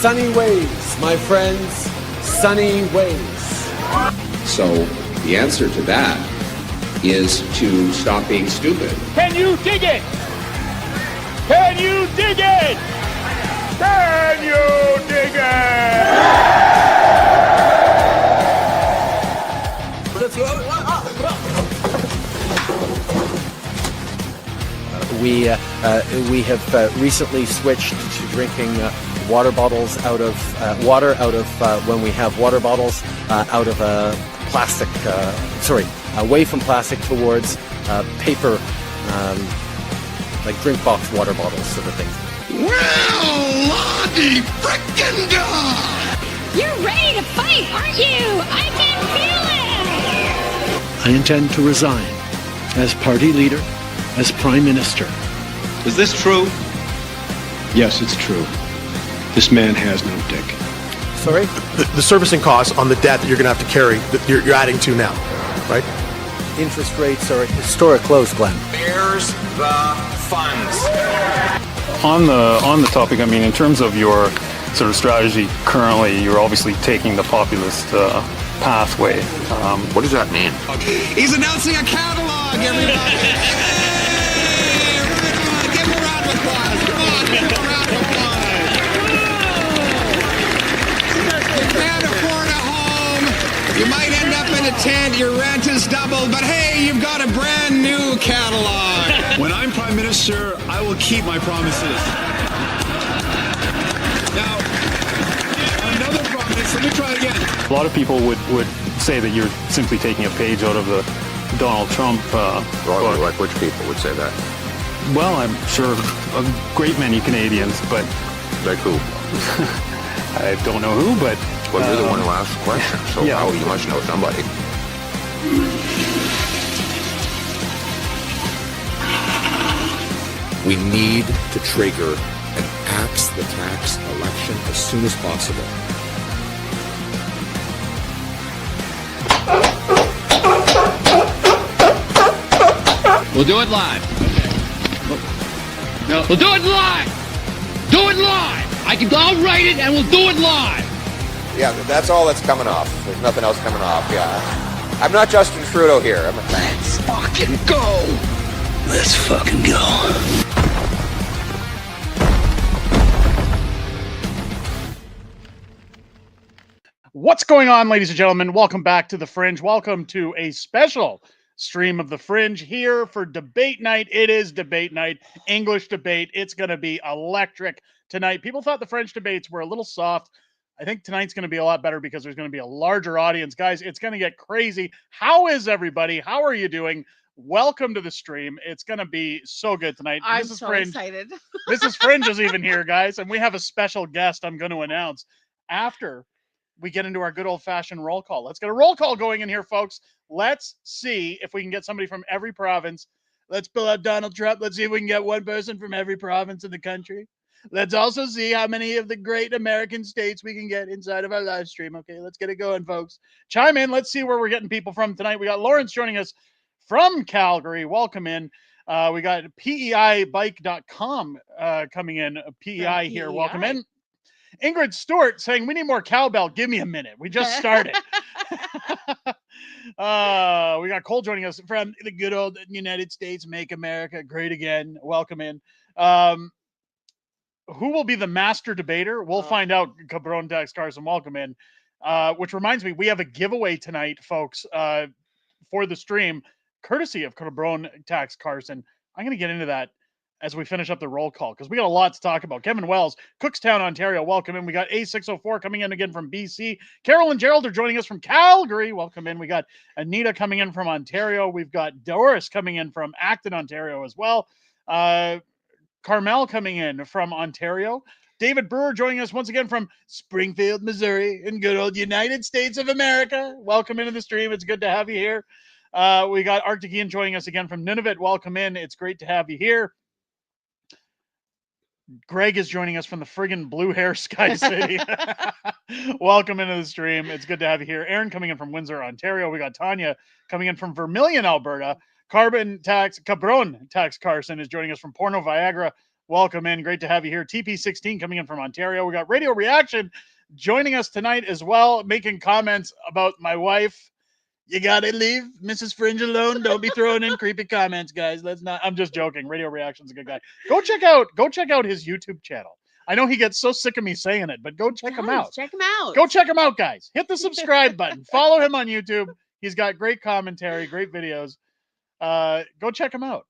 sunny ways, my friends, sunny ways. So the answer to that is to stop being stupid. Can you dig it? Can you dig it? Can you dig it? We have recently switched to drinking water bottles out of water out of when we have water bottles out of a plastic. Away from plastic towards paper, like drink box water bottles, sort of thing. Well, Lottie frickin' God! You're ready to fight, aren't you? I can feel it! I intend to resign as party leader, as prime minister. Is this true? Yes, it's true. This man has no dick. Sorry? The servicing costs on the debt that you're going to have to carry, that you're adding to now, right? Interest rates are at historic lows, Glenn. There's the funds. On the topic, I mean, in terms of your sort of strategy currently, you're obviously taking the populist pathway. What does that mean? He's announcing a catalog, everybody! Hey, give him a round of applause! Come on, give him a round of applause! You can't afford a home. You might end up in a tent. Your rent is doubled, but hey, you've got a brand new catalog. When I'm prime minister, I will keep my promises. Now, another promise. Let me try again. A lot of people would say that you're simply taking a page out of the Donald Trump book. Like which people would say that? Well, I'm sure a great many Canadians, but Like who? I don't know who, but... Well, you're the one who asked the question, so yeah. You must know somebody. We need to trigger an axe the tax election as soon as possible. We'll do it live. No, we'll do it live. Do it live. I'll write it and we'll do it live. Yeah, that's all that's coming off. There's nothing else coming off, yeah. I'm not Justin Trudeau here. Let's fucking go. Let's fucking go. What's going on, ladies and gentlemen? Welcome back to The Fringe. Welcome to a special stream of The Fringe here for debate night. It is debate night, English debate. It's going to be electric tonight. People thought the French debates were a little soft. I think tonight's going to be a lot better because there's going to be a larger audience. Guys, it's going to get crazy. How is everybody? How are you doing? Welcome to the stream. It's going to be so good tonight. I'm so excited. Mrs. Fringe is even here, guys, and we have a special guest I'm going to announce after we get into our good old-fashioned roll call. Let's get a roll call going in here, folks. Let's see if we can get somebody from every province. Let's pull out Donald Trump. Let's see if we can get one person from every province in the country. Let's also see how many of the great American states we can get inside of our live stream. Okay, let's get it going, folks. Chime in. Let's see where we're getting people from tonight. We got Lawrence joining us from Calgary. Welcome in. We got PEIbike.com coming in. PEI here. Welcome in. Ingrid Stewart saying, we need more cowbell. Give me a minute. We just started. We got Cole joining us from the good old United States. Make America great again. Welcome in. Who will be the master debater? We'll find out. Cabron Tax Carson, welcome in. Which reminds me, we have a giveaway tonight, folks, for the stream, courtesy of Cabron Tax Carson. I'm going to get into that as we finish up the roll call, because we got a lot to talk about. Kevin Wells, Cookstown, Ontario, welcome in. We got A604 coming in again from BC. Carol and Gerald are joining us from Calgary. Welcome in. We got Anita coming in from Ontario. We've got Doris coming in from Acton, Ontario as well. Carmel coming in from Ontario. David Brewer joining us once again from Springfield, Missouri, in good old United States of America. Welcome into the stream. It's good to have you here. We got Arctic Ian joining us again from Nunavut. Welcome in. It's great to have you here. Greg is joining us from the friggin' blue hair Sky City. Welcome into the stream. It's good to have you here. Aaron coming in from Windsor, Ontario. We got Tanya coming in from Vermilion, Alberta. Cabron Tax Carson is joining us from Porno Viagra. welcome in. Great to have you here. TP16 coming in from Ontario. We got Radio Reaction joining us tonight as well, making comments about my wife. You gotta leave Mrs. Fringe alone. Don't be throwing in creepy comments, guys. Let's not. I'm just joking. Radio Reaction's a good guy. Go check out his YouTube channel. I know he gets so sick of me saying it, but go check him out. Check him out. Go check him out, guys. Hit the subscribe button. Follow him on YouTube. He's got great commentary, great videos. Go check him out.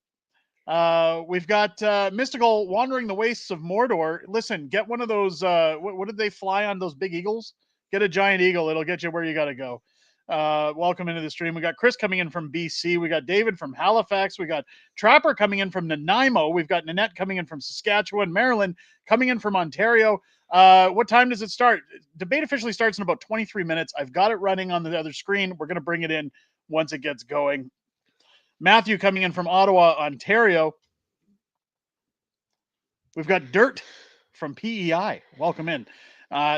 We've got Mystical Wandering the Wastes of Mordor. Listen, get one of those. What did they fly on? Those big eagles? Get a giant eagle. It'll get you where you got to go. Welcome into the stream. We got Chris coming in from BC. We got David from Halifax. We got Trapper coming in from Nanaimo. We've got Nanette coming in from Saskatchewan. Maryland coming in from Ontario. What time does it start? Debate officially starts in about 23 minutes. I've got it running on the other screen. We're going to bring it in once it gets going. Matthew coming in from Ottawa, Ontario. We've got Dirt from PEI. Welcome in.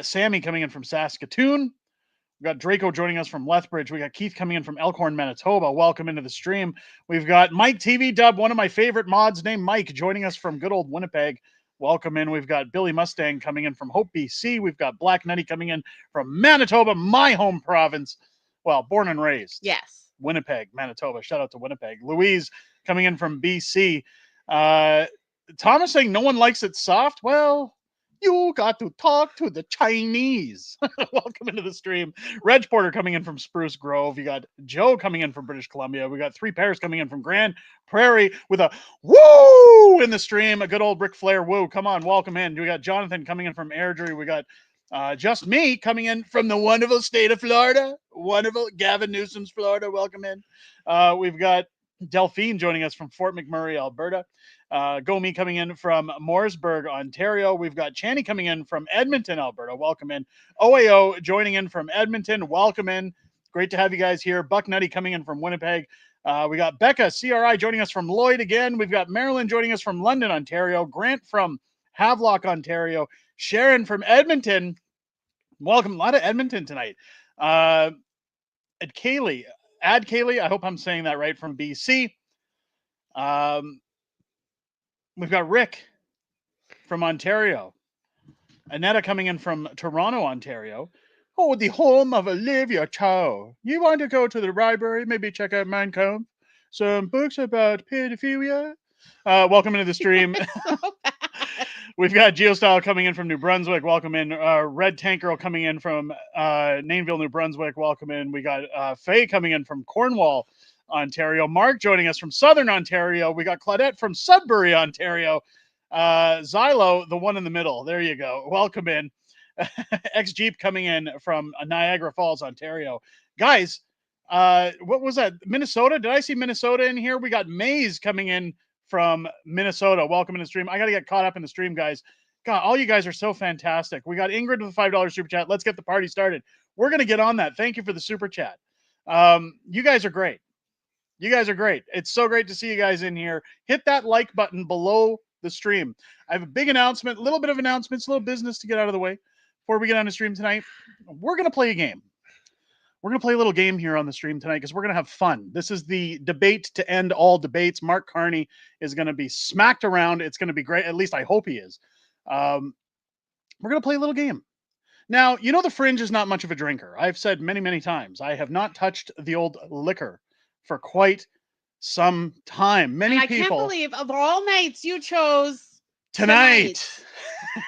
Sammy coming in from Saskatoon. We've got Draco joining us from Lethbridge. We got Keith coming in from Elkhorn, Manitoba. Welcome into the stream. We've got Mike TV Dub, one of my favorite mods named Mike, joining us from good old Winnipeg. Welcome in. We've got Billy Mustang coming in from Hope, BC. We've got Black Nutty coming in from Manitoba, my home province. Well, born and raised. Yes. Winnipeg, Manitoba. Shout out to Winnipeg. Louise coming in from BC. Thomas saying no one likes it soft. Well, you got to talk to the Chinese. Welcome into the stream. Reg Porter coming in from Spruce Grove. You got Joe coming in from British Columbia. We got Three Pairs coming in from Grand Prairie with a woo in the stream. A good old Ric Flair woo. Come on, welcome in. We got Jonathan coming in from Airdrie. We got Just Me coming in from the wonderful state of Florida. Wonderful. Gavin Newsom's Florida. Welcome in. We've got Delphine joining us from Fort McMurray, Alberta. Gomi coming in from Mooresburg, Ontario. We've got Channy coming in from Edmonton, Alberta. Welcome in. OAO joining in from Edmonton. Welcome in. Great to have you guys here. Buck Nutty coming in from Winnipeg. We got Becca, CRI, joining us from Lloyd again. We've got Marilyn joining us from London, Ontario. Grant from Havelock, Ontario. Sharon from Edmonton. Welcome. A lot of Edmonton tonight. Ad Kaylee, I hope I'm saying that right, from BC. We've got Rick from Ontario. Annetta coming in from Toronto, Ontario. Oh, the home of Olivia Chow. You want to go to the library, maybe check out Mein Kampf, some books about pedophilia. Welcome into the stream. We've got Geostyle coming in from New Brunswick. Welcome in. Red Tank Girl coming in from Nainville, New Brunswick. Welcome in. We got Faye coming in from Cornwall, Ontario. Mark joining us from Southern Ontario. We got Claudette from Sudbury, Ontario. Xylo, the one in the middle. There you go. Welcome in. X-Jeep coming in from Niagara Falls, Ontario. Guys, what was that? Minnesota? Did I see Minnesota in here? We got Maze coming in from Minnesota. Welcome in the stream. I got to get caught up in the stream, guys. God, all you guys are so fantastic. We got Ingrid with a $5 super chat. Let's get the party started. We're going to get on that. Thank you for the super chat. You guys are great. You guys are great. It's so great to see you guys in here. Hit that like button below the stream. I have a big announcement, a little bit of announcements, a little business to get out of the way before we get on the stream tonight. We're going to play a game. We're going to play a little game here on the stream tonight because we're going to have fun. This is the debate to end all debates. Mark Carney is going to be smacked around. It's going to be great. At least I hope he is. We're going to play a little game. Now, you know the Fringe is not much of a drinker. I've said many, many times, I have not touched the old liquor for quite some time. Many people. I can't believe of all nights you chose tonight.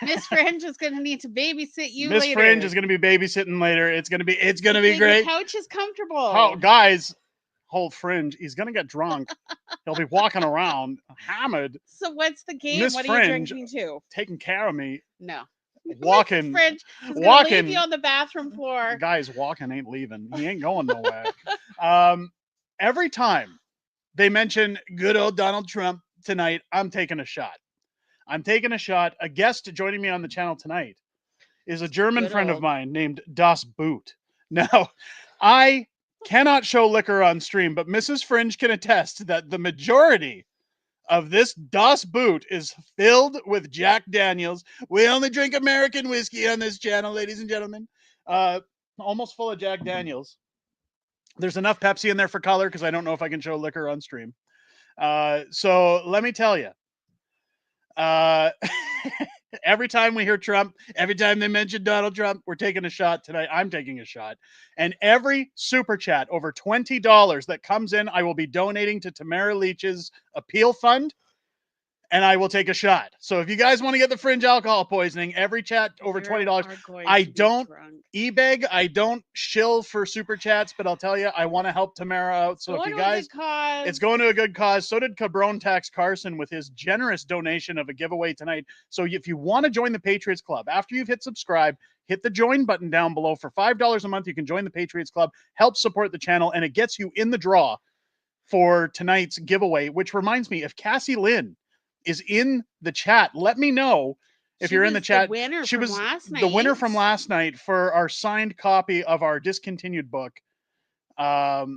Miss Fringe is going to need to babysit you Miss later. Fringe is going to be babysitting later. It's going to be great. The couch is comfortable. Oh, guys, hold Fringe. He's going to get drunk. He'll be walking around hammered. So what's the game? Miss What Fringe, are you drinking to? Taking care of me. No. Walking. Fringe is going to leave you on the bathroom floor. Guys, walking ain't leaving. He ain't going nowhere. Every time they mention good old Donald Trump tonight, I'm taking a shot. I'm taking a shot. A guest joining me on the channel tonight is a German friend of mine named Das Boot. Now, I cannot show liquor on stream, but Mrs. Fringe can attest that the majority of this Das Boot is filled with Jack Daniels. We only drink American whiskey on this channel, ladies and gentlemen. Almost full of Jack Daniels. There's enough Pepsi in there for color because I don't know if I can show liquor on stream. So let me tell you, Every time we hear Trump, every time they mention Donald Trump, we're taking a shot tonight. I'm taking a shot. And every super chat over $20 that comes in, I will be donating to Tamara Leach's appeal fund. And I will take a shot. So if you guys want to get the Fringe alcohol poisoning, every chat over $20. I don't e-beg, I don't shill for super chats, but I'll tell you, I want to help Tamara out. So if you guys, it's going to a good cause. So did Cabron Tax Carson with his generous donation of a giveaway tonight. So if you want to join the Patriots Club, after you've hit subscribe, hit the join button down below. For $5 a month, you can join the Patriots Club, help support the channel, and it gets you in the draw for tonight's giveaway. Which reminds me, if Cassie Lynn is in the chat, let me know if you're in the chat. She was the winner from last night for our signed copy of our discontinued book, How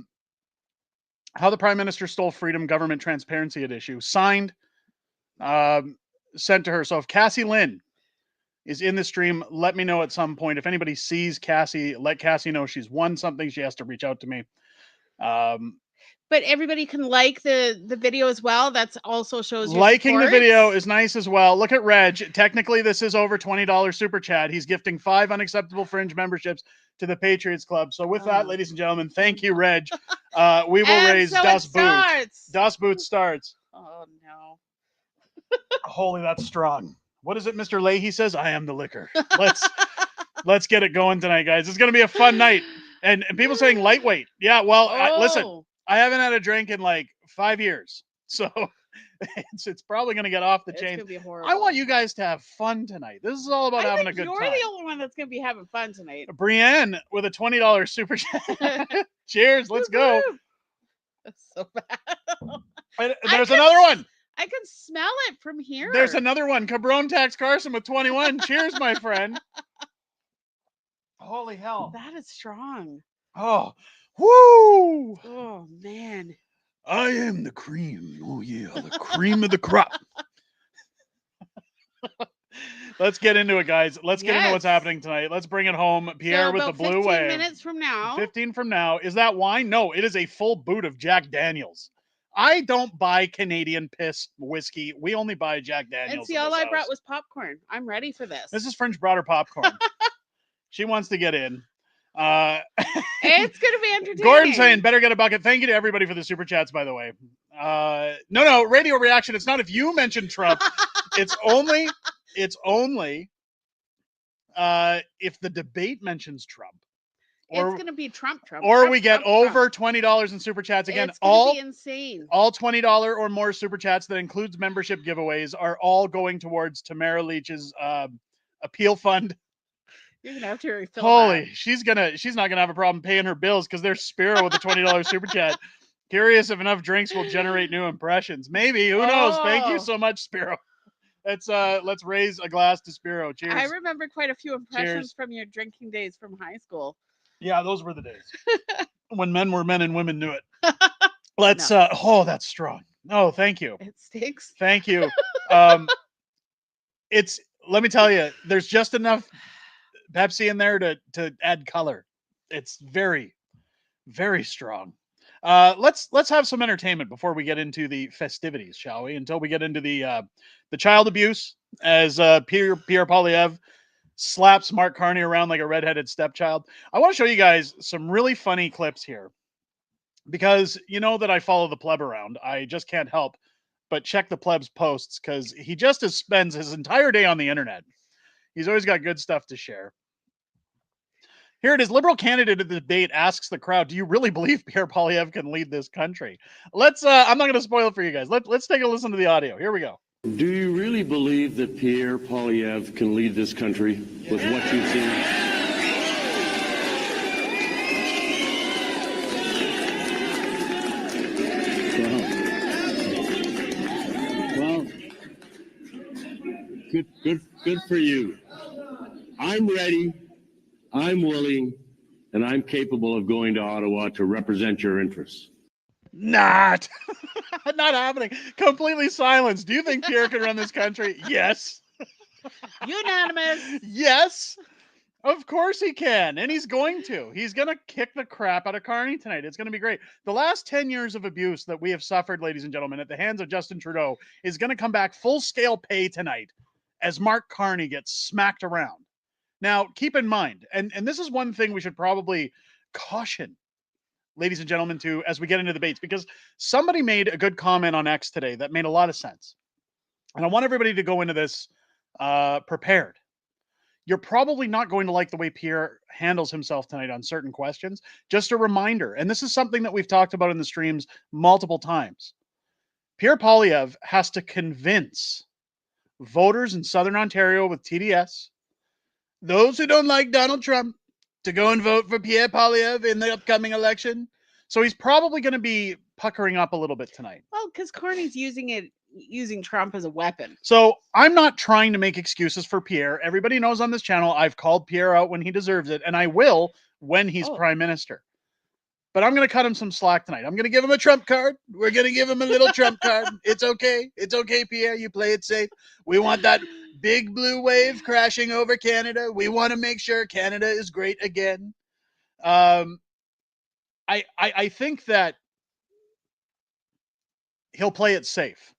the Prime Minister Stole Freedom, Government Transparency at Issue, signed, sent to her. So if Cassie Lynn is in the stream, let me know at some point. If anybody sees Cassie, let Cassie know she's won something. She has to reach out to me. But everybody can like the video as well. That's also shows your liking support. The video is nice as well. Look at Reg. Technically, this is over $20 super chat. He's gifting 5 unacceptable Fringe memberships to the Patriots Club. So with that, ladies and gentlemen, thank you, Reg. We will raise Das Boot. Das Boot starts. Oh no! Holy, that's strong. What is it, Mr. Leahy says? I am the liquor. Let's get it going tonight, guys. It's going to be a fun night. And people saying lightweight. Yeah, well, listen. I haven't had a drink in like 5 years, so it's probably going to get off the chain. It's gonna be horrible. I want you guys to have fun tonight. This is all about having a good time. You're the only one that's going to be having fun tonight. Brienne with a $20 super chat. Cheers. Let's go. That's so bad. There's another one. I can smell it from here. There's another one. Cabron Tax Carson with 21. Cheers, my friend. Holy hell. That is strong. Oh. Woo! Oh man! I am the cream. Oh yeah, the cream of the crop. Let's get into it, guys. Let's get into what's happening tonight. Let's bring it home. Pierre with the blue wave. 15 minutes from now. 15 from now. Is that wine? No, it is a full boot of Jack Daniels. I don't buy Canadian piss whiskey. We only buy Jack Daniels. And see, all I brought was popcorn. I'm ready for this. This is Fringe brought her popcorn. She wants to get in. It's gonna be entertaining. Gordon saying better get a bucket. Thank you to everybody for the super chats, by the way. No, radio reaction. It's not if you mention Trump. it's only if the debate mentions Trump. Or, it's gonna be Trump. Or Trump, we get Trump, over $20 in super chats. Again, it's gonna be insane. All $20 or more super chats that includes membership giveaways are all going towards Tamara Leach's appeal fund. You're gonna have to refill Holy, that. she's not gonna have a problem paying her bills because there's Spiro with the $20 super chat. Curious if enough drinks will generate new impressions. Maybe, who knows? Thank you so much, Spiro. Let's raise a glass to Spiro. Cheers. I remember quite a few impressions from your drinking days from high school. Yeah, those were the days when men were men and women knew it. Let's that's strong. Oh, thank you. It stinks. Thank you. Let me tell you, there's just enough Pepsi in there to add color. It's very, very strong. Let's have some entertainment before we get into the festivities, shall we? Until we get into the child abuse, as Pierre Poilievre slaps Mark Carney around like a redheaded stepchild. I want to show you guys some really funny clips here, because you know that I follow the pleb around. I just can't help but check the pleb's posts because he just spends his entire day on the internet. He's always got good stuff to share. Here it is. Liberal candidate at the debate asks the crowd, do you really believe Pierre Poilievre can lead this country? I'm not going to spoil it for you guys. Let's take a listen to the audio. Here we go. Do you really believe that Pierre Poilievre can lead this country with what you've seen? Well, good for you. I'm ready, I'm willing, and I'm capable of going to Ottawa to represent your interests. Not happening. Completely silenced. Do you think Pierre can run this country? Yes. Unanimous. Yes. Of course he can, and he's going to. He's going to kick the crap out of Carney tonight. It's going to be great. The last 10 years of abuse that we have suffered, ladies and gentlemen, at the hands of Justin Trudeau is going to come back full-scale pay tonight as Mark Carney gets smacked around. Now, keep in mind, and this is one thing we should probably caution, ladies and gentlemen, too, as we get into debates, because somebody made a good comment on X today that made a lot of sense. And I want everybody to go into this prepared. You're probably not going to like the way Pierre handles himself tonight on certain questions. Just a reminder, and this is something that we've talked about in the streams multiple times. Pierre Poilievre has to convince voters in Southern Ontario with TDS, those who don't like Donald Trump, to go and vote for Pierre Poilievre in the upcoming election. So he's probably going to be puckering up a little bit tonight. Well, because Carney's using Trump as a weapon. So I'm not trying to make excuses for Pierre. Everybody knows on this channel I've called Pierre out when he deserves it, and I will when he's prime minister. But I'm going to cut him some slack tonight. I'm going to give him a Trump card. We're going to give him a little Trump card. It's okay. It's okay, Pierre. You play it safe. We want that big blue wave crashing over Canada. We want to make sure Canada is great again. I think that he'll play it safe.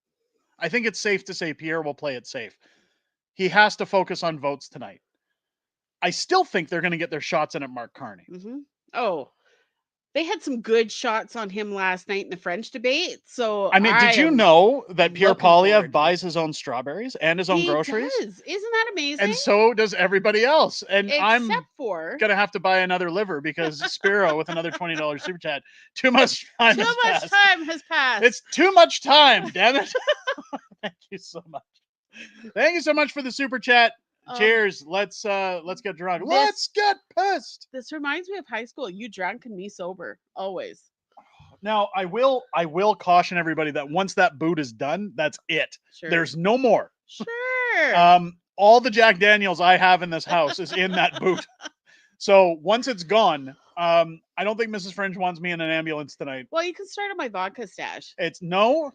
I think it's safe to say Pierre will play it safe. He has to focus on votes tonight. I still think they're going to get their shots in at Mark Carney. Mm-hmm. Oh, they had some good shots on him last night in the French debate. So I mean, did you know that Pierre Poilievre buys his own strawberries and his own groceries? Does. Isn't that amazing? And so does everybody else. And I'm for gonna have to buy another liver because Spiro with another $20 super chat. Too much time. Time has passed. It's too much time. Damn it! Thank you so much. Thank you so much for the super chat. Cheers. Let's get drunk. Let's get pissed. This reminds me of high school. You drunk and me sober. Always. Now I will caution everybody that once that boot is done, that's it. Sure. There's no more. Sure. All the Jack Daniels I have in this house is in that boot. So once it's gone, I don't think Mrs. Fringe wants me in an ambulance tonight. Well, you can start on my vodka stash. It's no.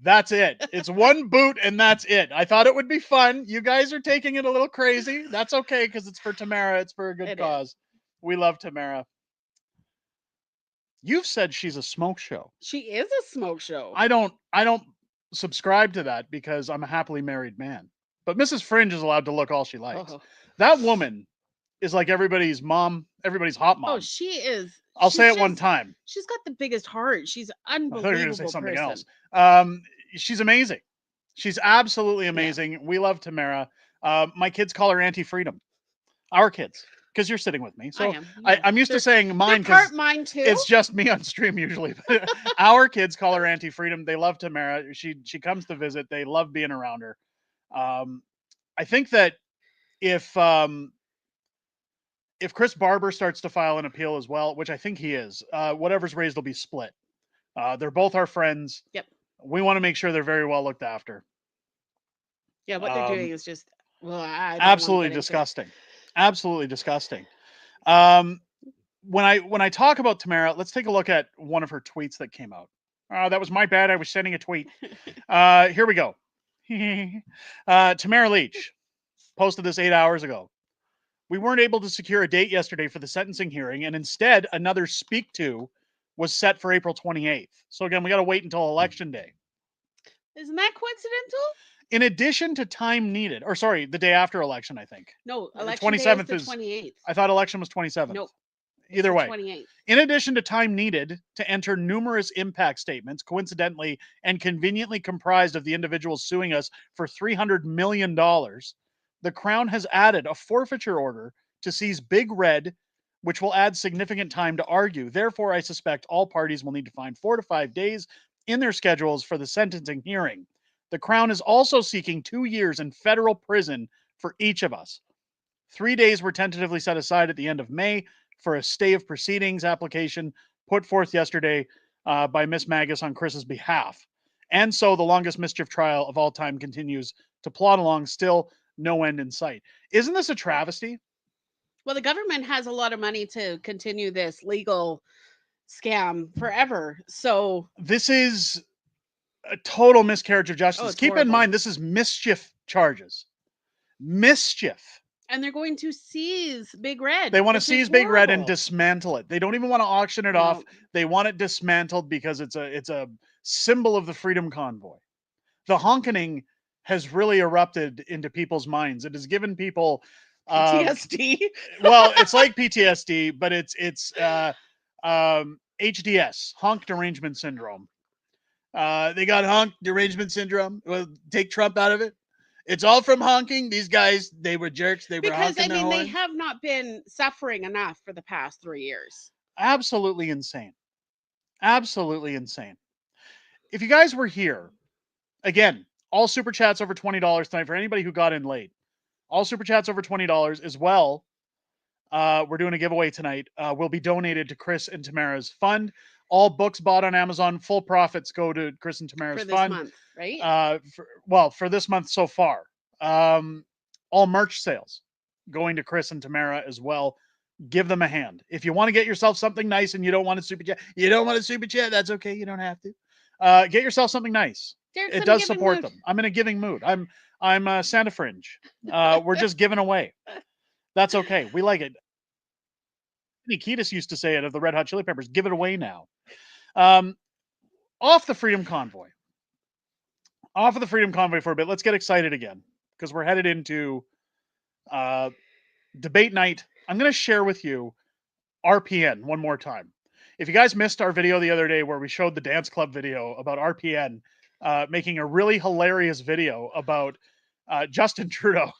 That's it. It's one boot and that's it. I thought it would be fun. You guys are taking it a little crazy. That's okay because it's for Tamara. It's for a good cause. We love Tamara. You've said she's a smoke show. She is a smoke show. I don't subscribe to that because I'm a happily married man. But Mrs. Fringe is allowed to look all she likes. That woman is like everybody's mom, everybody's hot mom. Oh, she is. I'll say it one time. She's got the biggest heart. She's unbelievable. I thought you were going to say something person. else. She's amazing. She's absolutely amazing. Yeah. We love Tamara. My kids call her Auntie Freedom. Our kids, because you're sitting with me. So I'm used to saying mine because mine too. It's just me on stream usually. But our kids call her Auntie Freedom. They love Tamara. She comes to visit. They love being around her. I think that if Chris Barber starts to file an appeal as well, which I think he is, whatever's raised will be split. They're both our friends. Yep. We want to make sure they're very well looked after. Yeah, what they're doing is just absolutely disgusting. Absolutely disgusting. When I talk about Tamara, let's take a look at one of her tweets that came out. That was my bad. I was sending a tweet. Here we go. Tamara Leach posted this 8 hours ago. We weren't able to secure a date yesterday for the sentencing hearing, and instead another speak to was set for April 28th. So again, we got to wait until election day. Isn't that coincidental? In addition to time needed, or sorry, the day after election, I think. No, election 27th day is the 28th. I thought election was 27th. Nope. Either way. 28th. In addition to time needed to enter numerous impact statements, coincidentally and conveniently comprised of the individuals suing us for $300 million, the Crown has added a forfeiture order to seize Big Red, which will add significant time to argue. Therefore, I suspect all parties will need to find 4 to 5 days in their schedules for the sentencing hearing. The Crown is also seeking 2 years in federal prison for each of us. 3 days were tentatively set aside at the end of May for a stay of proceedings application put forth yesterday by Miss Magus on Chris's behalf. And so the longest mischief trial of all time continues to plod along, still no end in sight. Isn't this a travesty? Well, the government has a lot of money to continue this legal scam forever. So this is a total miscarriage of justice. Keep horrible. In mind, this is mischief charges. mischief. And they're going to seize Big Red. They want to which is seize Big Red and horrible. dismantle it. They don't even want to auction it off. They want it dismantled because it's a symbol of the Freedom Convoy. The honkening has really erupted into people's minds. It has given people PTSD. Well, it's like PTSD, but it's HDS, honk derangement syndrome. They got honk derangement syndrome. Well, take Trump out of it. It's all from honking. These guys, they were jerks. They were because honking I mean, the they horn. have not been suffering enough for the past 3 years. Absolutely insane. Absolutely insane. If you guys were here, again, all super chats over $20 tonight for anybody who got in late. All super chats over $20 as well. We're doing a giveaway tonight. Will be donated to Chris and Tamara's fund. All books bought on Amazon, full profits go to Chris and Tamara's For this fund. month, right? For this month so far. All merch sales going to Chris and Tamara as well. Give them a hand. If you want to get yourself something nice and you don't want a super chat, that's okay. You don't have to. Get yourself something nice. Derek's It in a does giving support mood. them. I'm in a giving mood. I'm Santa Fringe. We're just giving away. That's okay. We like it. Kiedis used to say it of the Red Hot Chili Peppers. Give it away now. Off the Freedom Convoy. Off of the Freedom Convoy for a bit. Let's get excited again because we're headed into debate night. I'm going to share with you RPN one more time. If you guys missed our video the other day where we showed the dance club video about RPN making a really hilarious video about Justin Trudeau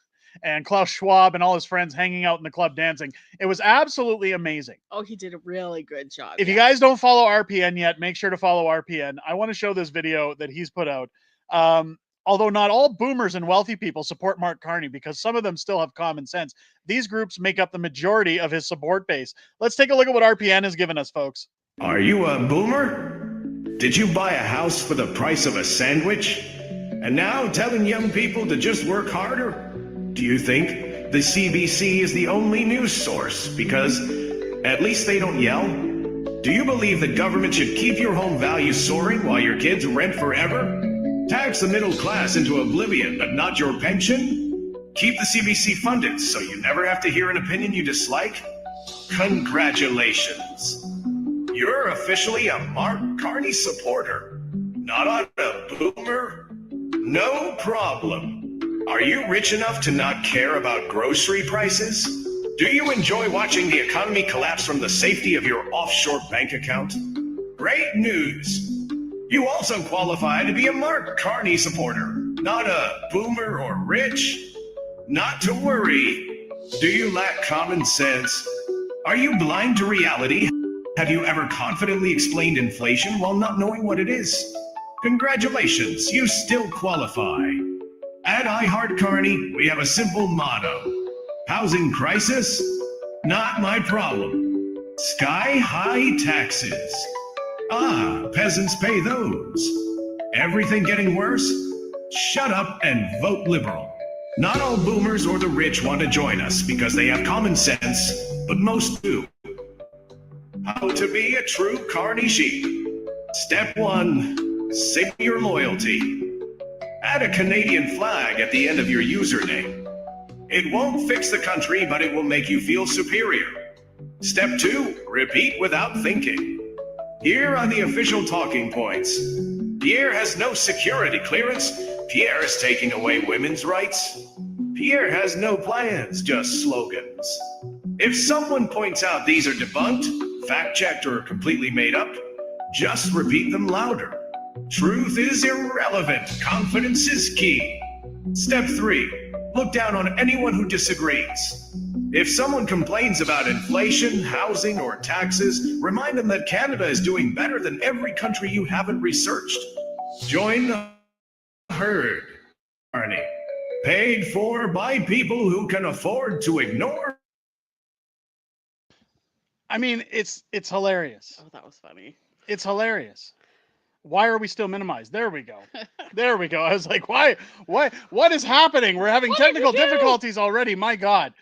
and Klaus Schwab and all his friends hanging out in the club dancing. It was absolutely amazing. Oh, he did a really good job. If you guys don't follow RPN yet, make sure to follow RPN. I want to show this video that he's put out. Although not all boomers and wealthy people support Mark Carney because some of them still have common sense. These groups make up the majority of his support base. Let's take a look at what RPN has given us, folks. Are you a boomer? Did you buy a house for the price of a sandwich? And now telling young people to just work harder? Do you think the CBC is the only news source because at least they don't yell? Do you believe the government should keep your home values soaring while your kids rent forever? Tax the middle class into oblivion, but not your pension? Keep the CBC funded so you never have to hear an opinion you dislike? Congratulations. You're officially a Mark Carney supporter, not a boomer. No problem. Are you rich enough to not care about grocery prices? Do you enjoy watching the economy collapse from the safety of your offshore bank account? Great news. You also qualify to be a Mark Carney supporter, not a boomer or rich. Not to worry. Do you lack common sense? Are you blind to reality? Have you ever confidently explained inflation while not knowing what it is? Congratulations, you still qualify. At I Heart Carney, we have a simple motto. Housing crisis? Not my problem. Sky-high taxes. Ah, peasants pay those. Everything getting worse? Shut up and vote liberal. Not all boomers or the rich want to join us because they have common sense, but most do. How to be a true Carney sheep. Step 1, signal your loyalty. Add a Canadian flag at the end of your username. It won't fix the country, but it will make you feel superior. Step 2, repeat without thinking. Here are the official talking points. Pierre has no security clearance. Pierre is taking away women's rights. Pierre has no plans, just slogans. If someone points out these are debunked, fact-checked, or completely made up, just repeat them louder. Truth is irrelevant. Confidence is key. Step 3, look down on anyone who disagrees. If someone complains about inflation, housing, or taxes, remind them that Canada is doing better than every country you haven't researched. Join the herd, Carney. Paid for by people who can afford to ignore. I mean, it's hilarious. Oh, that was funny. It's hilarious. Why are we still minimized? There we go. There we go. I was like, why? What is happening? We're having technical difficulties already. My God.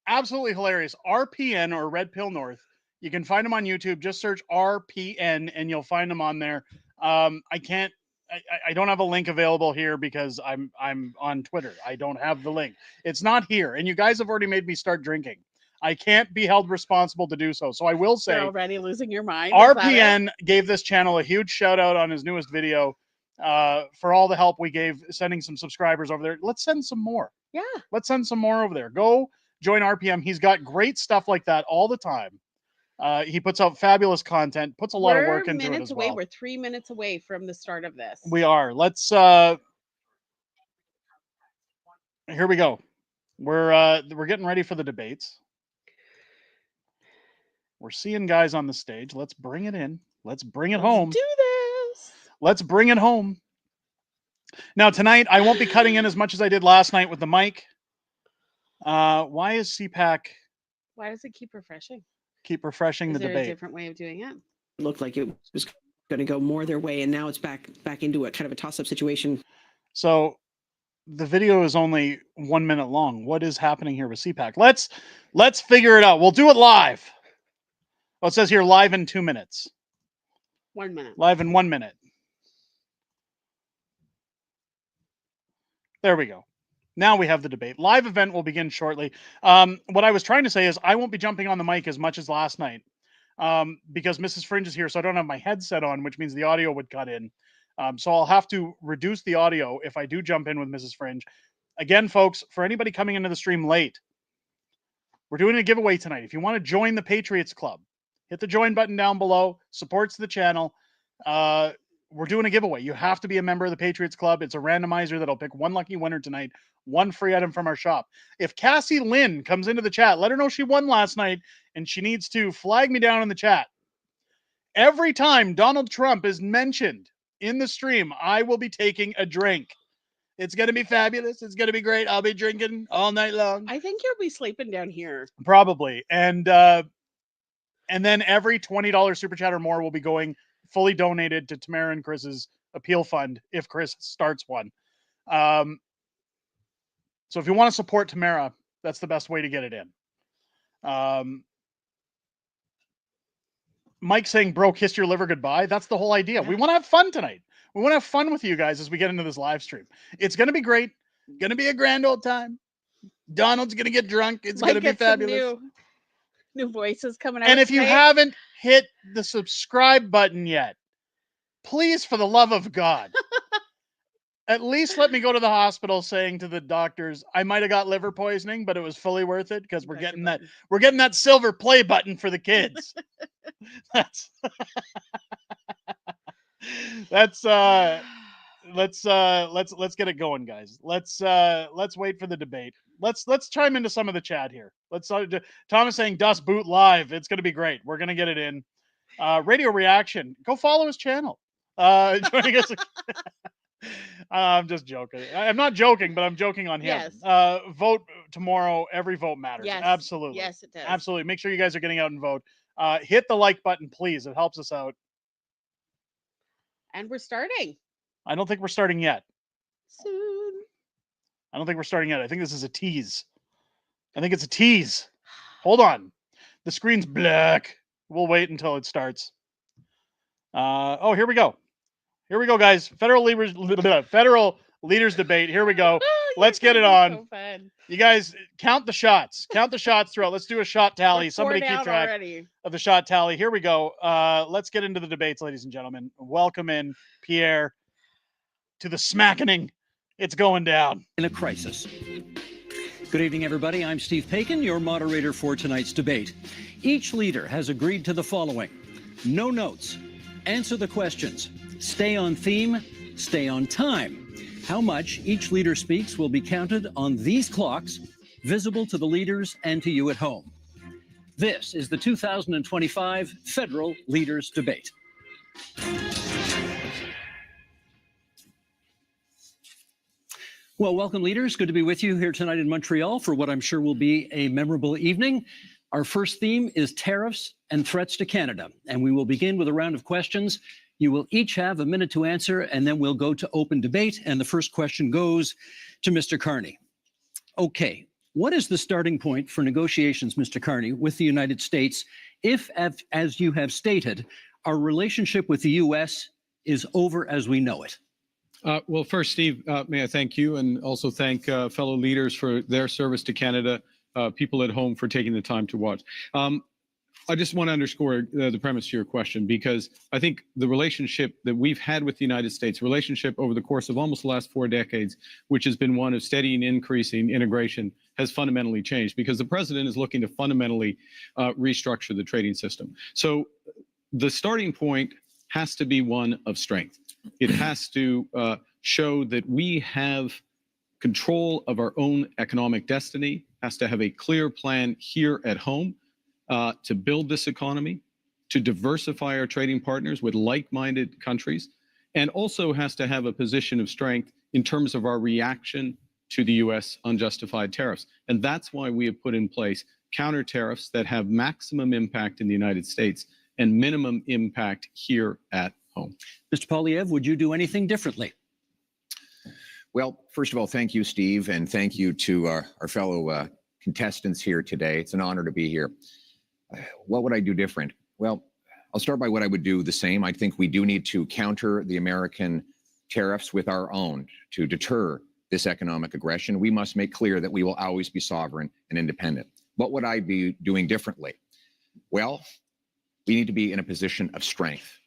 Absolutely hilarious. RPN or Red Pill North. You can find them on YouTube. Just search RPN and you'll find them on there. I can't I don't have a link available here because I'm on Twitter. I don't have the link. It's not here. And you guys have already made me start drinking. I can't be held responsible to do so. So I will say, You're already losing your mind. Is that RPN gave this channel a huge shout out on his newest video for all the help we gave sending some subscribers over there. Let's send some more. Yeah. Let's send some more over there. Go join RPM. He's got great stuff like that all the time. He puts out fabulous content, puts a lot of work into it as well. We're 3 minutes away from the start of this. We are. Let's here we go. We're getting ready for the debates. We're seeing guys on the stage. Let's bring it in. Let's bring it home. Do this. Let's bring it home. Now tonight I won't be cutting in as much as I did last night with the mic. Why is CPAC? Why does it keep refreshing? Keep refreshing the Is there debate. a different way of doing it? Looked like it was going to go more their way, and now it's back into a kind of a toss-up situation. So the video is only 1 minute long. What is happening here with CPAC? Let's figure it out. We'll do it live. Oh, it says here live in 2 minutes. 1 minute. Live in 1 minute. There we go. Now we have the debate. Live event will begin shortly. What I was trying to say is I won't be jumping on the mic as much as last night because Mrs. Fringe is here, so I don't have my headset on, which means the audio would cut in. So I'll have to reduce the audio if I do jump in with Mrs. Fringe. Again, folks, for anybody coming into the stream late, we're doing a giveaway tonight. If you want to join the Patriots Club, hit the join button down below. Supports the channel. We're doing a giveaway. You have to be a member of the Patriots Club. It's a randomizer that'll pick one lucky winner tonight, one free item from our shop. If Cassie Lynn comes into the chat, let her know she won last night and she needs to flag me down in the chat. Every time Donald Trump is mentioned in the stream, I will be taking a drink. It's going to be fabulous. It's going to be great. I'll be drinking all night long. I think you'll be sleeping down here. Probably. And then every $20 super chat or more will be going fully donated to Tamara and Chris's appeal fund if Chris starts one. So if you want to support Tamara, that's the best way to get it in. Mike saying, bro, kiss your liver goodbye. That's the whole idea. We want to have fun tonight. We want to have fun with you guys as we get into this live stream. It's going to be great. Going to be a grand old time. Donald's going to get drunk. It's going to be fabulous. New voices coming out. And if you haven't hit the subscribe button yet, please, for the love of God, at least let me go to the hospital saying to the doctors, I might have got liver poisoning, but it was fully worth it because we're getting that silver play button for the kids. Let's get it going, guys. Let's wait for the debate. Let's chime into some of the chat here. Thomas saying Dust Boot live. It's going to be great. We're going to get it in. Radio Reaction. Go follow his channel. Joining us. I'm just joking. I'm not joking, but I'm joking on him. Yes. Vote tomorrow. Every vote matters. Yes. Absolutely. Yes, it does. Absolutely. Make sure you guys are getting out and vote. Hit the like button, please. It helps us out. And we're starting. I don't think we're starting yet. Soon. I don't think we're starting yet. I think this is a tease. I think it's a tease. Hold on. The screen's black. We'll wait until it starts. Oh, here we go. Here we go, guys. Federal leaders debate. Here we go. Let's get it on. So fun. You guys count the shots. Count the shots throughout. Let's do a shot tally. Somebody keep track of the shot tally. Here we go. Let's get into the debates, ladies and gentlemen. Welcome in Pierre to the smackening. It's going down. In a crisis. Good evening, everybody. I'm Steve Paikin, your moderator for tonight's debate. Each leader has agreed to the following. No notes. Answer the questions. Stay on theme. Stay on time. How much each leader speaks will be counted on these clocks, visible to the leaders and to you at home. This is the 2025 Federal Leaders Debate. Well, welcome, leaders. Good to be with you here tonight in Montreal for what I'm sure will be a memorable evening. Our first theme is tariffs and threats to Canada, and we will begin with a round of questions. You will each have a minute to answer, and then we'll go to open debate, and the first question goes to Mr. Carney. Okay, what is the starting point for negotiations, Mr. Carney, with the United States if, as you have stated, our relationship with the U.S. is over as we know it? Well, first, Steve, may I thank you and also thank fellow leaders for their service to Canada, people at home for taking the time to watch. I just want to underscore the premise to your question, because I think the relationship that we've had with the United States, relationship over the course of almost the last 4 decades, which has been one of steady and increasing integration, has fundamentally changed because the president is looking to fundamentally restructure the trading system. So the starting point has to be one of strength. It has to show that we have control of our own economic destiny, has to have a clear plan here at home to build this economy, to diversify our trading partners with like-minded countries, and also has to have a position of strength in terms of our reaction to the U.S. unjustified tariffs. And that's why we have put in place counter tariffs that have maximum impact in the United States and minimum impact here at home. Mr. Poilievre, would you do anything differently? Well, first of all, thank you, Steve, and thank you to our fellow contestants here today. It's an honor to be here. What would I do different? Well, I'll start by what I would do the same. I think we do need to counter the American tariffs with our own to deter this economic aggression. We must make clear that we will always be sovereign and independent. What would I be doing differently? Well, we need to be in a position of strength.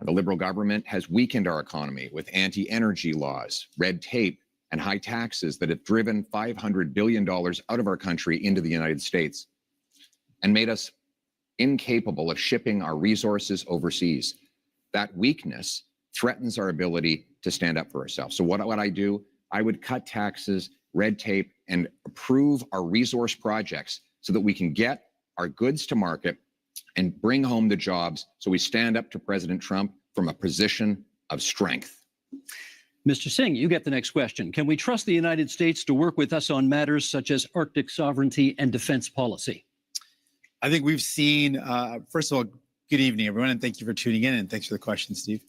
The Liberal government has weakened our economy with anti-energy laws, red tape, and high taxes that have driven $500 billion out of our country into the United States and made us incapable of shipping our resources overseas. That weakness threatens our ability to stand up for ourselves. So what would I do? I would cut taxes, red tape, and approve our resource projects so that we can get our goods to market and bring home the jobs so we stand up to President Trump from a position of strength. Mr. Singh, you get the next question. Can we trust the United States to work with us on matters such as Arctic sovereignty and defense policy? I think we've seen, first of all, good evening, everyone, and thank you for tuning in, and thanks for the question, Steve.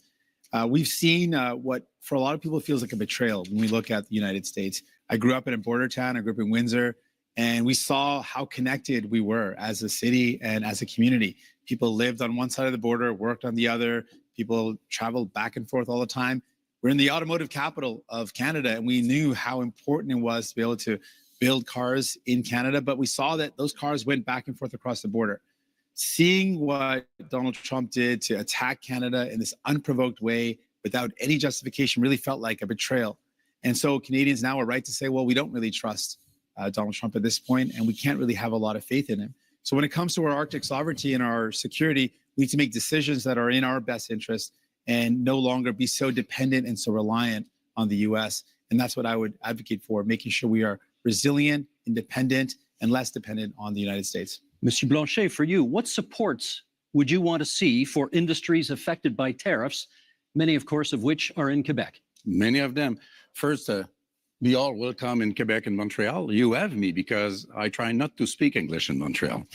We've seen what, for a lot of people, feels like a betrayal when we look at the United States. I grew up in a border town. I grew up in Windsor, and we saw how connected we were as a city and as a community. People lived on one side of the border, worked on the other. People traveled back and forth all the time. We're in the automotive capital of Canada, and we knew how important it was to be able to build cars in Canada, but we saw that those cars went back and forth across the border. Seeing what Donald Trump did to attack Canada in this unprovoked way without any justification really felt like a betrayal. And so Canadians now are right to say, well, we don't really trust Donald Trump at this point, and we can't really have a lot of faith in him. So when it comes to our Arctic sovereignty and our security, we need to make decisions that are in our best interest and no longer be so dependent and so reliant on the U.S. And that's what I would advocate for, making sure we are resilient, independent, and less dependent on the United States. Mr. Blanchet, for you, what supports would you want to see for industries affected by tariffs, many, of course, of which are in Quebec? Many of them. First, be all welcome in Quebec and Montreal. You have me because I try not to speak English in Montreal.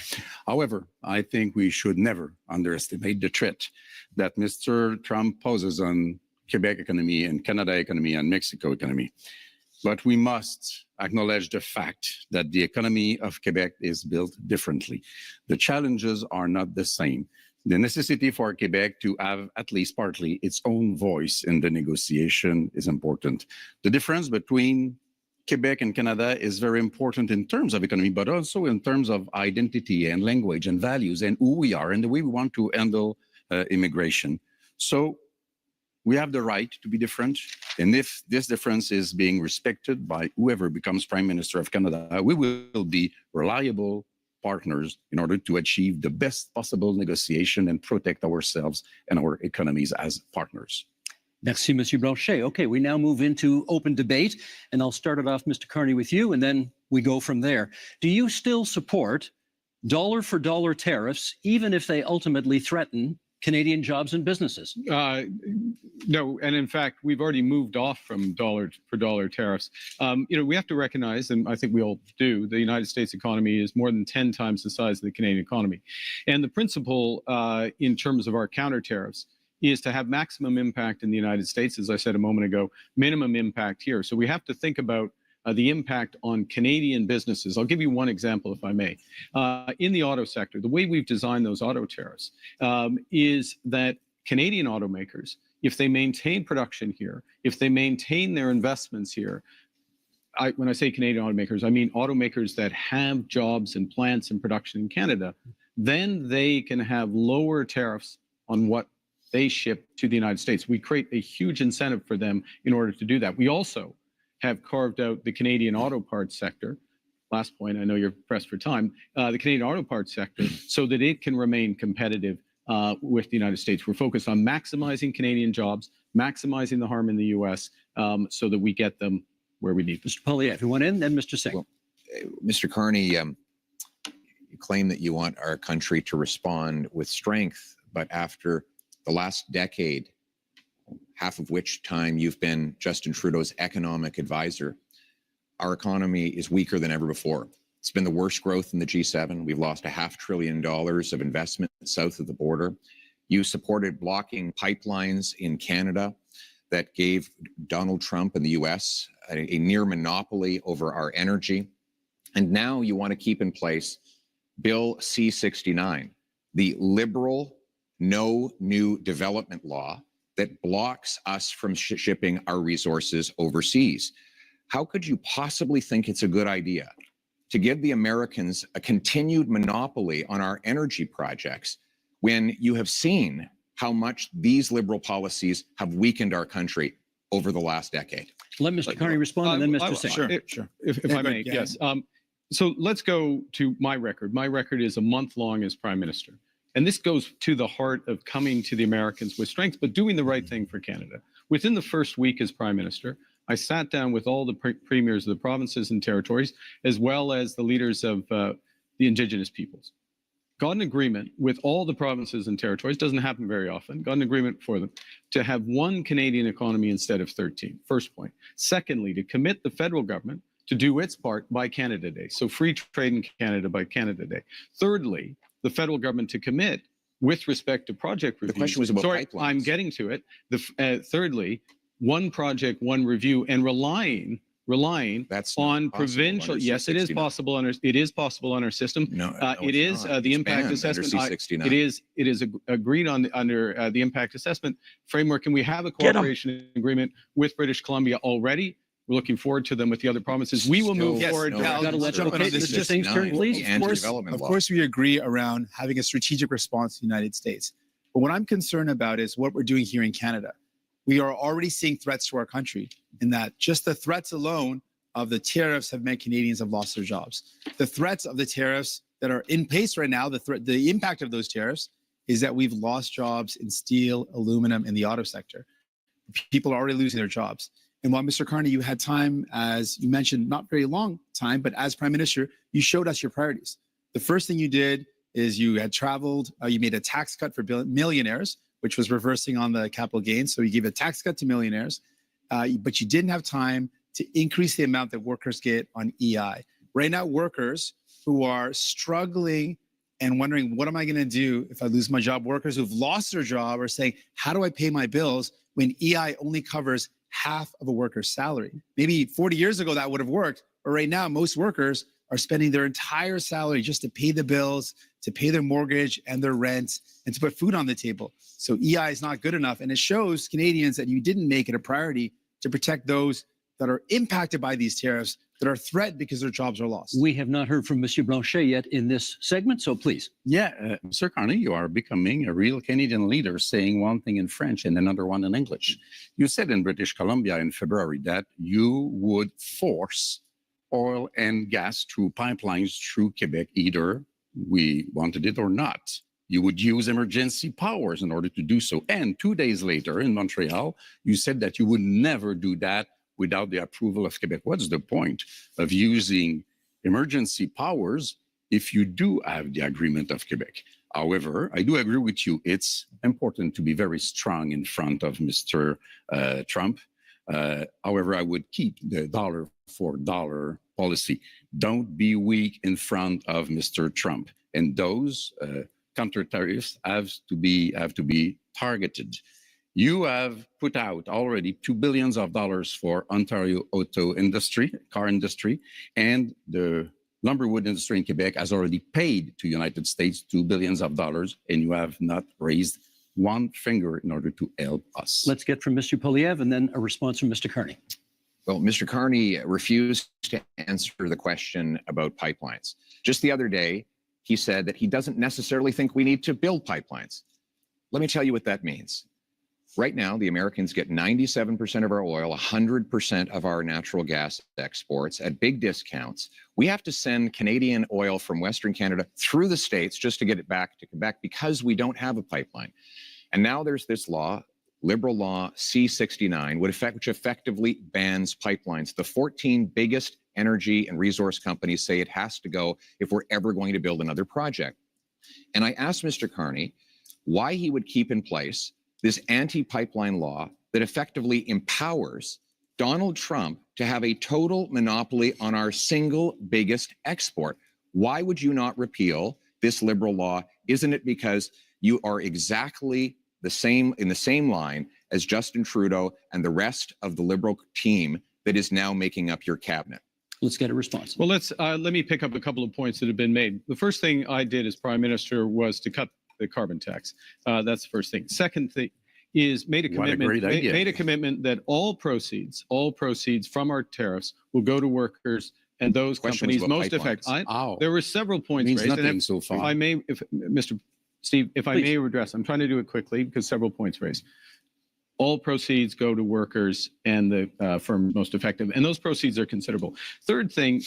However, I think we should never underestimate the threat that Mr. Trump poses on Quebec economy and Canada economy and Mexico economy. But we must acknowledge the fact that the economy of Quebec is built differently. The challenges are not the same. The necessity for Quebec to have at least partly its own voice in the negotiation is important. The difference between Quebec and Canada is very important in terms of economy, but also in terms of identity and language and values and who we are and the way we want to handle immigration. So we have the right to be different. And if this difference is being respected by whoever becomes Prime Minister of Canada, we will be reliable partners in order to achieve the best possible negotiation and protect ourselves and our economies as partners. Merci, Monsieur Blanchet. Okay, we now move into open debate, and I'll start it off, Mr. Carney, with you, and then we go from there. Do you still support dollar-for-dollar tariffs, even if they ultimately threaten Canadian jobs and businesses? No, and in fact, we've already moved off from dollar-for-dollar tariffs. We have to recognize, and I think we all do, the United States economy is more than 10 times the size of the Canadian economy. And the principle in terms of our counter tariffs is to have maximum impact in the United States, as I said a moment ago, minimum impact here. So we have to think about the impact on Canadian businesses. I'll give you one example, if I may. In the auto sector, the way we've designed those auto tariffs is that Canadian automakers if they maintain production here, if they maintain their investments here, when I say Canadian automakers, I mean automakers that have jobs and plants and production in Canada, then they can have lower tariffs on what they ship to the United States. We create a huge incentive for them in order to do that. We also have carved out the Canadian auto parts sector. Last point, I know you're pressed for time, the Canadian auto parts sector, so that it can remain competitive with the United States. We're focused on maximizing Canadian jobs, maximizing the harm in the U.S. So that we get them where we need them. Mr. Poilievre, you want in, then Mr. Singh. Well, Mr. Carney, you claim that you want our country to respond with strength, but after the last decade, half of which time you've been Justin Trudeau's economic advisor, our economy is weaker than ever before. It's been the worst growth in the G7. We've lost $500 billion of investment south of the border. You supported blocking pipelines in Canada that gave Donald Trump and the US a near monopoly over our energy. And now you want to keep in place Bill C-69, the liberal no new development law that blocks us from shipping our resources overseas. How could you possibly think it's a good idea to give the Americans a continued monopoly on our energy projects when you have seen how much these liberal policies have weakened our country over the last decade? Let Mr. Carney respond, and then Mr. Singh. Sure. If I may, yes. So let's go to my record. My record is a month long as Prime Minister. And this goes to the heart of coming to the Americans with strength, but doing the right thing for Canada. Within the first week as Prime Minister, I sat down with all the premiers of the provinces and territories, as well as the leaders of the Indigenous peoples. Got an agreement with all the provinces and territories, doesn't happen very often, got an agreement for them to have one Canadian economy instead of 13, first point. Secondly, to commit the federal government to do its part by Canada Day, so free trade in Canada by Canada Day. Thirdly, the federal government to commit with respect to project reviews. The question was about pipelines. I'm getting to it. Thirdly, one project, one review, and relying That's on provincial. Yes, it is possible under our system. No, it is the impact assessment. It is agreed on under the impact assessment framework, and we have a cooperation agreement with British Columbia already. We're looking forward to them with the other provinces. We will move forward. Mr. Singh's turn, please. Of course, we agree around having a strategic response to the United States. But what I'm concerned about is what we're doing here in Canada. We are already seeing threats to our country in that just the threats alone of the tariffs have meant Canadians have lost their jobs. The threats of the tariffs that are in place right now, the impact of those tariffs is that we've lost jobs in steel, aluminum, and the auto sector. People are already losing their jobs. And while Mr. Carney, you had time, as you mentioned, not very long time, but as Prime Minister, you showed us your priorities. The first thing you did is you had traveled, you made a tax cut for millionaires, which was reversing on the capital gains. So you gave a tax cut to millionaires, but you didn't have time to increase the amount that workers get on EI. Right now, workers who are struggling and wondering, what am I going to do if I lose my job? Workers who've lost their job are saying, how do I pay my bills when EI only covers half of a worker's salary? Maybe 40 years ago that would have worked, but right now most workers are spending their entire salary just to pay the bills, to pay their mortgage and their rent, and to put food on the table. So EI is not good enough, and it shows Canadians that you didn't make it a priority to protect those that are impacted by these tariffs, that are threatened because their jobs are lost. We have not heard from Monsieur Blanchet yet in this segment, so please. Yeah, Sir Carney, you are becoming a real Canadian leader, saying one thing in French and another one in English. You said in British Columbia in February that you would force oil and gas through pipelines through Quebec, either we wanted it or not. You would use emergency powers in order to do so. And 2 days later in Montreal, you said that you would never do that without the approval of Quebec. What's the point of using emergency powers if you do have the agreement of Quebec? However, I do agree with you. It's important to be very strong in front of Mr. Trump. However, I would keep the dollar for dollar policy. Don't be weak in front of Mr. Trump. And those counter tariffs have to be targeted. You have put out already $2 billion for Ontario auto industry, car industry, and the lumberwood industry in Quebec has already paid to United States $2 billion, and you have not raised one finger in order to help us. Let's get from Mr. Poilievre and then a response from Mr. Carney. Well, Mr. Carney refused to answer the question about pipelines. Just the other day, he said that he doesn't necessarily think we need to build pipelines. Let me tell you what that means. Right now, the Americans get 97% of our oil, 100% of our natural gas exports at big discounts. We have to send Canadian oil from Western Canada through the States just to get it back to Quebec because we don't have a pipeline. And now there's this law, Liberal Law C-69, which effectively bans pipelines. The 14 biggest energy and resource companies say it has to go if we're ever going to build another project. And I asked Mr. Carney why he would keep in place this anti-pipeline law that effectively empowers Donald Trump to have a total monopoly on our single biggest export. Why would you not repeal this liberal law? Isn't it because you are exactly the same in the same line as Justin Trudeau and the rest of the liberal team that is now making up your cabinet? Let's get a response. Well, let me pick up a couple of points that have been made. The first thing I did as Prime Minister was to cut the carbon tax. That's the first thing. Second thing is made a commitment that all proceeds from our tariffs will go to workers and those companies most affected. There were several points raised. Nothing so far. If I may, Mr. Steve, if I may address, I'm trying to do it quickly because several points raised. All proceeds go to workers and the firm most effective, and those proceeds are considerable. Third thing,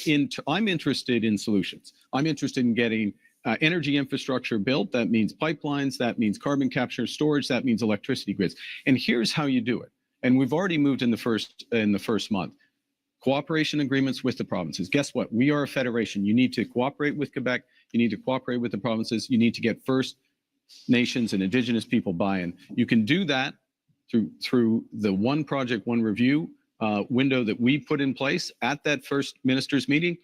I'm interested in solutions. I'm interested in getting energy infrastructure built. That means pipelines, that means carbon capture, storage, that means electricity grids. And here's how you do it. And we've already moved in the first month. Cooperation agreements with the provinces. Guess what? We are a federation. You need to cooperate with Quebec. You need to cooperate with the provinces. You need to get First Nations and Indigenous people buy-in. You can do that through the one project, one review window that we put in place at that first ministers meeting,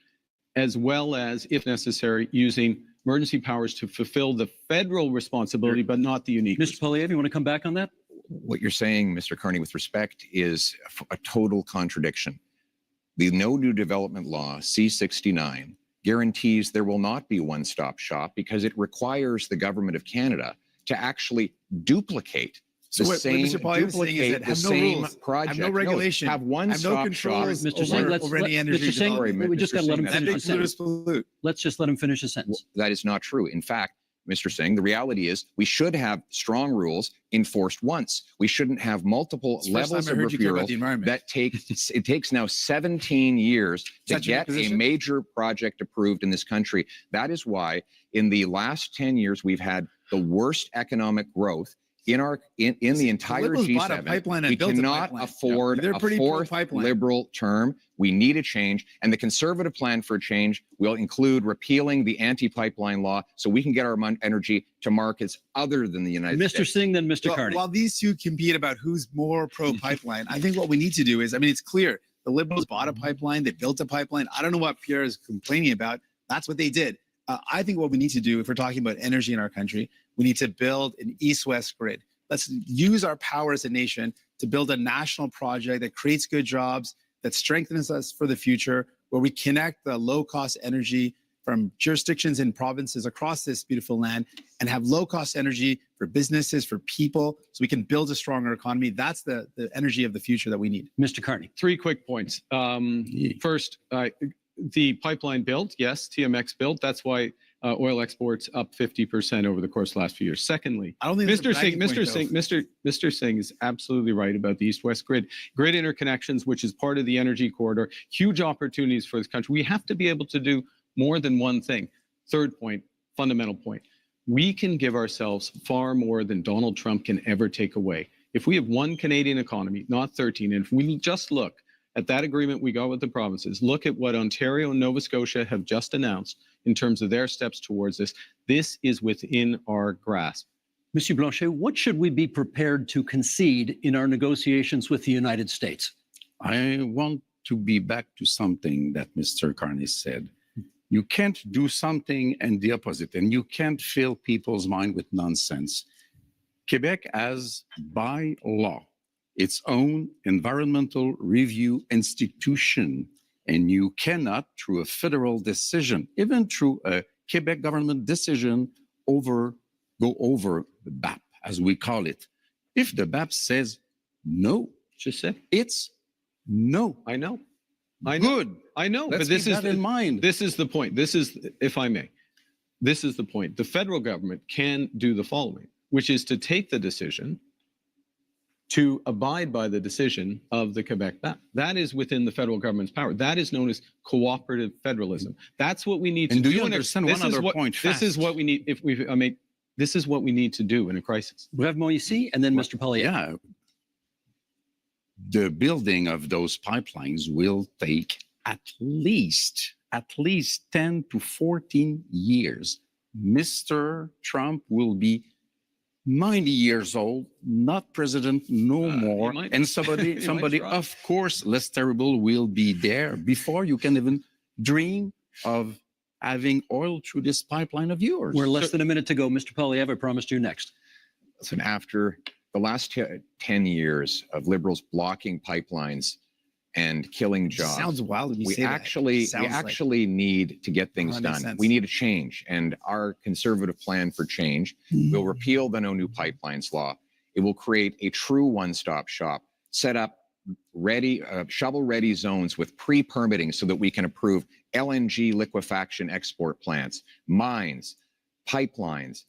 as well as, if necessary, using emergency powers to fulfill the federal responsibility, but not the unique. Mr. Poilievre, you want to come back on that? What you're saying, Mr. Carney, with respect, is a total contradiction. The No New Development Law, C-69, guarantees there will not be one-stop shop because it requires the government of Canada to actually duplicate the same project. Have no regulation. Have one-stop shop. Mr. Singh, we just got to let him finish the sentence. Let's just let him finish the sentence. That is not true. In fact, Mr. Singh, the reality is we should have strong rules enforced once. We shouldn't have multiple levels of referral that it takes now 17 years to get a major project approved in this country. That is why in the last 10 years, we've had the worst economic growth in the entire G7. We cannot afford a fourth liberal term. We need a change, and the Conservative plan for a change will include repealing the anti-pipeline law so we can get our energy to markets other than the United States. Mr. Singh, then Mr. Carney. While these two compete about who's more pro-pipeline, I think what we need to do is, it's clear. The Liberals bought a pipeline. They built a pipeline. I don't know what Pierre is complaining about. That's what they did. I think what we need to do, if we're talking about energy in our country, we need to build an east-west grid. Let's use our power as a nation to build a national project that creates good jobs, that strengthens us for the future, where we connect the low-cost energy from jurisdictions and provinces across this beautiful land and have low-cost energy for businesses, for people, so we can build a stronger economy. That's the energy of the future that we need. Mr. Carney. 3 quick points. First, the pipeline built, yes, TMX built. That's why oil exports up 50% over the course of the last few years. Secondly, I don't think Mr. Singh is absolutely right about the east-west grid interconnections, which is part of the energy corridor. Huge opportunities for this country. We have to be able to do more than one thing. Third point, fundamental point. We can give ourselves far more than Donald Trump can ever take away. If we have one Canadian economy, not 13, and if we just look at that agreement we got with the provinces, look at what Ontario and Nova Scotia have just announced in terms of their steps towards this. This is within our grasp. Monsieur Blanchet, what should we be prepared to concede in our negotiations with the United States? I want to be back to something that Mr. Carney said. You can't do something and the opposite, and you can't fill people's mind with nonsense. Quebec has, by law, its own environmental review institution, and you cannot, through a federal decision, even through a Quebec government decision, go over the BAP. as we call it. If the BAP says no, just say it's no. I know. Good. I know. Let's but this keep is that in mind. This is the point. This is, if I may, this is the point. The federal government can do the following, which is to take the decision to abide by the decision of the Quebec BAP. That is within the federal government's power. That is known as cooperative federalism. That's what we need to do. And do you understand one other point? This is what we need. If we, I mean, this is what we need to do in a crisis. We have Moïse and then Mr. Poilievre. Yeah. The building of those pipelines will take at least 10 to 14 years. Mr. Trump will be 90 years old, not president no more. And somebody of course, less terrible will be there before you can even dream of having oil through this pipeline of yours. We're less than a minute to go. Mr. Poilievre, I promised you next. Listen, after the last 10 years of Liberals blocking pipelines and killing jobs. Sounds wild when you we say that. actually need to get things done. Sense. We need a change, and our Conservative plan for change will repeal the No New Pipelines law. It will create a true one-stop shop, set up ready shovel-ready zones with pre-permitting so that we can approve LNG liquefaction export plants, mines, pipelines,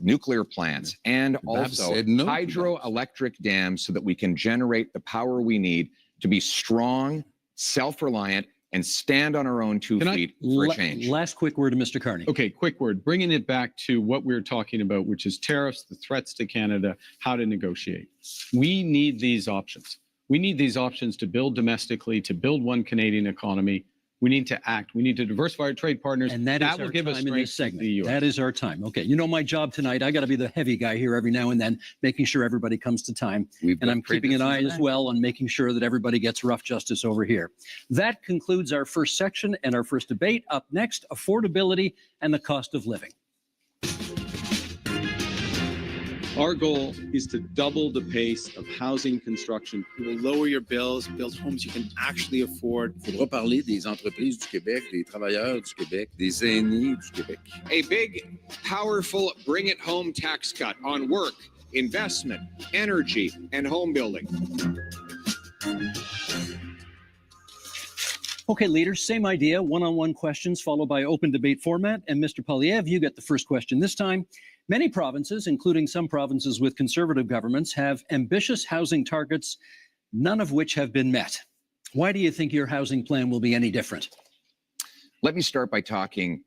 nuclear plants, and also hydroelectric dams so that we can generate the power we need to be strong, self-reliant, and stand on our own 2 feet for a change. Last quick word to Mr. Carney. Okay, quick word. Bringing it back to what we were talking about, which is tariffs, the threats to Canada, how to negotiate. We need these options. We need these options to build domestically, to build one Canadian economy. We need to act. We need to diversify our trade partners. And that will is give our us time in this strength segment. to the US. That is our time. Okay, you know my job tonight. I got to be the heavy guy here every now and then, making sure everybody comes to time. And I'm keeping an eye as well on making sure that everybody gets rough justice over here. That concludes our first section and our first debate. Up next, affordability and the cost of living. Our goal is to double the pace of housing construction. It will lower your bills, build homes you can actually afford. Il faudra parler des entreprises du Québec, des travailleurs du Québec, des aînés du Québec. A big, powerful bring it home tax cut on work, investment, energy, and home building. Okay, leaders, same idea, one-on-one questions followed by open debate format. And Mr. Poilievre, you get the first question this time. Many provinces, including some provinces with Conservative governments, have ambitious housing targets, none of which have been met. Why do you think your housing plan will be any different? Let me start by talking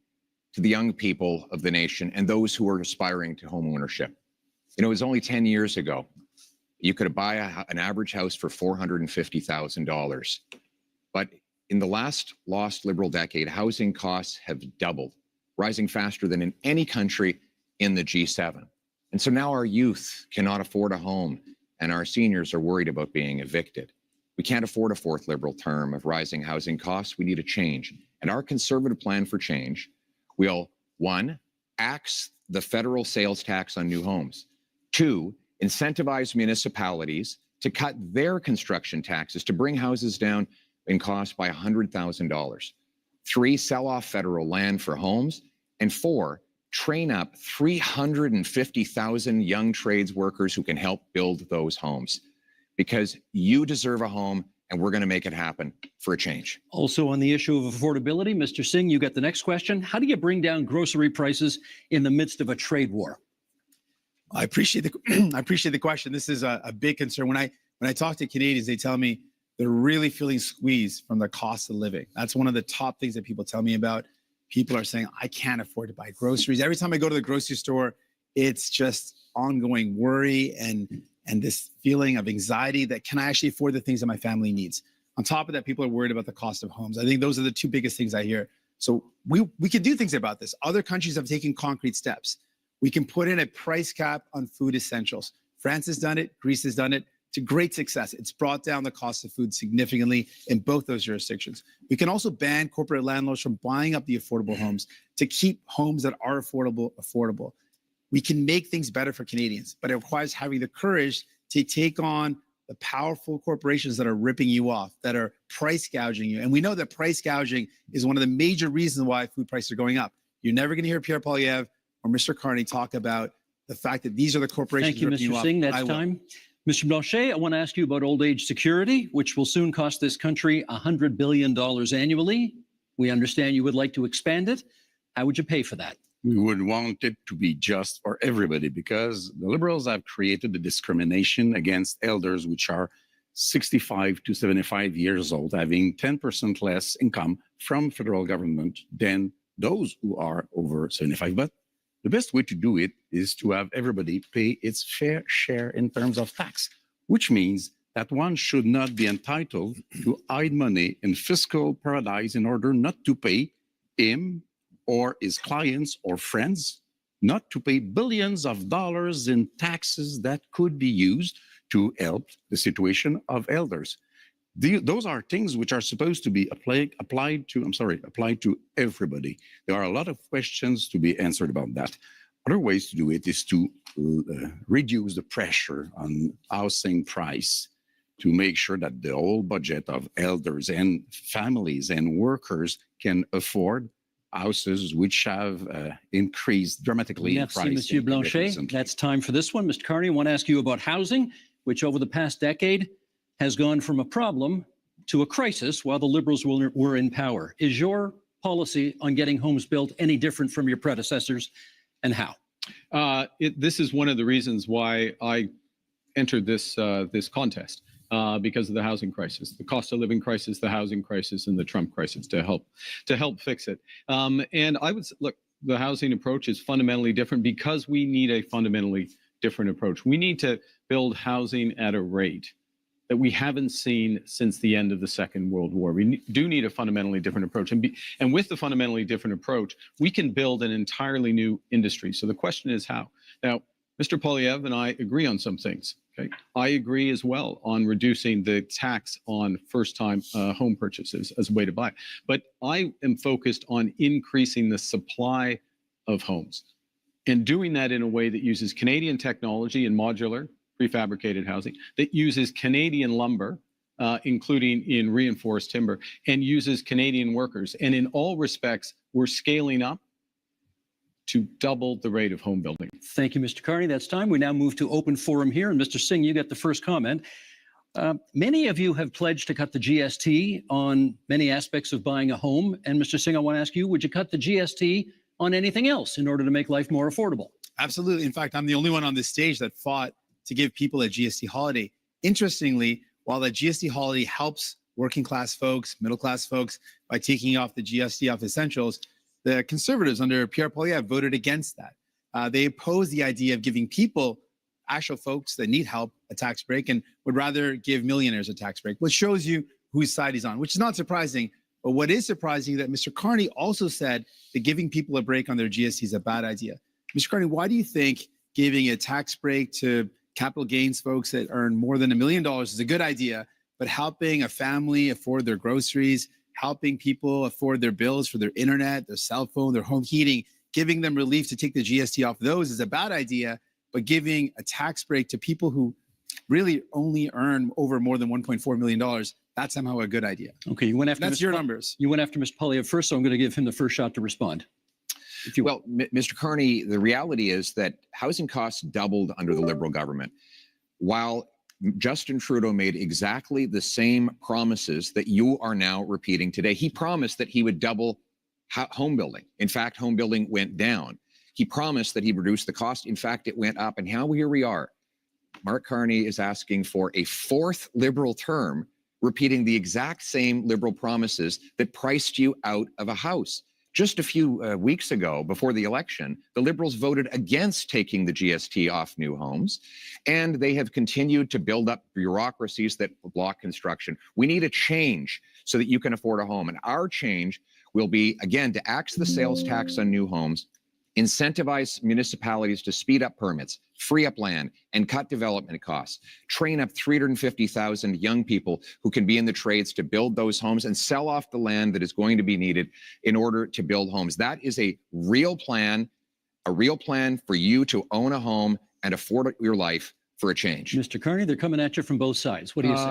to the young people of the nation and those who are aspiring to home ownership. You know, it was only 10 years ago, you could buy an average house for $450,000. But in the last lost Liberal decade, housing costs have doubled, rising faster than in any country in the G7. And so now our youth cannot afford a home, and our seniors are worried about being evicted. We can't afford a fourth Liberal term of rising housing costs. We need a change. And our Conservative plan for change will, 1, axe the federal sales tax on new homes. 2, incentivize municipalities to cut their construction taxes to bring houses down in cost by $100,000. 3, sell off federal land for homes. And 4, train up 350,000 young trades workers who can help build those homes. Because you deserve a home, and we're going to make it happen for a change. Also on the issue of affordability, Mr. Singh, you get the next question. How do you bring down grocery prices in the midst of a trade war? I appreciate the question. This is a big concern. When I talk to Canadians, they tell me they're really feeling squeezed from the cost of living. That's one of the top things that people tell me about. People are saying, I can't afford to buy groceries. Every time I go to the grocery store, it's just ongoing worry and this feeling of anxiety that can I actually afford the things that my family needs? On top of that, people are worried about the cost of homes. I think those are the two biggest things I hear. So we can do things about this. Other countries have taken concrete steps. We can put in a price cap on food essentials. France has done it. Greece has done it to great success. It's brought down the cost of food significantly in both those jurisdictions. We can also ban corporate landlords from buying up the affordable homes to keep homes that are affordable. We can make things better for Canadians, but it requires having the courage to take on the powerful corporations that are ripping you off, that are price gouging you. And we know that price gouging is one of the major reasons why food prices are going up. You're never going to hear Pierre Poilievre or Mr. Carney talk about the fact that these are the corporations. Thank you, ripping Mr. off, Singh. I That's will. time. Mr. Blanchet, I want to ask you about old age security, which will soon cost this country $100 billion annually. We understand you would like to expand it. How would you pay for that? We would want it to be just for everybody because the Liberals have created the discrimination against elders, which are 65 to 75 years old, having 10% less income from federal government than those who are over 75. But the best way to do it is to have everybody pay its fair share in terms of tax, which means that one should not be entitled to hide money in fiscal paradise in order not to pay him or his clients or friends, not to pay billions of dollars in taxes that could be used to help the situation of elders. Those are things which are supposed to be applied to everybody. There are a lot of questions to be answered about that. Other ways to do it is to reduce the pressure on housing price to make sure that the whole budget of elders and families and workers can afford houses which have increased dramatically in price. Merci, Monsieur Blanchet. That's time for this one. Mr. Carney, I want to ask you about housing, which over the past decade has gone from a problem to a crisis while the Liberals were in power. Is your policy on getting homes built any different from your predecessors, and how? This is one of the reasons why I entered this contest, because of the housing crisis, the cost of living crisis, the housing crisis, and the Trump crisis to help fix it. And I would look, the housing approach is fundamentally different because we need a fundamentally different approach. We need to build housing at a rate that we haven't seen since the end of the Second World War. We do need a fundamentally different approach. And with the fundamentally different approach, we can build an entirely new industry. So the question is how? Now, Mr. Poilievre and I agree on some things. Okay, I agree as well on reducing the tax on first-time home purchases as a way to buy. But I am focused on increasing the supply of homes and doing that in a way that uses Canadian technology and modular prefabricated housing, that uses Canadian lumber, including in reinforced timber, and uses Canadian workers. And in all respects, we're scaling up to double the rate of home building. Thank you, Mr. Carney. That's time. We now move to open forum here. And Mr. Singh, you get the first comment. Many of you have pledged to cut the GST on many aspects of buying a home. And Mr. Singh, I want to ask you, would you cut the GST on anything else in order to make life more affordable? Absolutely. In fact, I'm the only one on this stage that fought to give people a GST holiday. Interestingly, while the GST holiday helps working class folks, middle class folks by taking off the GST off essentials, the Conservatives under Pierre Poilievre voted against that. They opposed the idea of giving people, actual folks that need help, a tax break and would rather give millionaires a tax break, which shows you whose side he's on, which is not surprising. But what is surprising is that Mr. Carney also said that giving people a break on their GST is a bad idea. Mr. Carney, why do you think giving a tax break to capital gains folks that earn more than $1 million is a good idea, but helping a family afford their groceries, helping people afford their bills for their internet, their cell phone, their home heating, giving them relief to take the GST off those is a bad idea, but giving a tax break to people who really only earn over more than $1.4 million, that's somehow a good idea. Okay, you went after that's your numbers. You went after Mr. Poilievre first, so I'm going to give him the first shot to respond. Well, Mr. Carney, the reality is that housing costs doubled under the Liberal government. While Justin Trudeau made exactly the same promises that you are now repeating today. He promised that he would double home building. In fact, home building went down. He promised that he'd reduce the cost. In fact, it went up. And here we are. Mark Carney is asking for a fourth Liberal term, repeating the exact same Liberal promises that priced you out of a house. Just a few weeks ago, before the election, the Liberals voted against taking the GST off new homes, and they have continued to build up bureaucracies that block construction. We need a change so that you can afford a home, and our change will be, again, to axe the sales tax on new homes, incentivize municipalities to speed up permits, free up land, and cut development costs, train up 350,000 young people who can be in the trades to build those homes and sell off the land that is going to be needed in order to build homes. That is a real plan for you to own a home and afford your life for a change. Mr. Carney, they're coming at you from both sides. What do you say?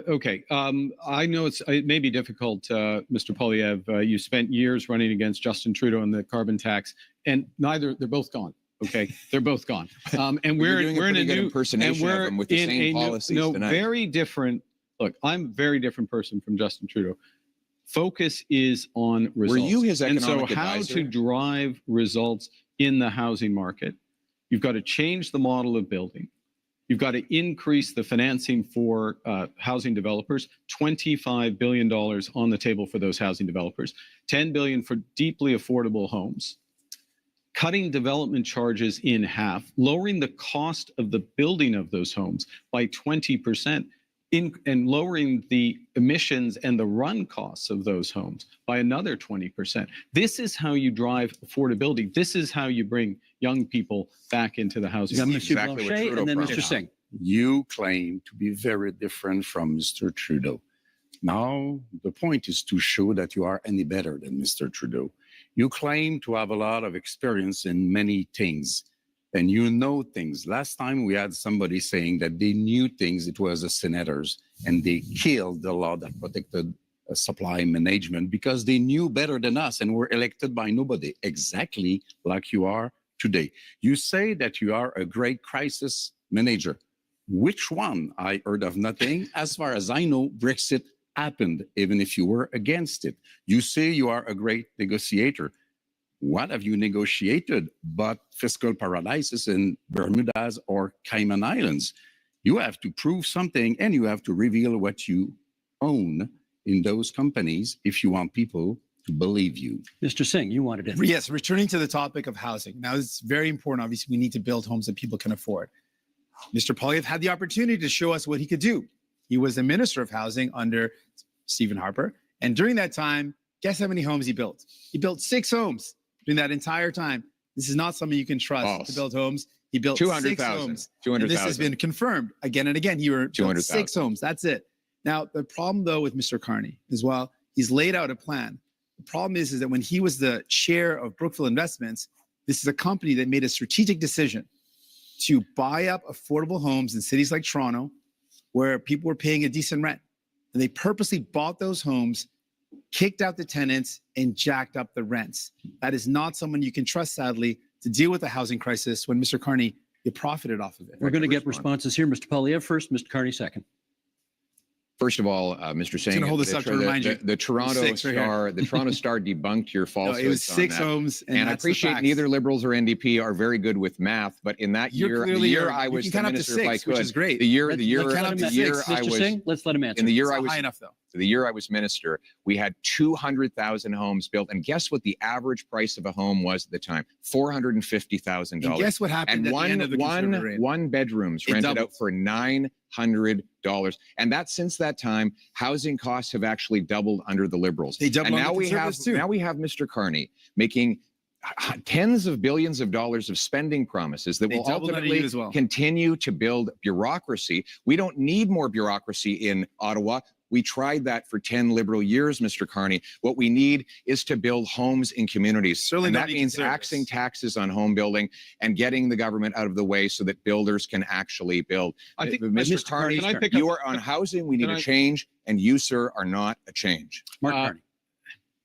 Okay. I know it may be difficult, Mr. Poilievre. You spent years running against Justin Trudeau on the carbon tax, and they're both gone. Okay, they're both gone. And You're we're doing we're in a pretty good new impersonation of them with the in same a policies tonight. very different. Look, I'm a very different person from Justin Trudeau. Focus is on results. Were you his and so economic how advisor? to drive results in the housing market? You've got to change the model of building. You've got to increase the financing for housing developers, $25 billion on the table for those housing developers, $10 billion for deeply affordable homes, cutting development charges in half, lowering the cost of the building of those homes by 20%, and lowering the emissions and the run costs of those homes by another 20%. This is how you drive affordability. This is how you bring young people back into the housing market. Exactly what Trudeau and then Mr. promised. Singh. You claim to be very different from Mr. Trudeau. Now, the point is to show that you are any better than Mr. Trudeau. You claim to have a lot of experience in many things, and you know things. Last time we had somebody saying that they knew things, it was the senators, and they killed the law that protected supply management because they knew better than us and were elected by nobody, exactly like you are today. You say that you are a great crisis manager. Which one? I heard of nothing. As far as I know, Brexit happened, even if you were against it. You say you are a great negotiator. What have you negotiated but fiscal paradises in Bermudas or Cayman Islands? You have to prove something, and you have to reveal what you own in those companies if you want people to believe you. Mr. Singh, you wanted it. Yes, returning to the topic of housing. Now, it's very important. Obviously, we need to build homes that people can afford. Mr. Poilievre had the opportunity to show us what he could do. He was the Minister of Housing under Stephen Harper. And during that time, guess how many homes he built? He built 6 homes during that entire time. This is not something you can trust to build homes. He built 6 homes. 200,000. And this has been confirmed again and again. He built 6 homes. That's it. Now, the problem, though, with Mr. Carney is, well, he's laid out a plan. The problem is that when he was the chair of Brookfield Investments, this is a company that made a strategic decision to buy up affordable homes in cities like Toronto, where people were paying a decent rent. And they purposely bought those homes, kicked out the tenants, and jacked up the rents. That is not someone you can trust, sadly, to deal with the housing crisis when, Mr. Carney, you profited off of it. We're going to get responses here. Mr. Poilievre first, Mr. Carney second. First of all, Mr. Singh, hold this up to remind you. The Toronto Star, the Toronto Star debunked your falsehoods. No, it was 6 homes, and I appreciate neither Liberals or NDP are very good with math, but in that year, the year I was the minister, if I could, which is great. the year I Mr. was, Singh, let's let him answer. in the year I was, high enough, though. the year I was minister, we had 200,000 homes built, and guess what the average price of a home was at the time? $450,000. And guess what happened And at the end of the conservative reign? one bedrooms It rented doubled. out for $900. And that since that time, housing costs have actually doubled under the Liberals. They doubled and under now we have Conservatives, too. now we have Mr. Carney making tens of billions of dollars of spending promises that They will doubled under ultimately you as well. continue to build bureaucracy. We don't need more bureaucracy in Ottawa. We tried that for 10 Liberal years, Mr. Carney. What we need is to build homes in communities. Certainly and not that need means Conservatives. axing taxes on home building and getting the government out of the way so that builders can actually build. I think, Mr. Mr. Carney, Can I pick you up- are on housing. We need Can a I- change, and you, sir, are not a change. Mark Carney.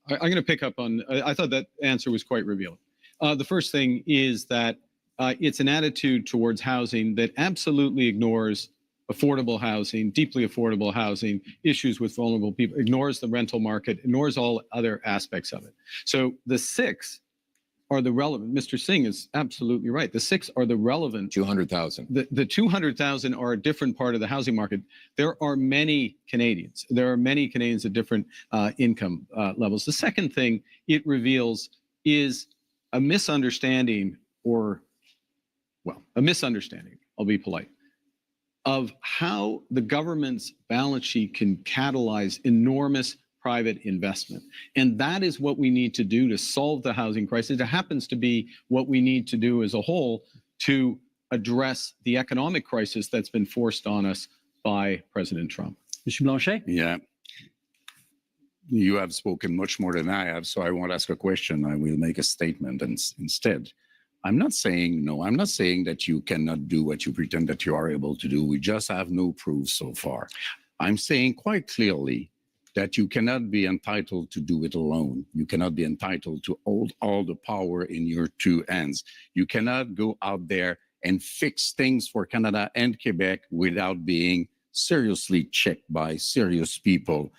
I'm going to pick up on, I thought that answer was quite revealing. The first thing is that it's an attitude towards housing that absolutely ignores affordable housing, deeply affordable housing, issues with vulnerable people, ignores the rental market, ignores all other aspects of it. So the 6 are the relevant. Mr. Singh is absolutely right. The 6 are the relevant. 200,000. The 200,000 are a different part of the housing market. There are many Canadians. There are many Canadians at different income levels. The second thing it reveals is a misunderstanding, I'll be polite, of how the government's balance sheet can catalyze enormous private investment. And that is what we need to do to solve the housing crisis. It happens to be what we need to do as a whole to address the economic crisis that's been forced on us by President Trump. Mr. Blanchet? Yeah. You have spoken much more than I have, so I won't ask a question. I will make a statement instead. I'm not saying no. I'm not saying that you cannot do what you pretend that you are able to do. We just have no proof so far. I'm saying quite clearly that you cannot be entitled to do it alone. You cannot be entitled to hold all the power in your two hands. You cannot go out there and fix things for Canada and Quebec without being seriously checked by serious people.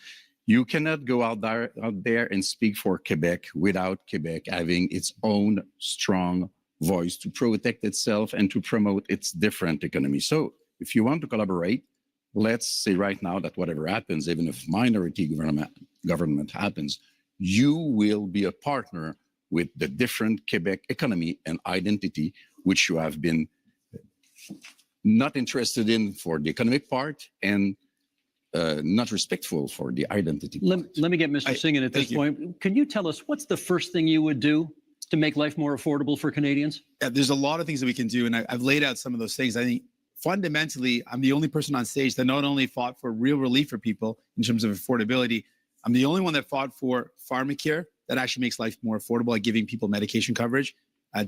You cannot go out there and speak for Quebec without Quebec having its own strong voice to protect itself and to promote its different economy. So if you want to collaborate, let's say right now that whatever happens, even if minority government happens, you will be a partner with the different Quebec economy and identity, which you have been not interested in for the economic part and not respectful for the identity. Let me get Mr. Singh in at this point. Can you tell us what's the first thing you would do to make life more affordable for Canadians? Yeah, there's a lot of things that we can do, and I've laid out some of those things. I think fundamentally, I'm the only person on stage that not only fought for real relief for people in terms of affordability, I'm the only one that fought for pharmacare that actually makes life more affordable by giving people medication coverage,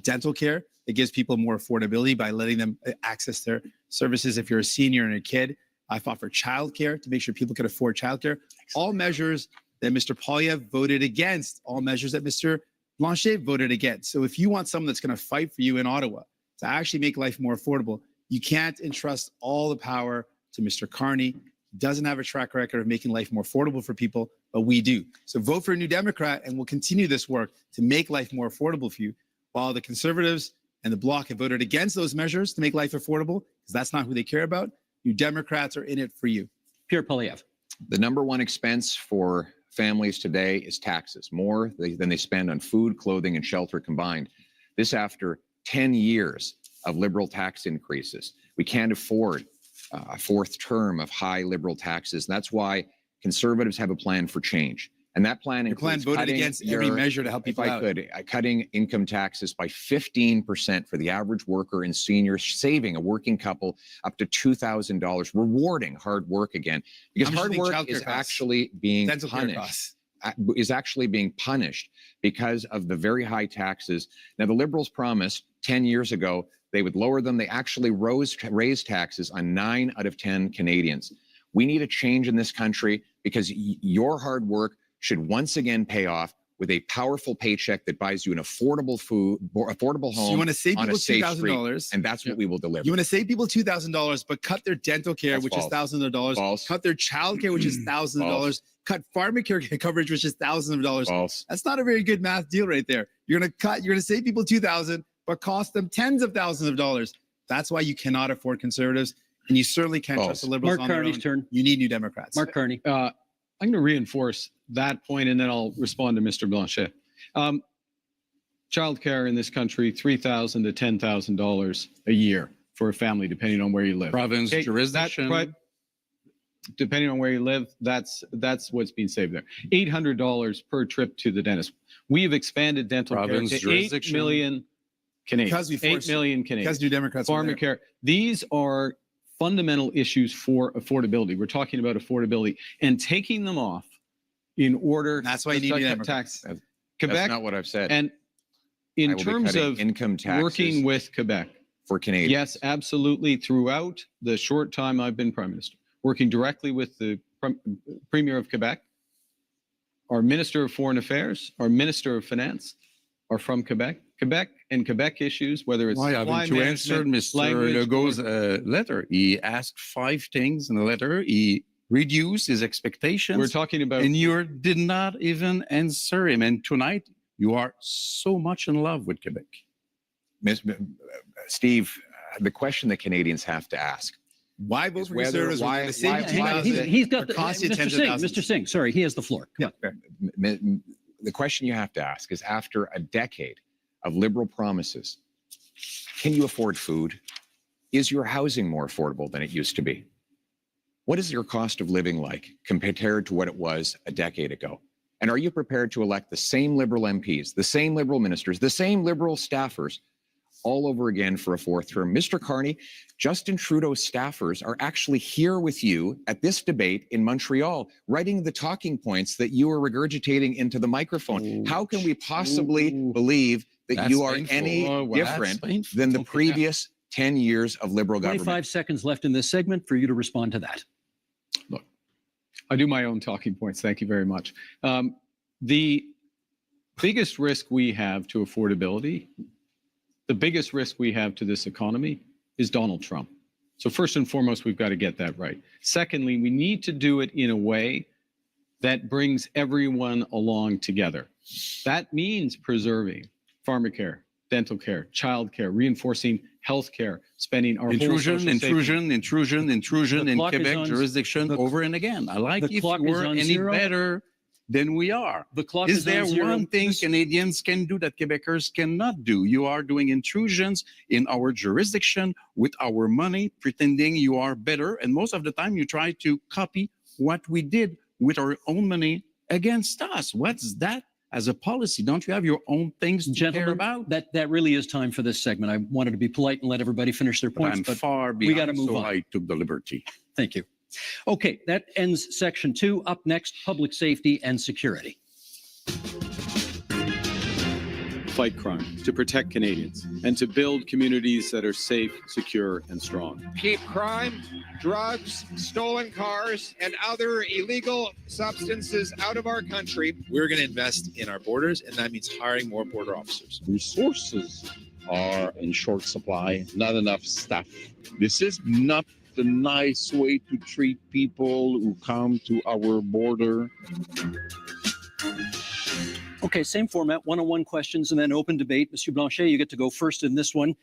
dental care that gives people more affordability by letting them access their services if you're a senior and a kid. I fought for childcare to make sure people could afford childcare. All measures that Mr. Poilievre voted against, all measures that Mr. Blanchet voted against. So if you want someone that's going to fight for you in Ottawa to actually make life more affordable, you can't entrust all the power to Mr. Carney. He doesn't have a track record of making life more affordable for people, but we do. So vote for a New Democrat, and we'll continue this work to make life more affordable for you, while the Conservatives and the Bloc have voted against those measures to make life affordable, because that's not who they care about. New Democrats are in it for you. Pierre Poilievre. The number one expense for families today is taxes, more than they spend on food, clothing, and shelter combined. This after 10 years of Liberal tax increases. We can't afford a fourth term of high Liberal taxes. And that's why Conservatives have a plan for change. And that plan includes voted against every measure to help people out. Cutting income taxes by 15% for the average worker and senior, saving a working couple up to $2,000, rewarding hard work again, because hard work is actually being punished. Is actually being punished because of the very high taxes. Now, the Liberals promised 10 years ago they would lower them. They actually raised taxes on 9 out of 10 Canadians. We need a change in this country because your hard work should once again pay off with a powerful paycheck that buys you an affordable home. So you want to save people $2,000, and that's what we will deliver. You want to save people $2,000, but cut their dental care, which is thousands of dollars. Cut their child care, which is thousands of dollars. Cut pharmacare coverage, which is thousands of dollars. That's not a very good math deal right there. You're going to save people $2,000, but cost them tens of thousands of dollars. That's why you cannot afford Conservatives, and you certainly can't trust the Liberals. Mark Carney's turn. You need New Democrats. Mark Carney. I'm going to reinforce that point, and then I'll respond to Mr. Blanchet. Childcare in this country, $3,000 to $10,000 a year for a family, depending on where you live. Province, jurisdiction. Depending on where you live, that's what's being saved there. $800 per trip to the dentist. We've expanded dental care to 8 million Canadians. Because we 8 million Canadians. Because New Democrats. Pharmacare. These are fundamental issues for affordability. We're talking about affordability and taking them off in order. That's why you need New tax. Quebec. That's not what I've said. And in terms of income taxes working with Quebec for Canadians, yes, absolutely. Throughout the short time I've been Prime Minister, working directly with the Premier of Quebec, our Minister of Foreign Affairs, our Minister of Finance are from Quebec. Quebec and Quebec issues, whether it's why haven't you answered Mr. Legault's letter? He asked 5 things in the letter. He reduced his expectations. We're talking about, and you did not even answer him. And tonight, you are so much in love with Quebec. Steve, the question that Canadians have to ask: why vote for Conservatives? He's got the Mr. Singh. Sorry, he has the floor. Yeah. The question you have to ask is, after a decade of Liberal promises, can you afford food? Is your housing more affordable than it used to be? What is your cost of living like compared to what it was a decade ago? And are you prepared to elect the same Liberal MPs, the same Liberal ministers, the same Liberal staffers all over again for a 4th term? Mr. Carney, Justin Trudeau's staffers are actually here with you at this debate in Montreal, writing the talking points that you are regurgitating into the microphone. How can we possibly believe that you are any different than the previous 10 years of Liberal government? 25 seconds left in this segment for you to respond to that. Look, I do my own talking points. Thank you very much. The biggest risk we have to affordability, the biggest risk we have to this economy is Donald Trump. So first and foremost, we've got to get that right. Secondly, we need to do it in a way that brings everyone along together. That means preserving pharmacare, dental care, child care, reinforcing health care, spending our intrusion in clock is Quebec on- jurisdiction over and again. I like the if clock we is were on any zero. better than we are. The clock Is is there on zero. one thing Canadians can do that Quebecers cannot do? You are doing intrusions in our jurisdiction with our money, pretending you are better. And most of the time you try to copy what we did with our own money against us. What's that as a policy? Don't you have your own things to care about? That really is time for this segment. I wanted to be polite and let everybody finish their points, I'm but far we beyond, got to move so on. I took the liberty. Thank you. Okay, that ends section 2. Up next, public safety and security. Fight crime, to protect Canadians, and to build communities that are safe, secure, and strong. Keep crime, drugs, stolen cars, and other illegal substances out of our country. We're going to invest in our borders, and that means hiring more border officers. Resources are in short supply, not enough staff. This is not the nice way to treat people who come to our border. Okay, same format, one-on-one questions and then open debate. Monsieur Blanchet, you get to go first in this one.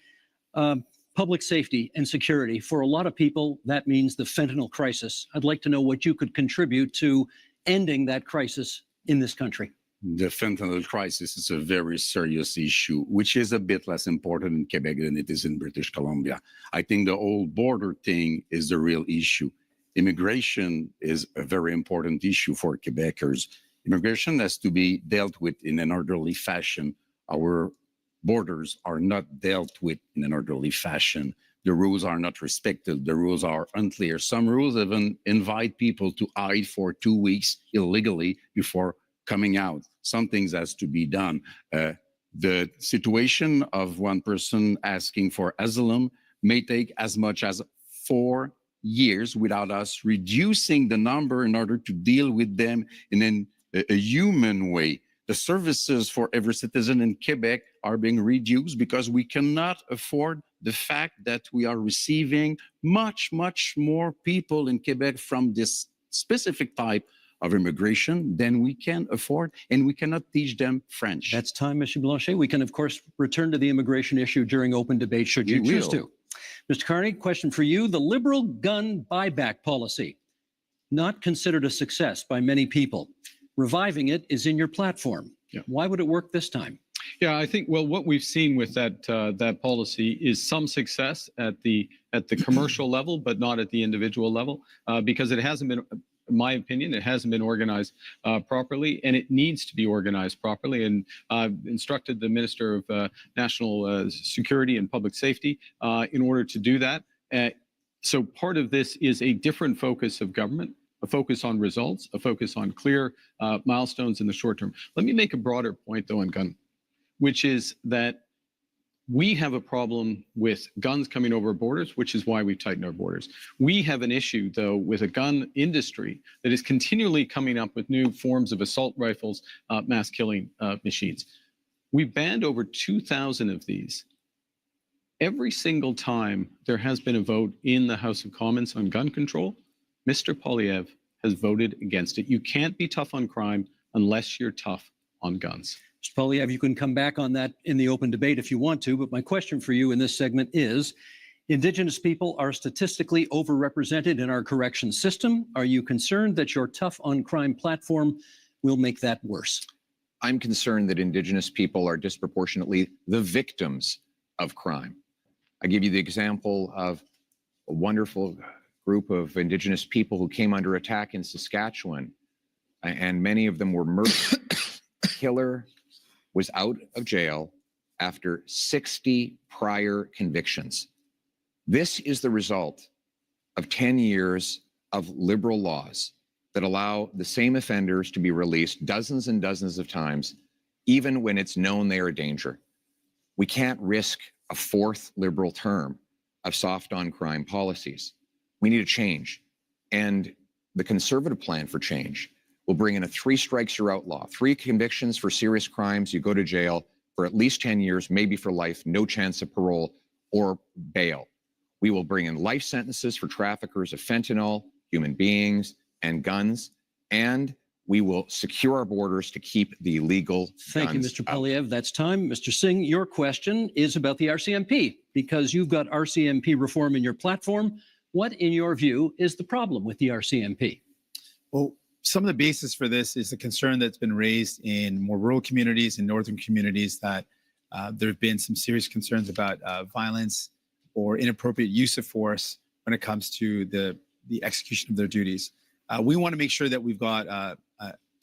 Public safety and security. For a lot of people, that means the fentanyl crisis. I'd like to know what you could contribute to ending that crisis in this country. The fentanyl crisis is a very serious issue, which is a bit less important in Quebec than it is in British Columbia. I think the whole border thing is the real issue. Immigration is a very important issue for Quebecers. Immigration has to be dealt with in an orderly fashion. Our borders are not dealt with in an orderly fashion. The rules are not respected. The rules are unclear. Some rules even invite people to hide for 2 weeks illegally before coming out. Some things has to be done. The situation of one person asking for asylum may take as much as 4 years without us reducing the number in order to deal with them in a human way. The services for every citizen in Quebec are being reduced because we cannot afford the fact that we are receiving much, much more people in Quebec from this specific type of immigration than we can afford, and we cannot teach them French. That's time, Monsieur Blanchet. We can, of course, return to the immigration issue during open debate, should you choose to. Mr. Carney, question for you. The Liberal gun buyback policy, not considered a success by many people. Reviving it is in your platform. Yeah. Why would it work this time? Yeah, I think, well, what we've seen with that policy is some success at the commercial level, but not at the individual level, because it hasn't been, in my opinion, it hasn't been organized properly, and it needs to be organized properly. And I've instructed the Minister of National Security and Public Safety in order to do that. So part of this is a different focus of government, a focus on results, a focus on clear milestones in the short term. Let me make a broader point, though, on gun, which is that we have a problem with guns coming over borders, which is why we've tightened our borders. We have an issue, though, with a gun industry that is continually coming up with new forms of assault rifles, mass killing machines. We've banned over 2,000 of these. Every single time there has been a vote in the House of Commons on gun control, Mr. Poilievre has voted against it. You can't be tough on crime unless you're tough on guns. Mr. Poilievre, you can come back on that in the open debate if you want to, but my question for you in this segment is, Indigenous people are statistically overrepresented in our correction system. Are you concerned that your tough on crime platform will make that worse? I'm concerned that Indigenous people are disproportionately the victims of crime. I give you the example of a wonderful group of Indigenous people who came under attack in Saskatchewan, and many of them were murdered. Killer was out of jail after 60 prior convictions. This is the result of 10 years of liberal laws that allow the same offenders to be released dozens and dozens of times, even when it's known they are a danger. We can't risk a fourth liberal term of soft on crime policies. We need a change. And the Conservative plan for change will bring in a 3 strikes you're out law. 3 convictions for serious crimes, you go to jail for at least 10 years, maybe for life, no chance of parole or bail. We will bring in life sentences for traffickers of fentanyl, human beings, and guns, and we will secure our borders to keep the illegal Thank you, guns Mr. out. Poilievre. That's time. Mr. Singh, your question is about the RCMP, because you've got RCMP reform in your platform. What, in your view, is the problem with the RCMP? Well, some of the basis for this is the concern that's been raised in more rural communities and northern communities that there have been some serious concerns about violence or inappropriate use of force when it comes to the execution of their duties. We want to make sure that we've got a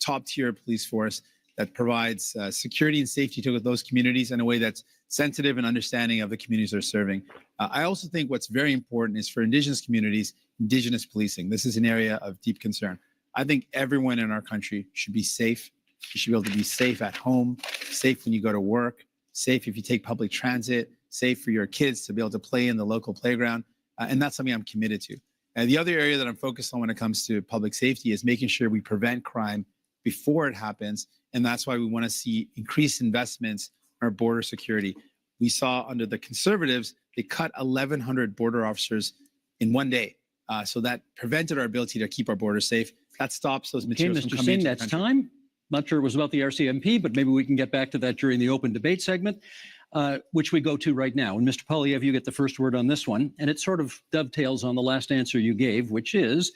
top-tier police force that provides security and safety to those communities in a way that's sensitive and understanding of the communities they're serving. I also think what's very important is for Indigenous communities, Indigenous policing. This is an area of deep concern. I think everyone in our country should be safe. You should be able to be safe at home, safe when you go to work, safe if you take public transit, safe for your kids to be able to play in the local playground. And that's something I'm committed to. And the other area that I'm focused on when it comes to public safety is making sure we prevent crime before it happens. And that's why we want to see increased investments in our border security. We saw under the Conservatives, they cut 1,100 border officers in one day. So that prevented our ability to keep our borders safe. That stops those materials from Mr. coming Singh, into the that's country. time. Not sure it was about the RCMP, but maybe we can get back to that during the open debate segment, which we go to right now. And Mr. Poilievre, you get the first word on this one. And it sort of dovetails on the last answer you gave, which is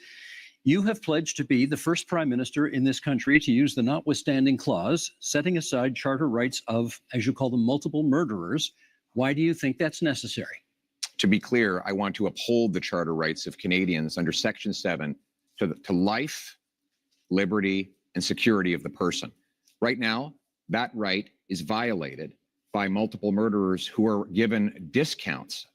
you have pledged to be the first prime minister in this country to use the notwithstanding clause, setting aside charter rights of, as you call them, multiple murderers. Why do you think that's necessary? To be clear, I want to uphold the charter rights of Canadians under Section 7 to life, liberty, and security of the person. Right now, that right is violated by multiple murderers who are given discounts.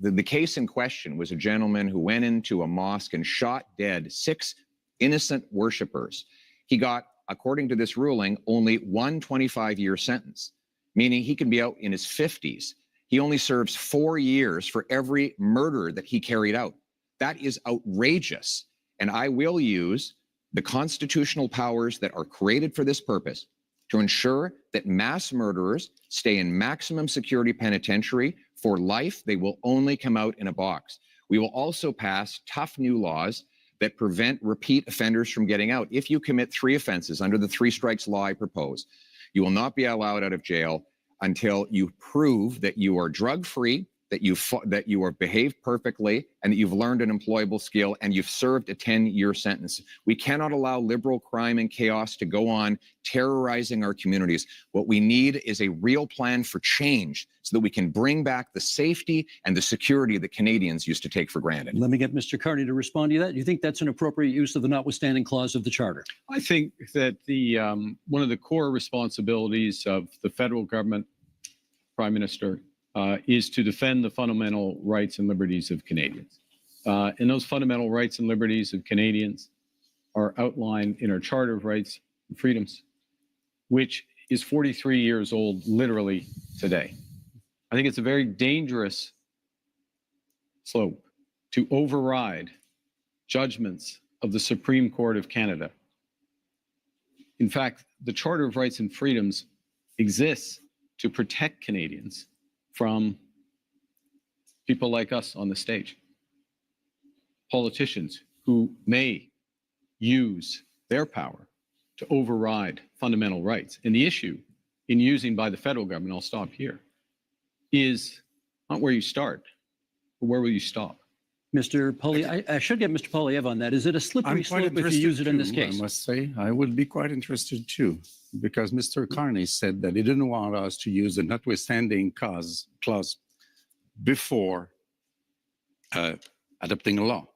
The case in question was a gentleman who went into a mosque and shot dead 6 innocent worshipers. He got, according to this ruling, only one 25-year sentence, meaning he can be out in his 50s. He only serves 4 years for every murder that he carried out. That is outrageous. And I will use the constitutional powers that are created for this purpose to ensure that mass murderers stay in maximum security penitentiary for life. They will only come out in a box. We will also pass tough new laws that prevent repeat offenders from getting out. If you commit 3 offenses under the 3 strikes law I propose, you will not be allowed out of jail until you prove that you are drug-free, that you are behaved perfectly, and that you've learned an employable skill, and you've served a 10-year sentence. We cannot allow liberal crime and chaos to go on terrorizing our communities. What we need is a real plan for change so that we can bring back the safety and the security that Canadians used to take for granted. Let me get Mr. Carney to respond to that. Do you think that's an appropriate use of the notwithstanding clause of the Charter? I think that the one of the core responsibilities of the federal government, Prime Minister, is to defend the fundamental rights and liberties of Canadians. And those fundamental rights and liberties of Canadians are outlined in our Charter of Rights and Freedoms, which is 43 years old literally today. I think it's a very dangerous slope to override judgments of the Supreme Court of Canada. In fact, the Charter of Rights and Freedoms exists to protect Canadians from people like us on the stage, politicians who may use their power to override fundamental rights. And the issue in using by the federal government, I'll stop here, is not where you start, but where will you stop? Mr. Poilievre, I should get Mr. Poilievre on that. Is it a slippery slope if you use it in this case? I must say, I would be quite interested too, because Mr. Carney said that he didn't want us to use the notwithstanding clause before adopting a law.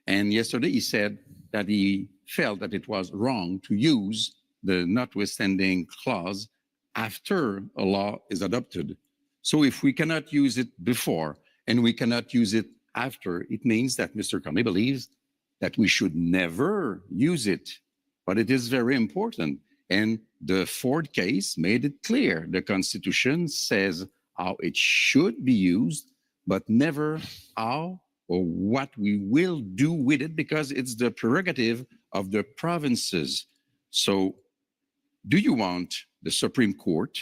And yesterday he said that he felt that it was wrong to use the notwithstanding clause after a law is adopted. So if we cannot use it before and we cannot use it after, it means that Mr. Carney believes that we should never use it. But it is very important. And the Ford case made it clear. The Constitution says how it should be used, but never how, or what we will do with it, because it's the prerogative of the provinces. So do you want the Supreme Court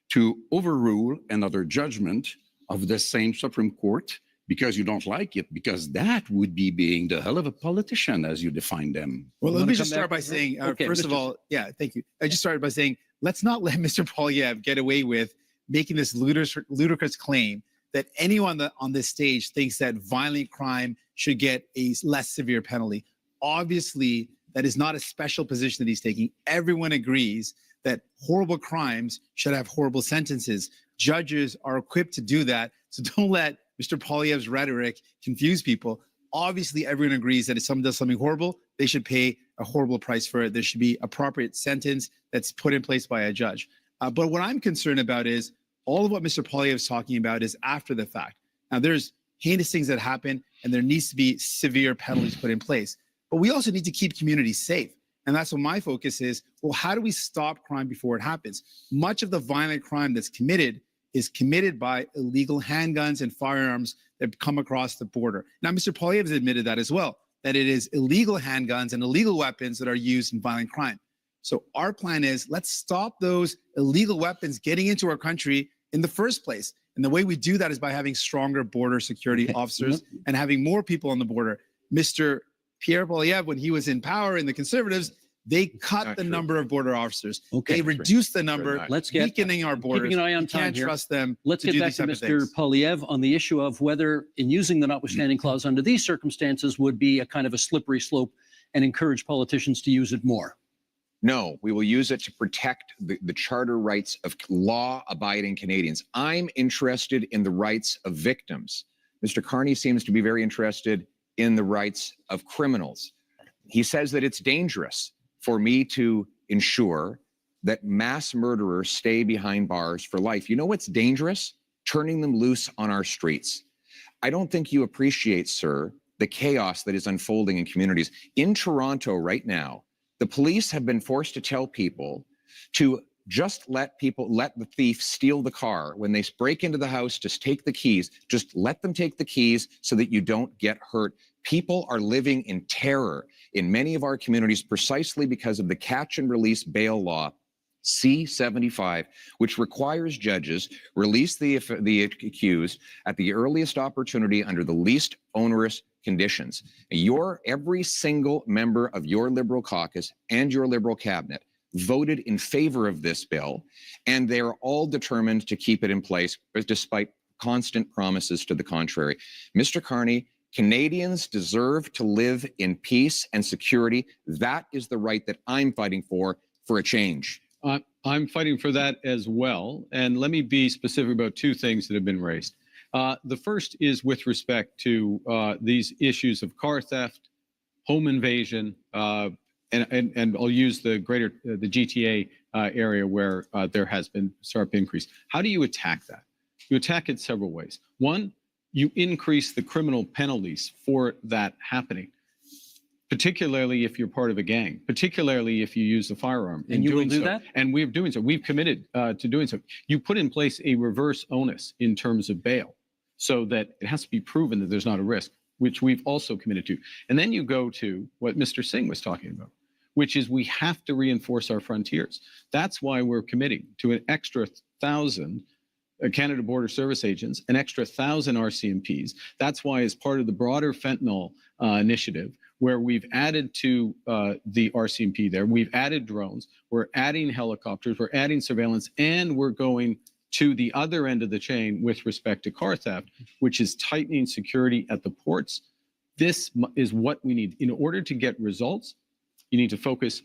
to overrule another judgment of the same Supreme Court because you don't like it? Because that would be being the hell of a politician as you define them. Well, You let wanna me come just start back? by saying, Okay, first of all, yeah, thank you. I just started by saying, let's not let Mr. Poilievre get away with making this ludicrous claim that anyone on this stage thinks that violent crime should get a less severe penalty. Obviously, that is not a special position that he's taking. Everyone agrees that horrible crimes should have horrible sentences. Judges are equipped to do that. So don't let Mr. Poilievre's rhetoric confuse people. Obviously, everyone agrees that if someone does something horrible, they should pay a horrible price for it. There should be appropriate sentence that's put in place by a judge. But what I'm concerned about is all of what Mr. Poilievre is talking about is after the fact. Now, there's heinous things that happen, and there needs to be severe penalties put in place. But we also need to keep communities safe. And that's what my focus is. Well, how do we stop crime before it happens? Much of the violent crime that's committed is committed by illegal handguns and firearms that come across the border. Now, Mr. Poilievre has admitted that as well, that it is illegal handguns and illegal weapons that are used in violent crime. So our plan is, let's stop those illegal weapons getting into our country in the first place. And the way we do that is by having stronger border security officers and having more people on the border. Mr. Pierre Poilievre, when he was in power in the Conservatives, they cut the number of border officers. They reduced the number, weakening our borders. Keeping an eye on You time can't here. trust them Let's to get do back these to type of Mr. things. Poilievre on the issue of whether, in using the notwithstanding clause under these circumstances, would be a kind of a slippery slope and encourage politicians to use it more. No, we will use it to protect the charter rights of law-abiding Canadians. I'm interested in the rights of victims. Mr. Carney seems to be very interested in the rights of criminals. He says that it's dangerous for me to ensure that mass murderers stay behind bars for life. You know what's dangerous? Turning them loose on our streets. I don't think you appreciate, sir, the chaos that is unfolding in communities. In Toronto right now, the police have been forced to tell people to just let the thief steal the car. When they break into the house, just take the keys. Just let them take the keys so that you don't get hurt. People are living in terror in many of our communities precisely because of the catch and release bail law, C-75, which requires judges release the accused at the earliest opportunity under the least onerous conditions. Every single member of your Liberal caucus and your Liberal cabinet voted in favor of this bill, and they're all determined to keep it in place despite constant promises to the contrary. Mr. Carney, Canadians deserve to live in peace and security. That is the right that I'm fighting for a change. I'm fighting for that as well. And let me be specific about two things that have been raised. The first is with respect to these issues of car theft, home invasion, and I'll use the GTA area where there has been sharp increase. How do you attack that? You attack it several ways. One, you increase the criminal penalties for that happening, particularly if you're part of a gang, particularly if you use a firearm. And you will do that? And we're doing so. We've committed to doing so. You put in place a reverse onus in terms of bail so that it has to be proven that there's not a risk, which we've also committed to. And then you go to what Mr. Singh was talking about, which is we have to reinforce our frontiers. That's why we're committing to an extra 1,000 Canada Border Service agents, an extra 1,000 RCMPs. That's why, as part of the broader fentanyl initiative, where we've added to the RCMP there, we've added drones, we're adding helicopters, we're adding surveillance, and we're going to the other end of the chain with respect to car theft, which is tightening security at the ports. This is what we need. In order to get results, you need to focus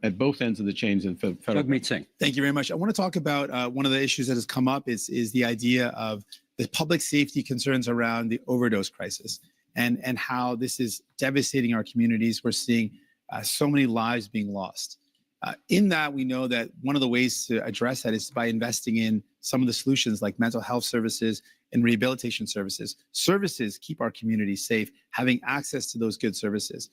at both ends of the chains in federal. Jagmeet Singh. Thank you very much. I want to talk about one of the issues that has come up is the idea of the public safety concerns around the overdose crisis and how this is devastating our communities. We're seeing so many lives being lost. In that, we know that one of the ways to address that is by investing in some of the solutions like mental health services and rehabilitation services. Services keep our communities safe, having access to those good services.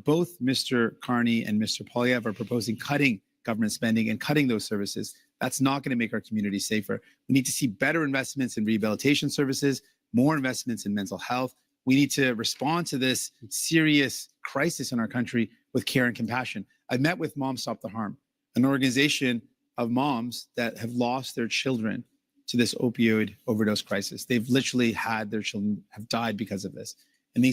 Both Mr. Carney and Mr. Poilievre are proposing cutting government spending and cutting those services. That's not going to make our community safer. We need to see better investments in rehabilitation services, more investments in mental health, we need to respond to this serious crisis in our country with care and compassion. I met with Moms Stop the Harm, an organization of moms that have lost their children to this opioid overdose crisis. They've literally had their children have died because of this. And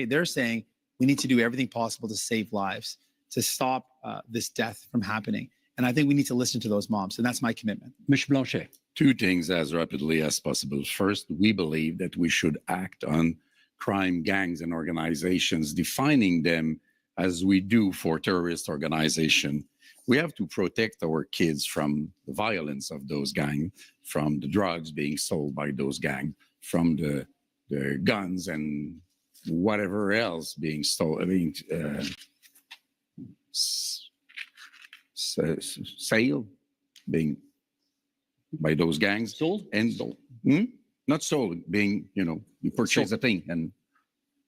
they're saying we need to do everything possible to save lives, to stop this death from happening. And I think we need to listen to those moms. And that's my commitment. Mr. Blanchet. Two things as rapidly as possible. First, we believe that we should act on crime gangs and organizations, defining them as we do for terrorist organization. We have to protect our kids from the violence of those gangs, from the drugs being sold by those gangs, from the guns and whatever else being stolen, sale being by those gangs. Sold? And not sold, being, you purchase a thing and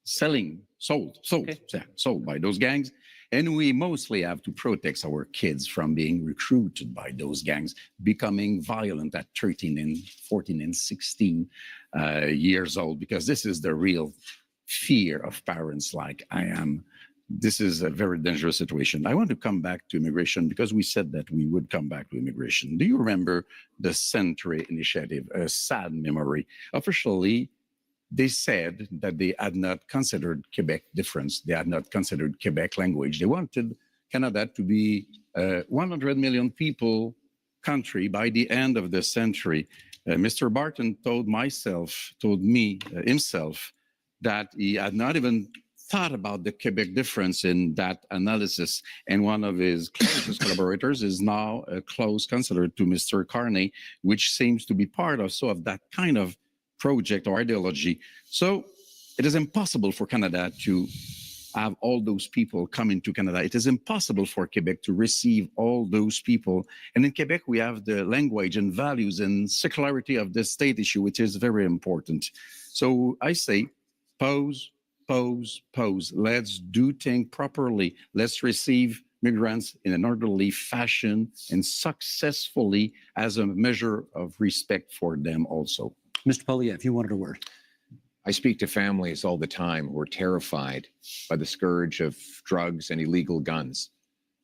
selling, sold, okay. Yeah, sold by those gangs. And we mostly have to protect our kids from being recruited by those gangs, becoming violent at 13 and 14 and 16 years old, because this is the real fear of parents like I am. This is a very dangerous situation. I want to come back to immigration because we said that we would come back to immigration. Do you remember the Century Initiative, a sad memory? Officially, they said that they had not considered Quebec difference. They had not considered Quebec language. They wanted Canada to be a 100 million people country by the end of the century. Mr. Barton told me himself that he had not even thought about the Quebec difference in that analysis. And one of his closest collaborators is now a close counselor to Mr. Carney, which seems to be part of that kind of project or ideology. So it is impossible for Canada to have all those people come into Canada. It is impossible for Quebec to receive all those people. And in Quebec, we have the language and values and secularity of the state issue, which is very important. So I say, pause. Let's do things properly. Let's receive migrants in an orderly fashion and successfully as a measure of respect for them also. Mr. Poilievre, you wanted a word. I speak to families all the time who are terrified by the scourge of drugs and illegal guns.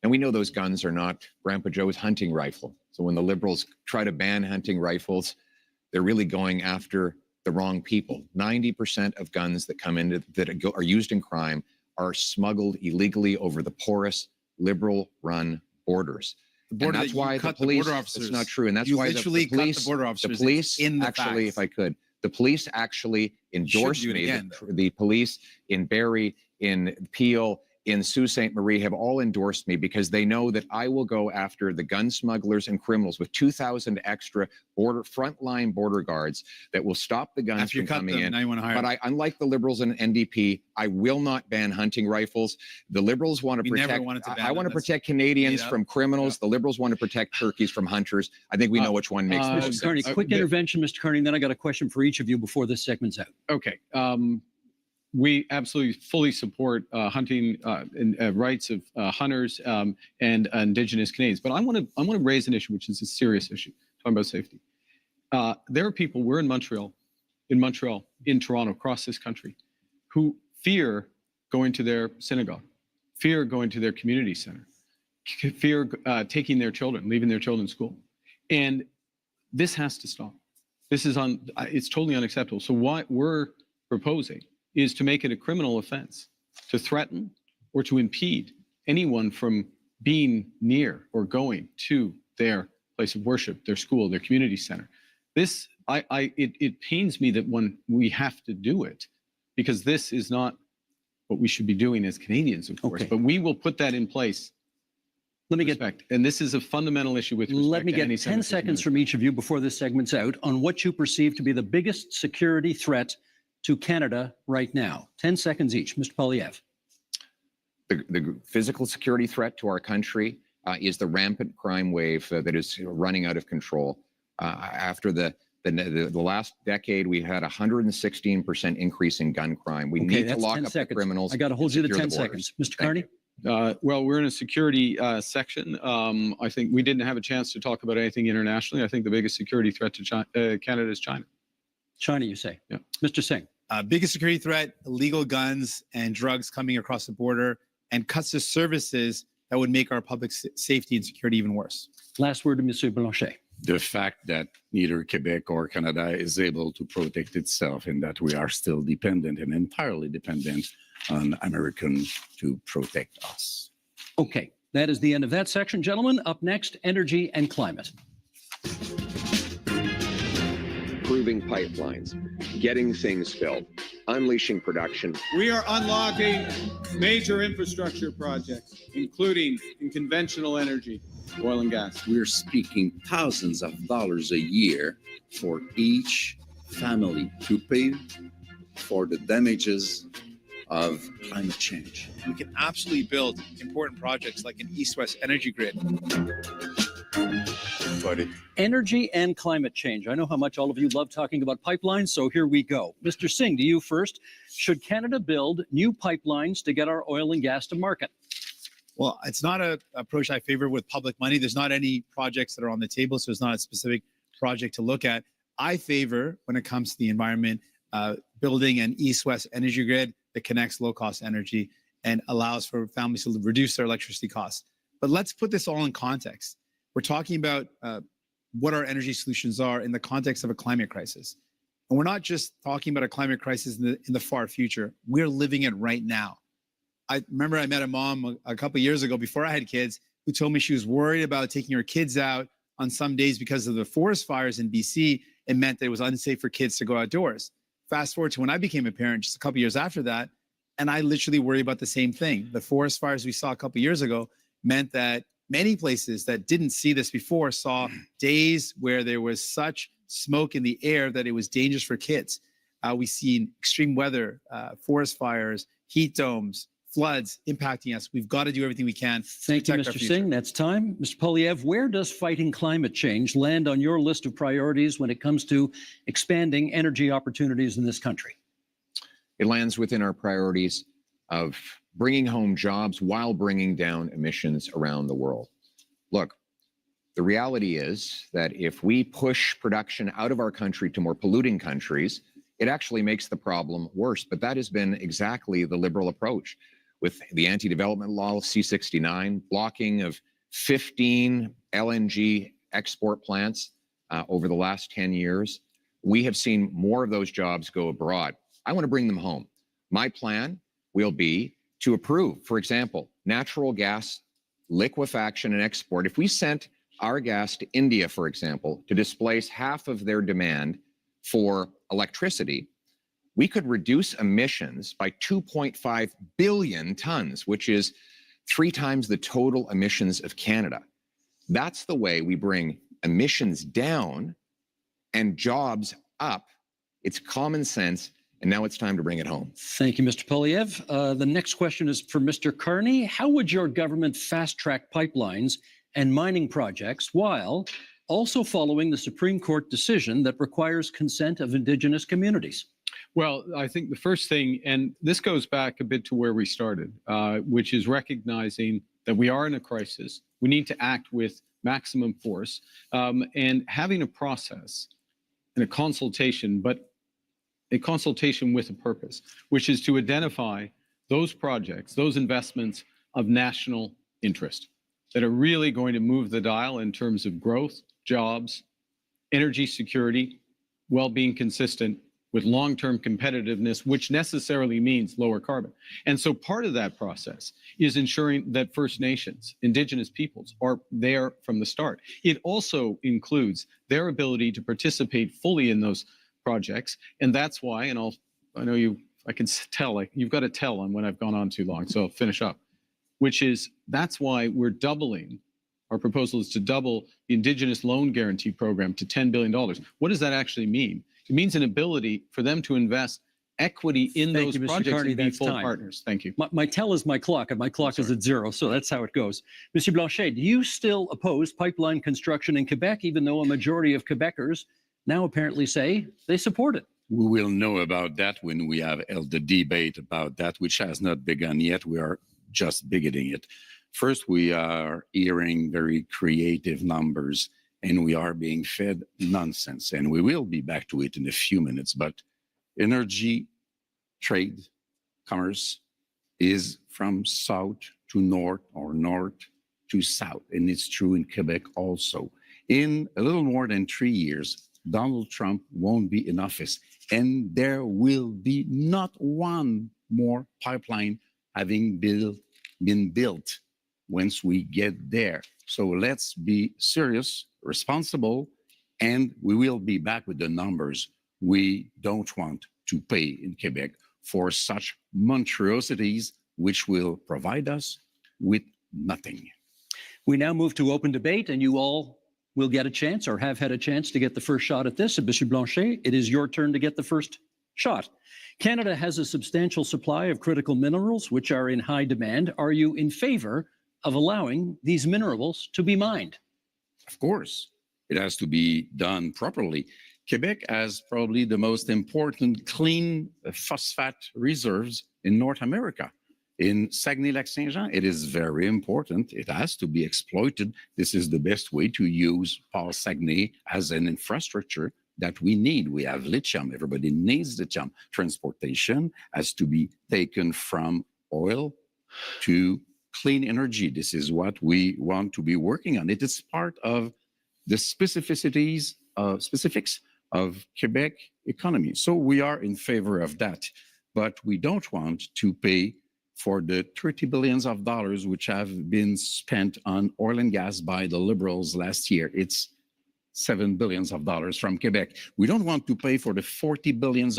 And we know those guns are not Grandpa Joe's hunting rifle. So when the Liberals try to ban hunting rifles, they're really going after the wrong people. 90% of guns that come in that are used in crime are smuggled illegally over the porous Liberal-run borders. And that's why the police, it's not true. And that's why the police actually, if I could, the police actually endorsed me. The police in Barrie, in Peel, in Sault Ste. Marie have all endorsed me because they know that I will go after the gun smugglers and criminals with 2,000 extra frontline border guards that will stop the guns from coming in. But unlike the Liberals and NDP, I will not ban hunting rifles. The Liberals want to protect. I want to protect Canadians from criminals. The Liberals want to protect turkeys from hunters. I think we know which one makes the most sense. Mr. Carney, quick intervention, Mr. Carney, then I got a question for each of you before this segment's out. Okay. We absolutely fully support hunting and rights of hunters and Indigenous Canadians. But I want to raise an issue, which is a serious issue, talking about safety. There are people, we're in Montreal, in Toronto, across this country, who fear going to their synagogue, fear going to their community center, fear taking their children, leaving their children in school. And this has to stop. This is it's totally unacceptable. So what we're proposing is to make it a criminal offense to threaten or to impede anyone from being near or going to their place of worship, their school, their community center. This, it pains me that when we have to do it, because this is not what we should be doing as Canadians, of course, but we will put that in place. Let me get back. And this is a fundamental issue with respect Let me get 10 seconds from each of you before this segment's out on what you perceive to be the biggest security threat to Canada right now. 10 seconds each. Mr. Poilievre. The physical security threat to our country is the rampant crime wave that is running out of control. After the last decade, we had a 116% increase in gun crime. We need to lock up the criminals. I got to hold you to 10 seconds. Mr. Carney? Well, we're in a security section. I think we didn't have a chance to talk about anything internationally. I think the biggest security threat to Canada is China. China, you say? Yeah. Mr. Singh. biggest security threat, illegal guns and drugs coming across the border, and cuts to services that would make our public safety and security even worse. Last word to Monsieur Blanchet. The fact that neither Quebec or Canada is able to protect itself and that we are still dependent and entirely dependent on Americans to protect us. Okay, that is the end of that section. Gentlemen, up next, energy and climate. Improving pipelines, getting things built, unleashing production. We are unlocking major infrastructure projects, including in conventional energy, oil and gas. We're speaking thousands of dollars a year for each family to pay for the damages of climate change. We can absolutely build important projects like an east-west energy grid. Energy and climate change. I know how much all of you love talking about pipelines, so here we go. Mr. Singh, to you first. Should Canada build new pipelines to get our oil and gas to market? Well, it's not an approach I favor with public money. There's not any projects that are on the table, so it's not a specific project to look at. I favor, when it comes to the environment, building an east-west energy grid that connects low-cost energy and allows for families to reduce their electricity costs. But let's put this all in context. We're talking about what our energy solutions are in the context of a climate crisis. And we're not just talking about a climate crisis in the far future. We're living it right now. I remember I met a mom a couple of years ago before I had kids who told me she was worried about taking her kids out on some days because of the forest fires in BC. It meant that it was unsafe for kids to go outdoors. Fast forward to when I became a parent just a couple of years after that, and I literally worry about the same thing. The forest fires we saw a couple of years ago meant that many places that didn't see this before saw days where there was such smoke in the air that it was dangerous for kids. We've seen extreme weather, forest fires, heat domes, floods impacting us. We've got to do everything we can. Thank you, Mr. Singh. That's time. Mr. Poilievre, where does fighting climate change land on your list of priorities when it comes to expanding energy opportunities in this country? It lands within our priorities of bringing home jobs while bringing down emissions around the world. Look, the reality is that if we push production out of our country to more polluting countries, it actually makes the problem worse. But that has been exactly the Liberal approach with the anti-development law, C-69, blocking of 15 LNG export plants over the last 10 years. We have seen more of those jobs go abroad. I want to bring them home. My plan will be to approve, for example, natural gas liquefaction and export. If we sent our gas to India, for example, to displace half of their demand for electricity, we could reduce emissions by 2.5 billion tons, which is 3 times the total emissions of Canada. That's the way we bring emissions down and jobs up. It's common sense. And now it's time to bring it home. Thank you, Mr. Poilievre. The next question is for Mr. Carney. How would your government fast-track pipelines and mining projects while also following the Supreme Court decision that requires consent of Indigenous communities? Well, I think the first thing, and this goes back a bit to where we started, which is recognizing that we are in a crisis. We need to act with maximum force and having a process and a consultation, but a consultation with a purpose, which is to identify those projects, those investments of national interest that are really going to move the dial in terms of growth, jobs, energy security, while being consistent with long-term competitiveness, which necessarily means lower carbon. And so part of that process is ensuring that First Nations, Indigenous peoples are there from the start. It also includes their ability to participate fully in those projects, and that's why, and I know I can tell, like, you've got to tell on when I've gone on too long, so I'll finish up, which is, that's why we're doubling, our proposal is to double the Indigenous Loan Guarantee Program to $10 billion. What does that actually mean? It means an ability for them to invest equity in those projects Carney, and be full partners. Thank you. My tell is my clock, and my clock is at 0, so that's how it goes. Monsieur Blanchet, do you still oppose pipeline construction in Quebec, even though a majority of Quebecers now apparently say they support it? We will know about that when we have held the debate about that, which has not begun yet. We are just beginning it. First, we are hearing very creative numbers, and we are being fed nonsense. And we will be back to it in a few minutes. But energy trade, commerce is from south to north or north to south. And it's true in Quebec also. In a little more than 3 years, Donald Trump won't be in office, and there will be not one more pipeline having been built once we get there. So let's be serious, responsible, and we will be back with the numbers. We don't want to pay in Quebec for such monstrosities, which will provide us with nothing. We now move to open debate, and you all will get a chance or have had a chance to get the first shot at this. Monsieur Blanchet, it is your turn to get the first shot. Canada has a substantial supply of critical minerals, which are in high demand. Are you in favor of allowing these minerals to be mined? Of course, it has to be done properly. Quebec has probably the most important clean phosphate reserves in North America. In Saguenay-Lac-Saint-Jean, it is very important. It has to be exploited. This is the best way to use Paul Saguenay as an infrastructure that we need. We have lithium. Everybody needs lithium. Transportation has to be taken from oil to clean energy. This is what we want to be working on. It is part of the specifics of Quebec economy. So we are in favor of that, but we don't want to pay for the $30 billion which have been spent on oil and gas by the Liberals last year. It's $7 billion from Quebec. We don't want to pay for the $40 billion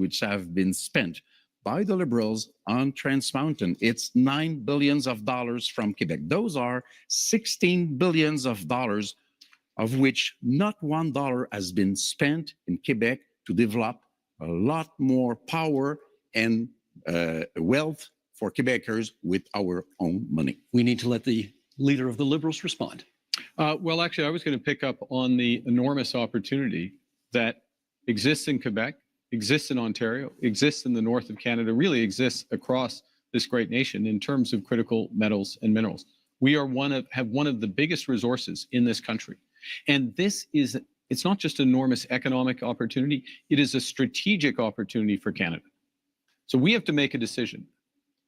which have been spent by the Liberals on Trans Mountain. It's $9 billion from Quebec. Those are $16 billion of which not $1 has been spent in Quebec to develop a lot more power and wealth for Quebecers with our own money. We need to let the leader of the Liberals respond. Well, actually, I was going to pick up on the enormous opportunity that exists in Quebec, exists in Ontario, exists in the north of Canada, really exists across this great nation in terms of critical metals and minerals. We are have one of the biggest resources in this country. And this is, it's not just an enormous economic opportunity, it is a strategic opportunity for Canada. So we have to make a decision,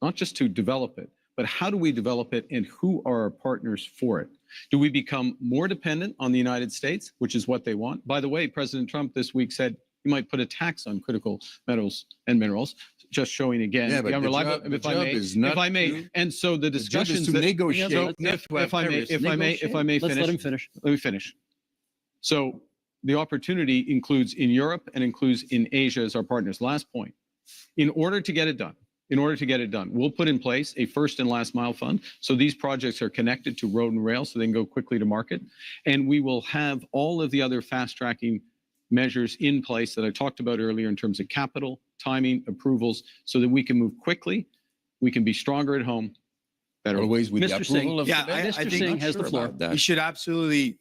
not just to develop it, but how do we develop it and who are our partners for it? Do we become more dependent on the United States, which is what they want? By the way, President Trump this week said he might put a tax on critical metals and minerals, just showing again the job if I may, and so the discussions to negotiate. If I may Let's let him finish. Let me finish. So the opportunity includes in Europe and includes in Asia as our partners. Last point. In order to get it done, we'll put in place a first and last mile fund. So these projects are connected to road and rail so they can go quickly to market. And we will have all of the other fast tracking measures in place that I talked about earlier in terms of capital, timing, approvals, so that we can move quickly, we can be stronger at home, better. Always with the Mr. approval of Singh, Quebec. Mr. Singh has the floor. We should absolutely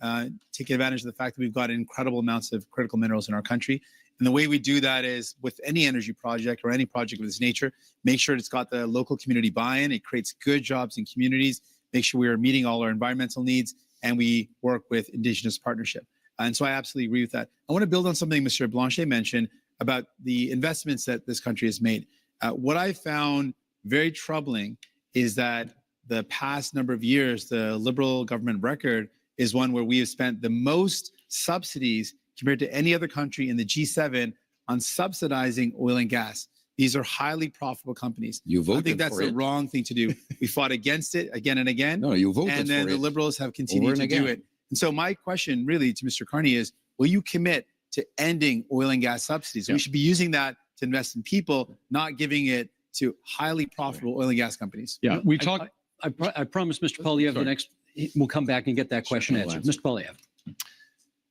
take advantage of the fact that we've got incredible amounts of critical minerals in our country. And the way we do that is with any energy project or any project of this nature, make sure it's got the local community buy-in. It creates good jobs in communities, make sure we are meeting all our environmental needs, and we work with Indigenous partnership. And so I absolutely agree with that. I want to build on something Mr. Blanchet mentioned about the investments that this country has made. What I found very troubling is that the past number of years, the Liberal government record is one where we have spent the most subsidies compared to any other country in the G7 on subsidizing oil and gas. These are highly profitable companies. You voted I think that's for the it. wrong thing to do. We fought against it again and again. No, you voted and then for the it. Liberals have continued to do it. And so my question really to Mr. Carney is, will you commit to ending oil and gas subsidies? Yeah. We should be using that to invest in people, not giving it to highly profitable oil and gas companies. Yeah, we talked. I promise Mr. Poilievre the next, we'll come back and get that question I'll answered. answer. Mr. Poilievre.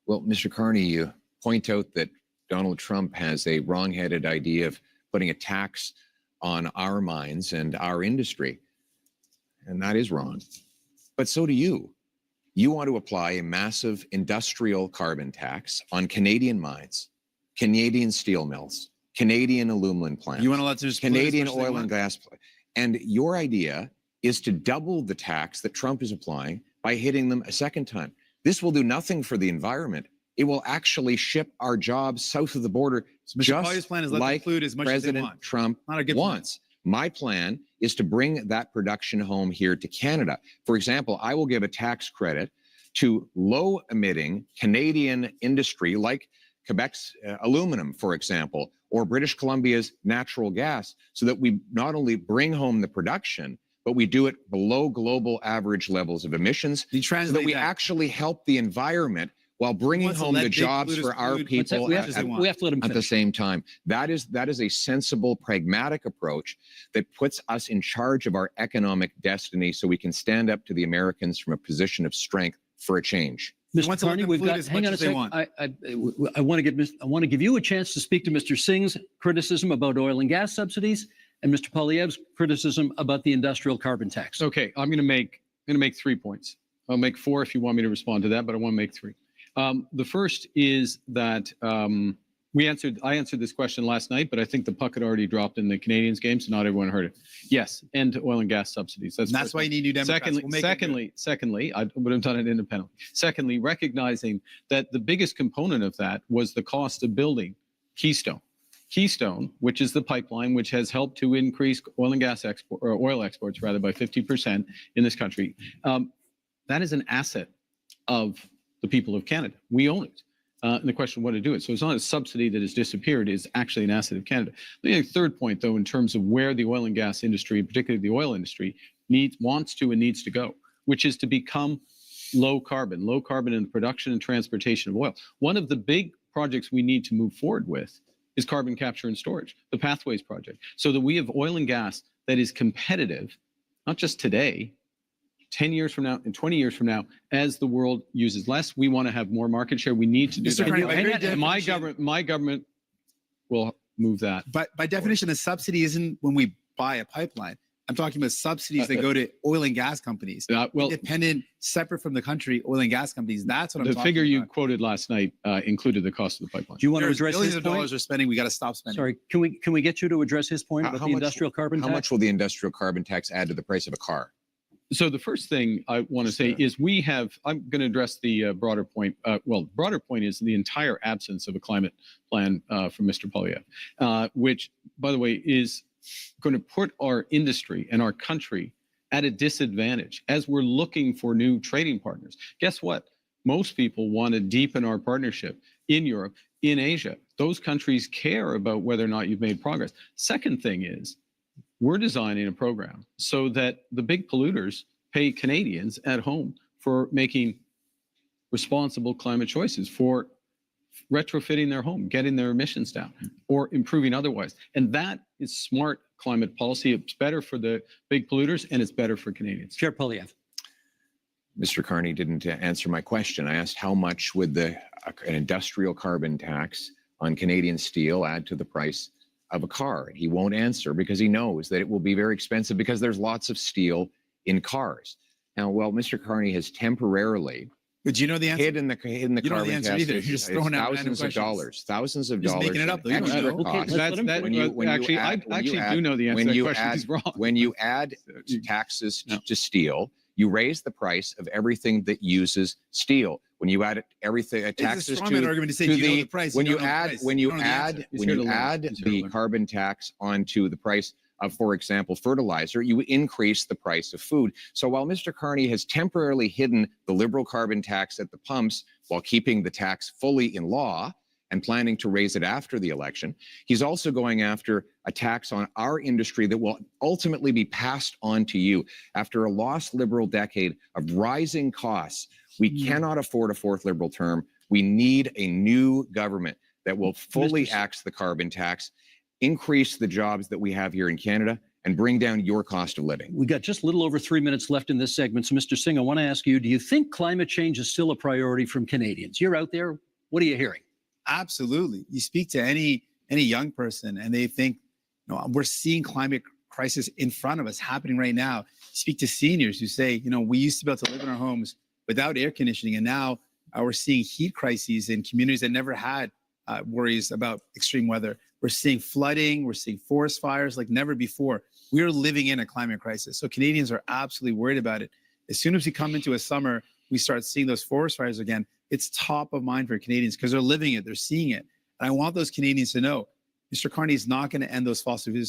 Well, Mr. Carney, you point out that Donald Trump has a wrong-headed idea of putting a tax on our mines and our industry. And that is wrong. But so do you. You want to apply a massive industrial carbon tax on Canadian mines, Canadian steel mills, Canadian aluminum plants, You want to let this Canadian as much as they oil want? and gas. And your idea is to double the tax that Trump is applying by hitting them a second time. This will do nothing for the environment. It will actually ship our jobs south of the border, Mr. just Poilievre's plan is let them like pollute as much as they President want. Trump Not a good plan. wants. My plan is to bring that production home here to Canada. For example, I will give a tax credit to low-emitting Canadian industry like Quebec's aluminum, for example, or British Columbia's natural gas, so that we not only bring home the production, but we do it below global average levels of emissions, so that we actually help the environment while bringing home the jobs for our people we have to let him at the finish. same time. That is a sensible, pragmatic approach that puts us in charge of our economic destiny, so we can stand up to the Americans from a position of strength for a change. Mr. Carney, we've got. Hang on a second. I want to give you a chance to speak to Mr. Singh's criticism about oil and gas subsidies and Mr. Poilievre's criticism about the industrial carbon tax. Okay, I'm going to make 3 points. I'll make 4 if you want me to respond to that, but I want to make 3. The first is that I answered this question last night, but I think the puck had already dropped in the Canadians game, so not everyone heard it. Yes, end to oil and gas subsidies. That's why you need new Democrats. Secondly, I would have done it independently. Secondly, recognizing that the biggest component of that was the cost of building Keystone, which is the pipeline which has helped to increase oil and gas oil exports rather by 50% in this country. That is an asset of the people of Canada. We own it. And the question of what to do it. So it's not a subsidy that has disappeared, it's actually an asset of Canada. The third point, though, in terms of where the oil and gas industry, particularly the oil industry, wants to and needs to go, which is to become low carbon in the production and transportation of oil. One of the big projects we need to move forward with is carbon capture and storage, the Pathways project, so that we have oil and gas that is competitive, not just today, 10 years from now and 20 years from now, as the world uses less. We want to have more market share. We need to do that. My government will move that. But by definition, a subsidy isn't when we buy a pipeline. I'm talking about subsidies that go to oil and gas companies. Independent, separate from the country, oil and gas companies. That's what I'm talking about. The figure you quoted last night included the cost of the pipeline. Do you want to address billions his of point? dollars we're spending. We got to stop spending. Sorry, can we get you to address his point about the industrial carbon tax? How much will the industrial carbon tax add to the price of a car? So the first thing I want to say is I'm going to address the broader point. Broader point is the entire absence of a climate plan from Mr. Poilievre, which, by the way, is going to put our industry and our country at a disadvantage as we're looking for new trading partners. Guess what? Most people want to deepen our partnership in Europe, in Asia. Those countries care about whether or not you've made progress. Second thing is, we're designing a program so that the big polluters pay Canadians at home for making responsible climate choices, for retrofitting their home, getting their emissions down, or improving otherwise. And that is smart climate policy. It's better for the big polluters and it's better for Canadians. Pierre Poilievre. Mr. Carney didn't answer my question. I asked how much would an industrial carbon tax on Canadian steel add to the price of a car. He won't answer because he knows that it will be very expensive because there's lots of steel in cars. Now, Mr. Carney has temporarily But do you know the answer? hidden the carbon tax. Either. You're just throwing out thousands of dollars. Thousands of dollars. Making it up. Extra costs. I do know the answer to that question. He's wrong. When you add taxes to steel, you raise the price of everything that uses steel. When you add taxes to the price, when you add the carbon tax onto the price of, for example, fertilizer, you increase the price of food. So while Mr. Carney has temporarily hidden the Liberal carbon tax at the pumps while keeping the tax fully in law and planning to raise it after the election, he's also going after a tax on our industry that will ultimately be passed on to you. After a lost Liberal decade of rising costs, we cannot afford a fourth Liberal term. We need a new government that will fully axe the carbon tax, increase the jobs that we have here in Canada, and bring down your cost of living. We got just a little over 3 minutes left in this segment. So, Mr. Singh, I want to ask you, do you think climate change is still a priority from Canadians? You're out there. What are you hearing? Absolutely. You speak to any young person and they think, we're seeing climate crisis in front of us happening right now. You speak to seniors who say, we used to be able to live in our homes without air conditioning, and now we're seeing heat crises in communities that never had worries about extreme weather. We're seeing flooding, we're seeing forest fires like never before. We are living in a climate crisis. So Canadians are absolutely worried about it. As soon as we come into a summer, we start seeing those forest fires again. It's top of mind for Canadians because they're living it, they're seeing it. And I want those Canadians to know Mr. Carney is not going to end those fossil fuel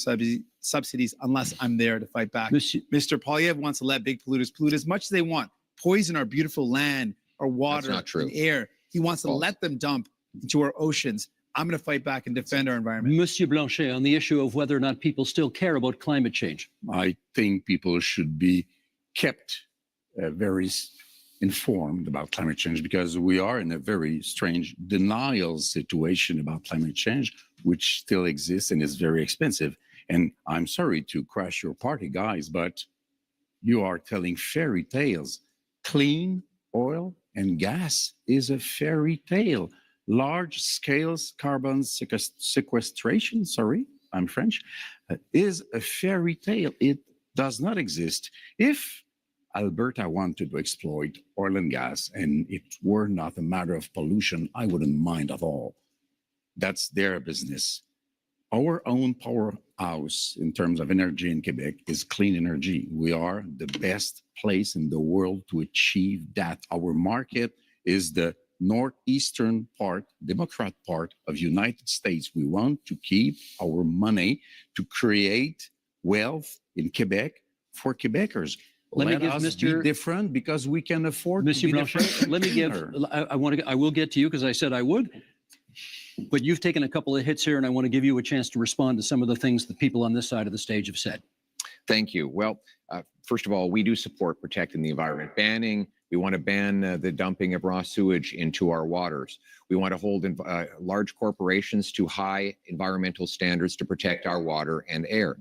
subsidies unless I'm there to fight back. Mr. Poilievre wants to let big polluters pollute as much as they want, poison our beautiful land, our water, and air. He wants to let them dump into our oceans. I'm going to fight back and defend our environment. Monsieur Blanchet, on the issue of whether or not people still care about climate change. I think people should be kept very informed about climate change because we are in a very strange denial situation about climate change, which still exists and is very expensive. And I'm sorry to crash your party, guys, but you are telling fairy tales. Clean oil and gas is a fairy tale. Large scale carbon sequestration, sorry, I'm French, is a fairy tale. It does not exist. If Alberta wanted to exploit oil and gas and it were not a matter of pollution, I wouldn't mind at all. That's their business. Our own powerhouse in terms of energy in Quebec is clean energy. We are the best place in the world to achieve that. Our market is the northeastern part, Democrat part of United States. We want to keep our money to create wealth in Quebec for Quebecers. Let us be different because we can afford Monsieur to be Blanchet, different. let me give, I will get to you because I said I would, but you've taken a couple of hits here and I want to give you a chance to respond to some of the things that people on this side of the stage have said. Thank you. Well, first of all, we do support protecting the environment. We want to ban the dumping of raw sewage into our waters. We want to hold large corporations to high environmental standards to protect our water and air.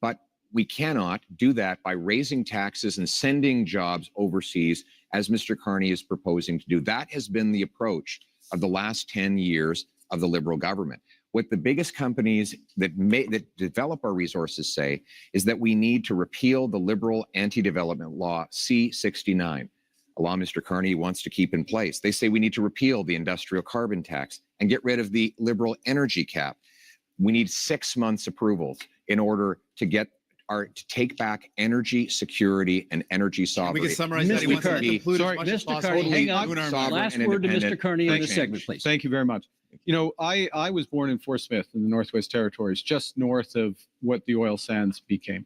But we cannot do that by raising taxes and sending jobs overseas, as Mr. Carney is proposing to do. That has been the approach of the last 10 years of the Liberal government. What the biggest companies that develop our resources say is that we need to repeal the Liberal anti-development law C-69, a law Mr. Carney wants to keep in place. They say we need to repeal the industrial carbon tax and get rid of the Liberal energy cap. We need 6 months approval in order to take back energy security and energy sovereignty. We can summarize that. He wants to include as much as Mr. possible. Carney, hang on. Last word to Mr. Carney in this segment, please. Thank you very much. You know, I was born in Fort Smith in the Northwest Territories, just north of what the oil sands became.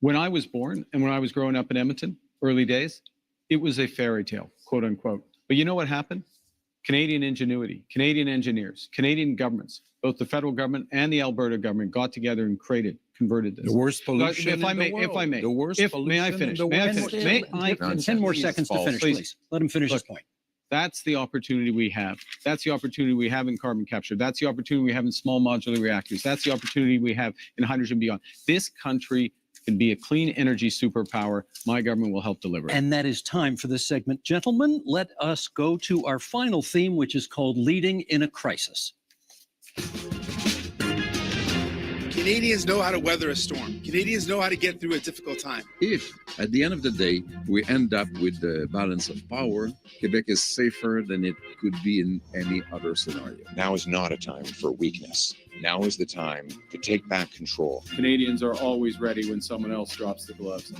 When I was born and when I was growing up in Edmonton, early days, it was a fairy tale, quote unquote. But you know what happened? Canadian ingenuity, Canadian engineers, Canadian governments, both the federal government and the Alberta government got together and converted this. The worst pollution if I may, The worst may I finish? May I finish? May I finish? 10 more seconds to finish, please. Let him finish his point. That's the opportunity we have. That's the opportunity we have in carbon capture. That's the opportunity we have in small modular reactors. That's the opportunity we have in hydrogen beyond. This country can be a clean energy superpower. My government will help deliver it. And that is time for this segment. Gentlemen, let us go to our final theme, which is called Leading in a Crisis. Canadians know how to weather a storm. Canadians know how to get through a difficult time. If, at the end of the day, we end up with the balance of power, Quebec is safer than it could be in any other scenario. Now is not a time for weakness. Now is the time to take back control. Canadians are always ready when someone else drops the gloves.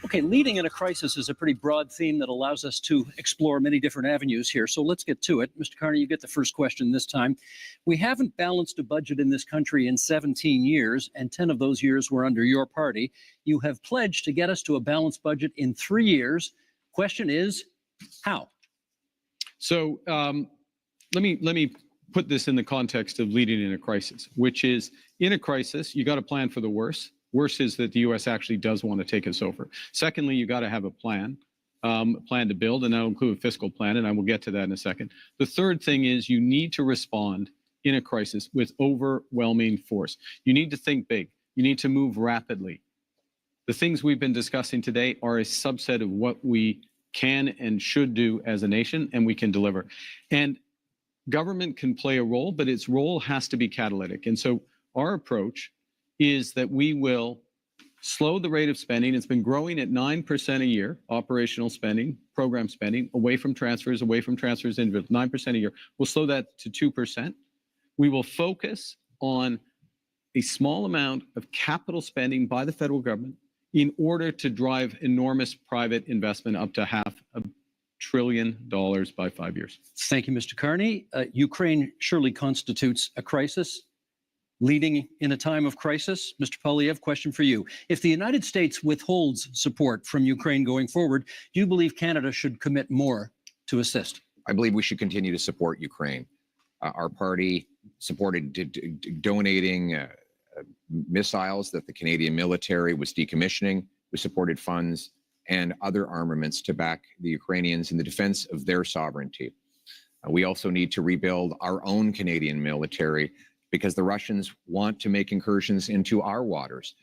Okay, leading in a crisis is a pretty broad theme that allows us to explore many different avenues here. So let's get to it. Mr. Carney, you get the first question this time. We haven't balanced a budget in this country in 17 years, and 10 of those years were under your party. You have pledged to get us to a balanced budget in 3 years. Question is, how? So let me put this in the context of leading in a crisis, which is in a crisis, you got to plan for the worst. Worse is that the U.S. actually does want to take us over. Secondly, you got to have a plan to build, and that'll include a fiscal plan, and I will get to that in a second. The third thing is you need to respond in a crisis with overwhelming force. You need to think big. You need to move rapidly. The things we've been discussing today are a subset of what we can and should do as a nation, and we can deliver. And government can play a role, but its role has to be catalytic. And so our approach is that we will slow the rate of spending. It's been growing at 9% a year, operational spending, program spending, away from transfers, individual, 9% a year. We'll slow that to 2%. We will focus on a small amount of capital spending by the federal government in order to drive enormous private investment up to $500 trillion by 5 years. Thank you, Mr. Carney. Ukraine surely constitutes a crisis, leading in a time of crisis. Mr. Poilievre, question for you. If the United States withholds support from Ukraine going forward, do you believe Canada should commit more to assist? I believe we should continue to support Ukraine. Our party supported donating missiles that the Canadian military was decommissioning. We supported funds and other armaments to back the Ukrainians in the defense of their sovereignty. We also need to rebuild our own Canadian military because the Russians want to make incursions into our waters.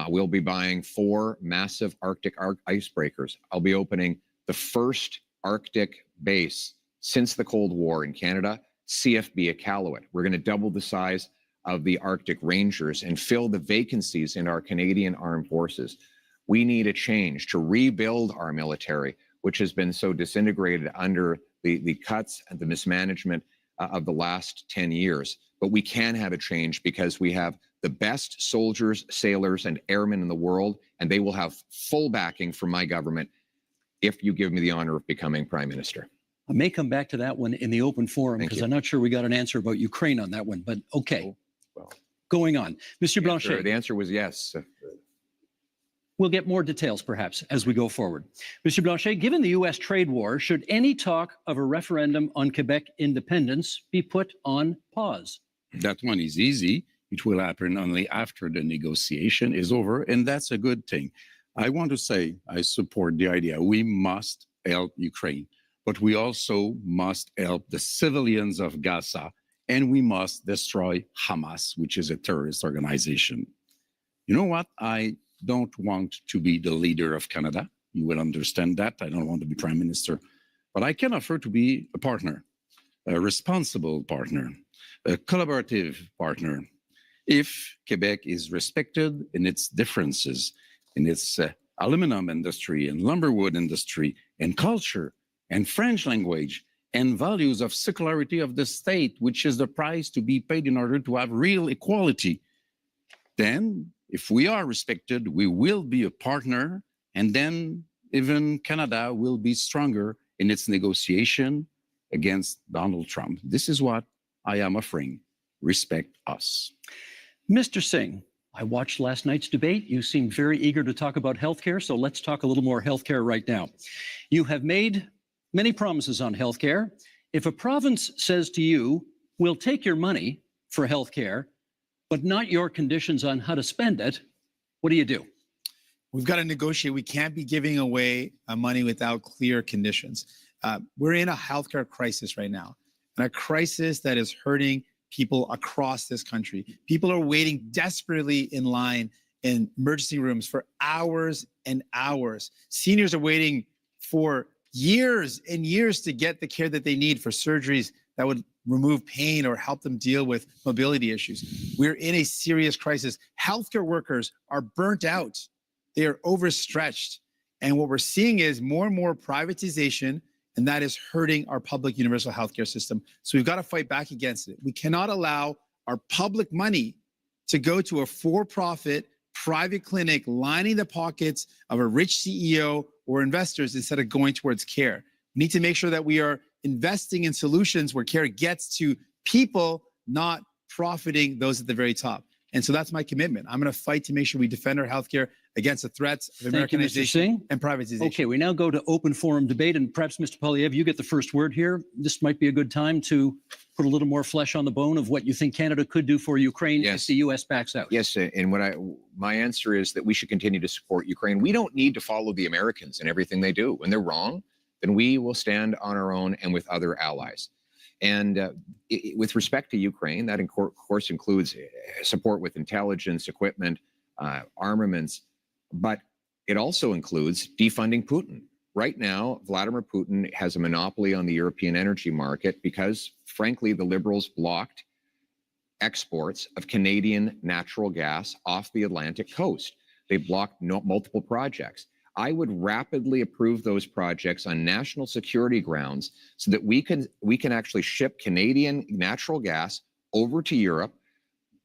We'll be buying 4 massive Arctic icebreakers. I'll be opening the first Arctic base since the Cold War in Canada, CFB Iqaluit. We're going to double the size of the Arctic Rangers and fill the vacancies in our Canadian armed forces. We need a change to rebuild our military, which has been so disintegrated under the cuts and the mismanagement of the last 10 years. But we can have a change because we have the best soldiers, sailors, and airmen in the world, and they will have full backing from my government if you give me the honor of becoming Prime Minister. I may come back to that one in the open forum because I'm not sure we got an answer about Ukraine on that one, but okay. Well, going on. Mr. Blanchet. The answer was yes. We'll get more details perhaps as we go forward. Mr. Blanchet, given the U.S. trade war, should any talk of a referendum on Quebec independence be put on pause? That one is easy. It will happen only after the negotiation is over, and that's a good thing. I want to say I support the idea we must help Ukraine, but we also must help the civilians of Gaza, and we must destroy Hamas, which is a terrorist organization. You know what? I don't want to be the leader of Canada. You will understand that. I don't want to be Prime Minister, but I can offer to be a partner, a responsible partner, a collaborative partner. If Quebec is respected in its differences, in its aluminum industry and lumberwood industry and culture and French language and values of secularity of the state, which is the price to be paid in order to have real equality, then if we are respected, we will be a partner, and then even Canada will be stronger in its negotiation against Donald Trump. This is what I am offering. Respect us. Mr. Singh, I watched last night's debate. You seem very eager to talk about healthcare, so let's talk a little more healthcare right now. You have made many promises on healthcare. If a province says to you, we'll take your money for healthcare, but not your conditions on how to spend it, what do? We've got to negotiate. We can't be giving away money without clear conditions. We're in a healthcare crisis right now, and a crisis that is hurting people across this country. People are waiting desperately in line in emergency rooms for hours and hours. Seniors are waiting for years and years to get the care that they need for surgeries that would remove pain or help them deal with mobility issues. We're in a serious crisis. Healthcare workers are burnt out. They are overstretched. And what we're seeing is more and more privatization, and that is hurting our public universal healthcare system. So we've got to fight back against it. We cannot allow our public money to go to a for-profit private clinic lining the pockets of a rich CEO or investors instead of going towards care. We need to make sure that we are investing in solutions where care gets to people, not profiting those at the very top. And so that's my commitment. I'm going to fight to make sure we defend our healthcare against the threats of Americanization and privatization. Okay, we now go to open forum debate, and perhaps Mr. Poilievre, you get the first word here. This might be a good time to put a little more flesh on the bone of what you think Canada could do for Ukraine if the U.S. backs out. Yes, and my answer is that we should continue to support Ukraine. We don't need to follow the Americans in everything they do. When they're wrong, then we will stand on our own and with other allies. And with respect to Ukraine, that of course includes support with intelligence, equipment, armaments, but it also includes defunding Putin. Right now, Vladimir Putin has a monopoly on the European energy market because, frankly, the Liberals blocked exports of Canadian natural gas off the Atlantic coast. They blocked multiple projects. I would rapidly approve those projects on national security grounds so that we can actually ship Canadian natural gas over to Europe,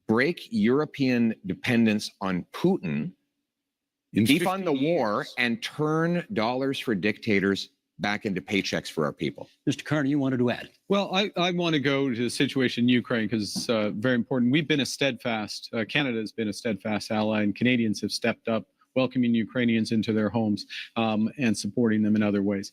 break European dependence on Putin, defund the war, and turn dollars for dictators back into paychecks for our people. Mr. Carney, you wanted to add? Well, I want to go to the situation in Ukraine because it's very important. We've been a steadfast, Canada has been a steadfast ally, and Canadians have stepped up, welcoming Ukrainians into their homes and supporting them in other ways.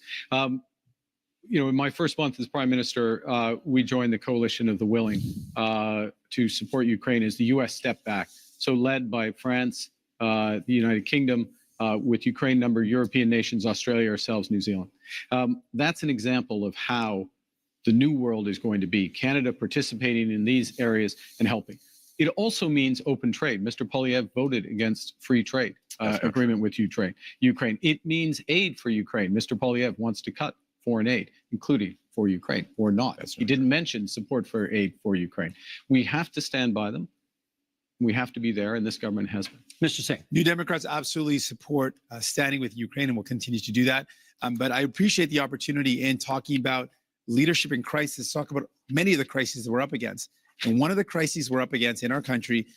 In my first month as Prime Minister, we joined the coalition of the willing to support Ukraine as the U.S. stepped back. So led by France, the United Kingdom, with Ukraine, number European nations, Australia, ourselves, New Zealand. That's an example of how the new world is going to be. Canada participating in these areas and helping. It also means open trade. Mr. Poilievre voted against free trade agreement with Ukraine. It means aid for Ukraine. Mr. Poilievre wants to cut foreign aid, including for Ukraine, or not. He didn't mention support for aid for Ukraine. We have to stand by them. We have to be there, and this government has been. Mr. Singh. New Democrats absolutely support standing with Ukraine and will continue to do that. But I appreciate the opportunity in talking about leadership in crisis, talk about many of the crises that we're up against. And one of the crises we're up against in our country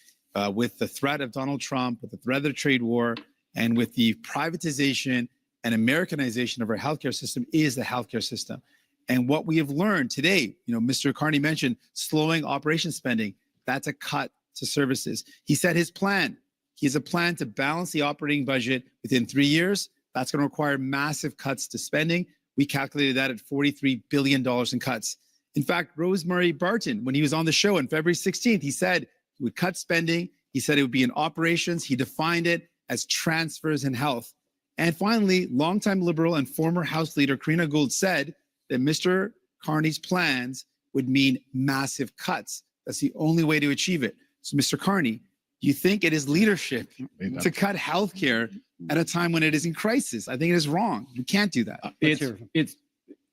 with the threat of Donald Trump, with the threat of the trade war, and with the privatization and Americanization of our healthcare system is the healthcare system. And what we have learned today, Mr. Carney mentioned slowing operation spending. That's a cut to services. He said his plan. He has a plan to balance the operating budget within 3 years. That's going to require massive cuts to spending. We calculated that at $43 billion in cuts. In fact, Rosemary Barton, when he was on the show on February 16th, he said he would cut spending. He said it would be in operations. He defined it as transfers in health. And finally, longtime Liberal and former House Leader Karina Gould said that Mr. Carney's plans would mean massive cuts. That's the only way to achieve it. So, Mr. Carney, do you think it is leadership to cut healthcare at a time when it is in crisis? I think it is wrong. We can't do that.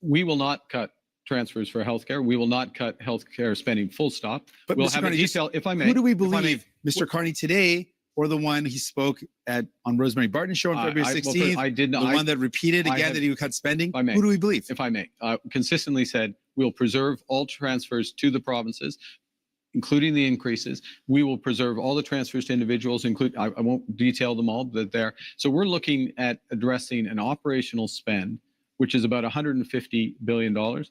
We will not cut transfers for healthcare. We will not cut healthcare spending, full stop. But we'll Mr. have Carney, a detail, if I may. Who do we believe, Mr. Carney today, or the one he spoke at on Rosemary Barton's show on February 16th? I did not. The one that repeated again that he would cut spending? If I may, who do we believe? If I may, consistently said, we'll preserve all transfers to the provinces, including the increases. We will preserve all the transfers to individuals, I won't detail them all, but there. So we're looking at addressing an operational spend, which is about $150 billion.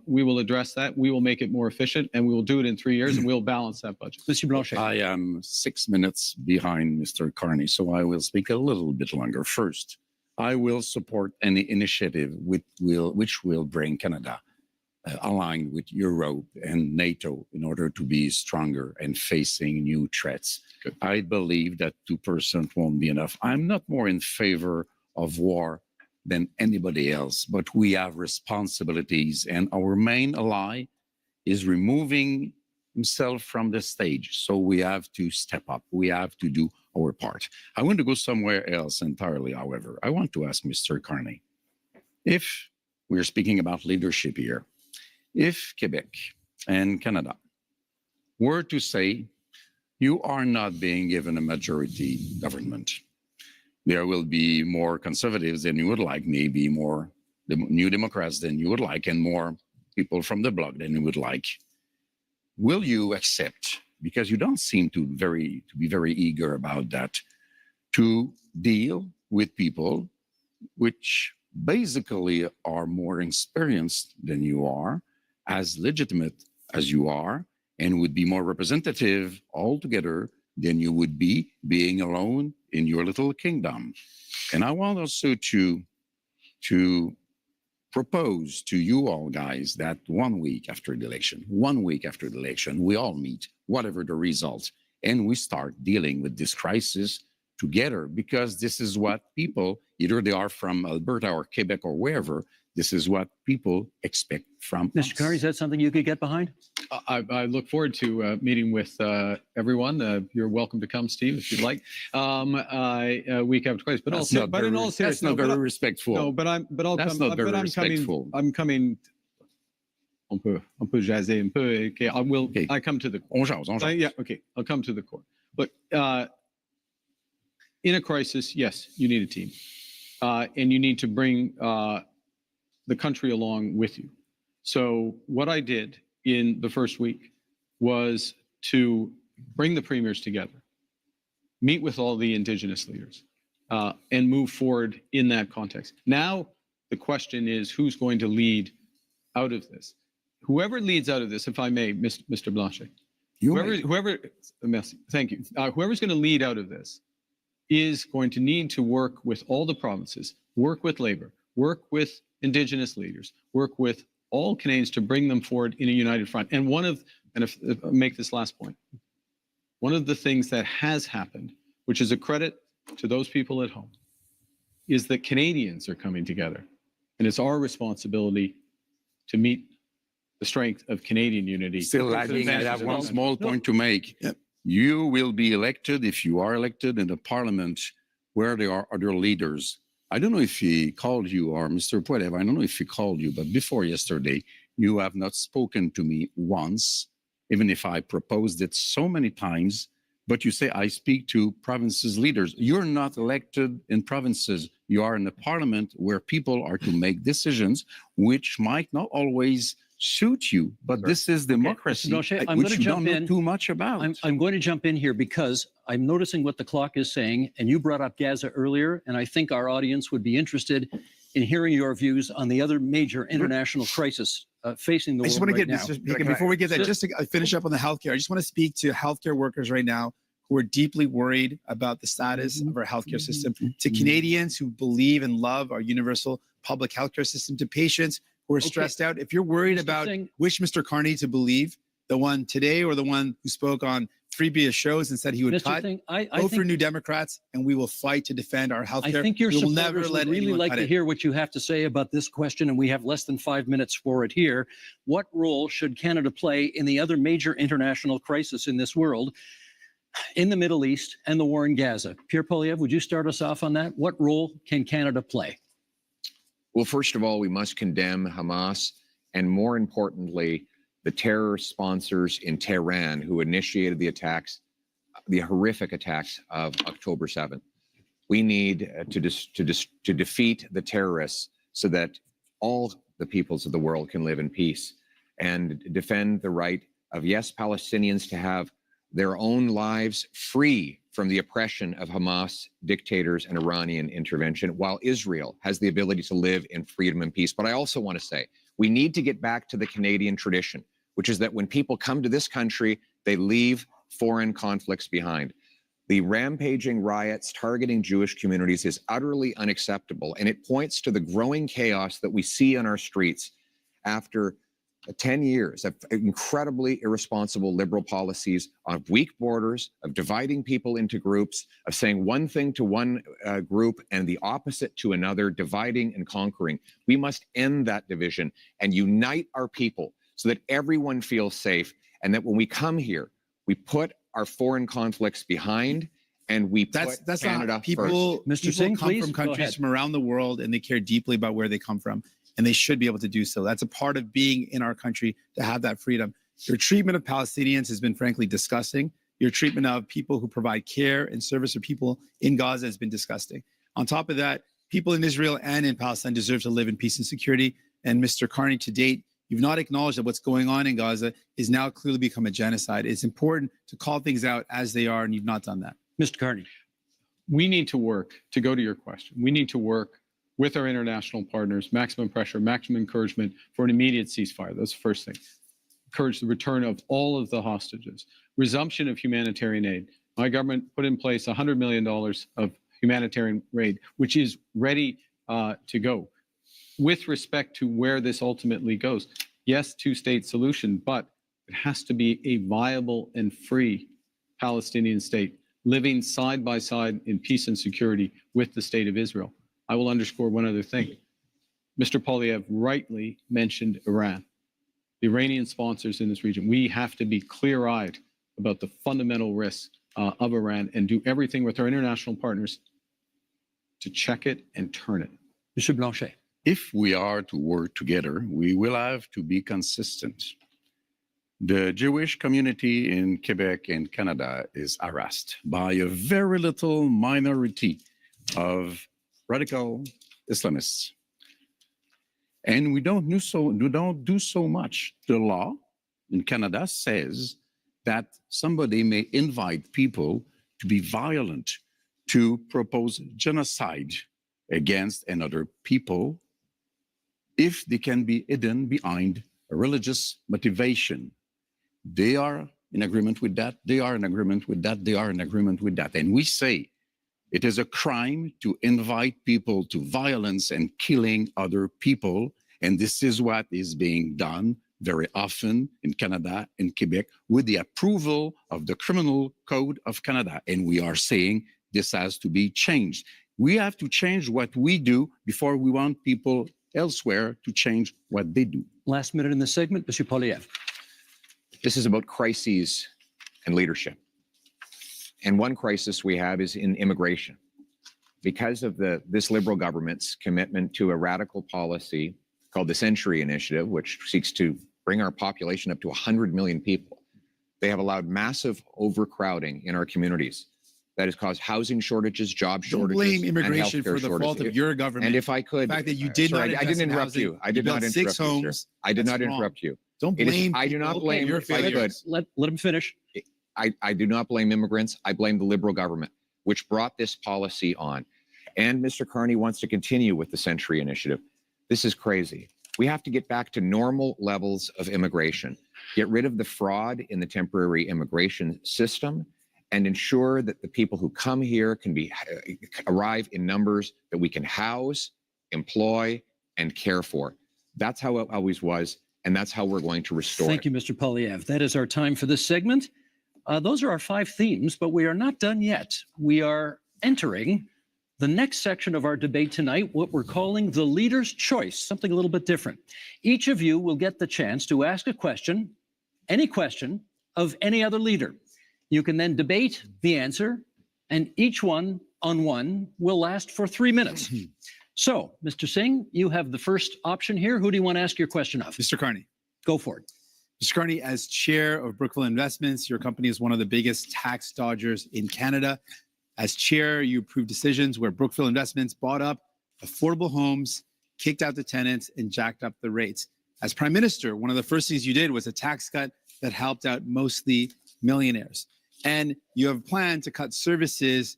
We will address that. We will make it more efficient, and we will do it in 3 years, and we'll balance that budget. Mr. Blanchet. I am 6 minutes behind Mr. Carney, so I will speak a little bit longer. First, I will support any initiative which will bring Canada aligned with Europe and NATO in order to be stronger and facing new threats. Good. I believe that 2% won't be enough. I'm not more in favor of war than anybody else, but we have responsibilities, and our main ally is removing himself from the stage. So we have to step up. We have to do our part. I want to go somewhere else entirely, however. I want to ask Mr. Carney, if we're speaking about leadership here, if Quebec and Canada were to say, you are not being given a majority government, there will be more conservatives than you would like, maybe more New Democrats than you would like, and more people from the bloc than you would like. Will you accept, because you don't seem to be very eager about that, to deal with people which basically are more experienced than you are, as legitimate as you are, and would be more representative altogether than you would be being alone in your little kingdom? And I want also to propose to you all guys that 1 week after the election, we all meet, whatever the result, and we start dealing with this crisis together, because this is what people, either they are from Alberta or Quebec or wherever, this is what people expect from us. Mr. Carney, is that something you could get behind? I look forward to meeting with everyone. You're welcome to come, Steve, if you'd like. Week after twice, but also, but in all seriousness, that's not very respectful. No, but I'll that's come. not very but respectful. I'm coming. On peut jaser un peu. Okay, I come to the core. On jase. Yeah, okay. I'll come to the core. But in a crisis, yes, you need a team, and you need to bring the country along with you. So what I did in the first week was to bring the premiers together, meet with all the Indigenous leaders, and move forward in that context. Now, The question is, who's going to lead out of this? Whoever leads out of this, if I may, Mr. Blanchet, thank you. Whoever's going to lead out of this is going to need to work with all the provinces, work with labor, work with Indigenous leaders, work with all Canadians to bring them forward in a united front. And if I make this last point, one of the things that has happened, which is a credit to those people at home, is that Canadians are coming together. And it's our responsibility to meet the strength of Canadian unity. Still lagging. I have one small point to make. Yep. You will be elected, if you are elected in the parliament where there are other leaders. I don't know if he called you, or Mr. Poilievre, I don't know if he called you, but before yesterday, you have not spoken to me once, even if I proposed it so many times. But you say, I speak to provinces' leaders. You're not elected in provinces. You are in the parliament where people are to make decisions which might not always suit you, but this is democracy, which you don't know too much about. I'm going to jump in here because I'm noticing what the clock is saying, and you brought up Gaza earlier, and I think our audience would be interested in hearing your views on the other major international crisis facing the world right now. Before we get that, just to finish up on the healthcare, I just want to speak to healthcare workers right now who are deeply worried about the status of our healthcare system, to Canadians who believe and love our universal public healthcare system, to patients who are stressed out. If you're worried about which Mr. Carney to believe, the one today or the one who spoke on previous shows and said he would cut, vote for New Democrats, and we will fight to defend our healthcare. I think your supporters never would really like to hear what you have to say about this question, and we have less than 5 minutes for it here. What role should Canada play in the other major international crisis in this world, in the Middle East and the war in Gaza? Pierre Poilievre, would you start us off on that? What role can Canada play? Well, first of all, we must condemn Hamas, and more importantly, the terror sponsors in Tehran who initiated the attacks, the horrific attacks of October 7th. We need to defeat the terrorists so that all the peoples of the world can live in peace and defend the right of, yes, Palestinians to have their own lives free from the oppression of Hamas dictators and Iranian intervention, while Israel has the ability to live in freedom and peace. But I also want to say, we need to get back to the Canadian tradition, which is that when people come to this country, they leave foreign conflicts behind. The rampaging riots targeting Jewish communities is utterly unacceptable, and it points to the growing chaos that we see on our streets after 10 years of incredibly irresponsible liberal policies of weak borders, of dividing people into groups, of saying one thing to one group and the opposite to another, dividing and conquering. We must end that division and unite our people so that everyone feels safe, and that when we come here, we put our foreign conflicts behind and we put Canada first. Mr. Singh, come from countries from around the world, and they care deeply about where they come from, and they should be able to do so. That's a part of being in our country, to have that freedom. Your treatment of Palestinians has been frankly disgusting. Your treatment of people who provide care and service for people in Gaza has been disgusting. On top of that, people in Israel and in Palestine deserve to live in peace and security. And Mr. Carney, to date, you've not acknowledged that what's going on in Gaza is now clearly become a genocide. It's important to call things out as they are, and you've not done that. Mr. Carney. We need to work, to go to your question, we need to work with our international partners, maximum pressure, maximum encouragement for an immediate ceasefire. That's the first thing. Encourage the return of all of the hostages, resumption of humanitarian aid. My government put in place $100 million of humanitarian aid, which is ready to go. With respect to where this ultimately goes, yes, two-state solution, but it has to be a viable and free Palestinian state, living side by side in peace and security with the state of Israel. I will underscore one other thing. Mr. Poilievre rightly mentioned Iran, the Iranian sponsors in this region. We have to be clear-eyed about the fundamental risks of Iran and do everything with our international partners to check it and turn it. Mr. Blanchet. If we are to work together, we will have to be consistent. The Jewish community in Quebec and Canada is harassed by a very little minority of radical Islamists. And we don't do so much. The law in Canada says that somebody may invite people to be violent, to propose genocide against another people if they can be hidden behind a religious motivation. They are in agreement with that. They are in agreement with that. They are in agreement with that. And we say it is a crime to invite people to violence and killing other people. And this is what is being done very often in Canada and Quebec with the approval of the Criminal Code of Canada. And we are saying this has to be changed. We have to change what we do before we want people elsewhere to change what they do. Last minute in the segment, Mr. Poilievre. This is about crises and leadership. And one crisis we have is in immigration. Because of this Liberal government's commitment to a radical policy called the Century Initiative, which seeks to bring our population up to 100 million people, they have allowed massive overcrowding in our communities. That has caused housing shortages, job shortages, blame immigration and for the fault of your government. And if I could, the fact that you did not I didn't interrupt you. I did not interrupt you, 6 homes. sir. I did not interrupt you. Don't blame. I do not blame. your If I could, failures. Let him finish. I do not blame immigrants. I blame the Liberal government, which brought this policy on. And Mr. Carney wants to continue with the Century Initiative. This is crazy. We have to get back to normal levels of immigration, get rid of the fraud in the temporary immigration system, and ensure that the people who come here can arrive in numbers that we can house, employ, and care for. That's how it always was, and that's how we're going to restore Thank you, Mr. Poilievre. That is our time for this segment. Those are our 5 themes, but we are not done yet. We are entering the next section of our debate tonight, what we're calling the leader's choice, something a little bit different. Each of you will get the chance to ask a question, any question, of any other leader. You can then debate the answer, and each one on one will last for 3 minutes. So, Mr. Singh, you have the first option here. Who do you want to ask your question of? Mr. Carney. Go for it. Mr. Carney, as chair of Brookfield Investments, your company is one of the biggest tax dodgers in Canada. As chair, you approved decisions where Brookfield Investments bought up affordable homes, kicked out the tenants, and jacked up the rates. As prime minister, one of the first things you did was a tax cut that helped out mostly millionaires. And you have a plan to cut services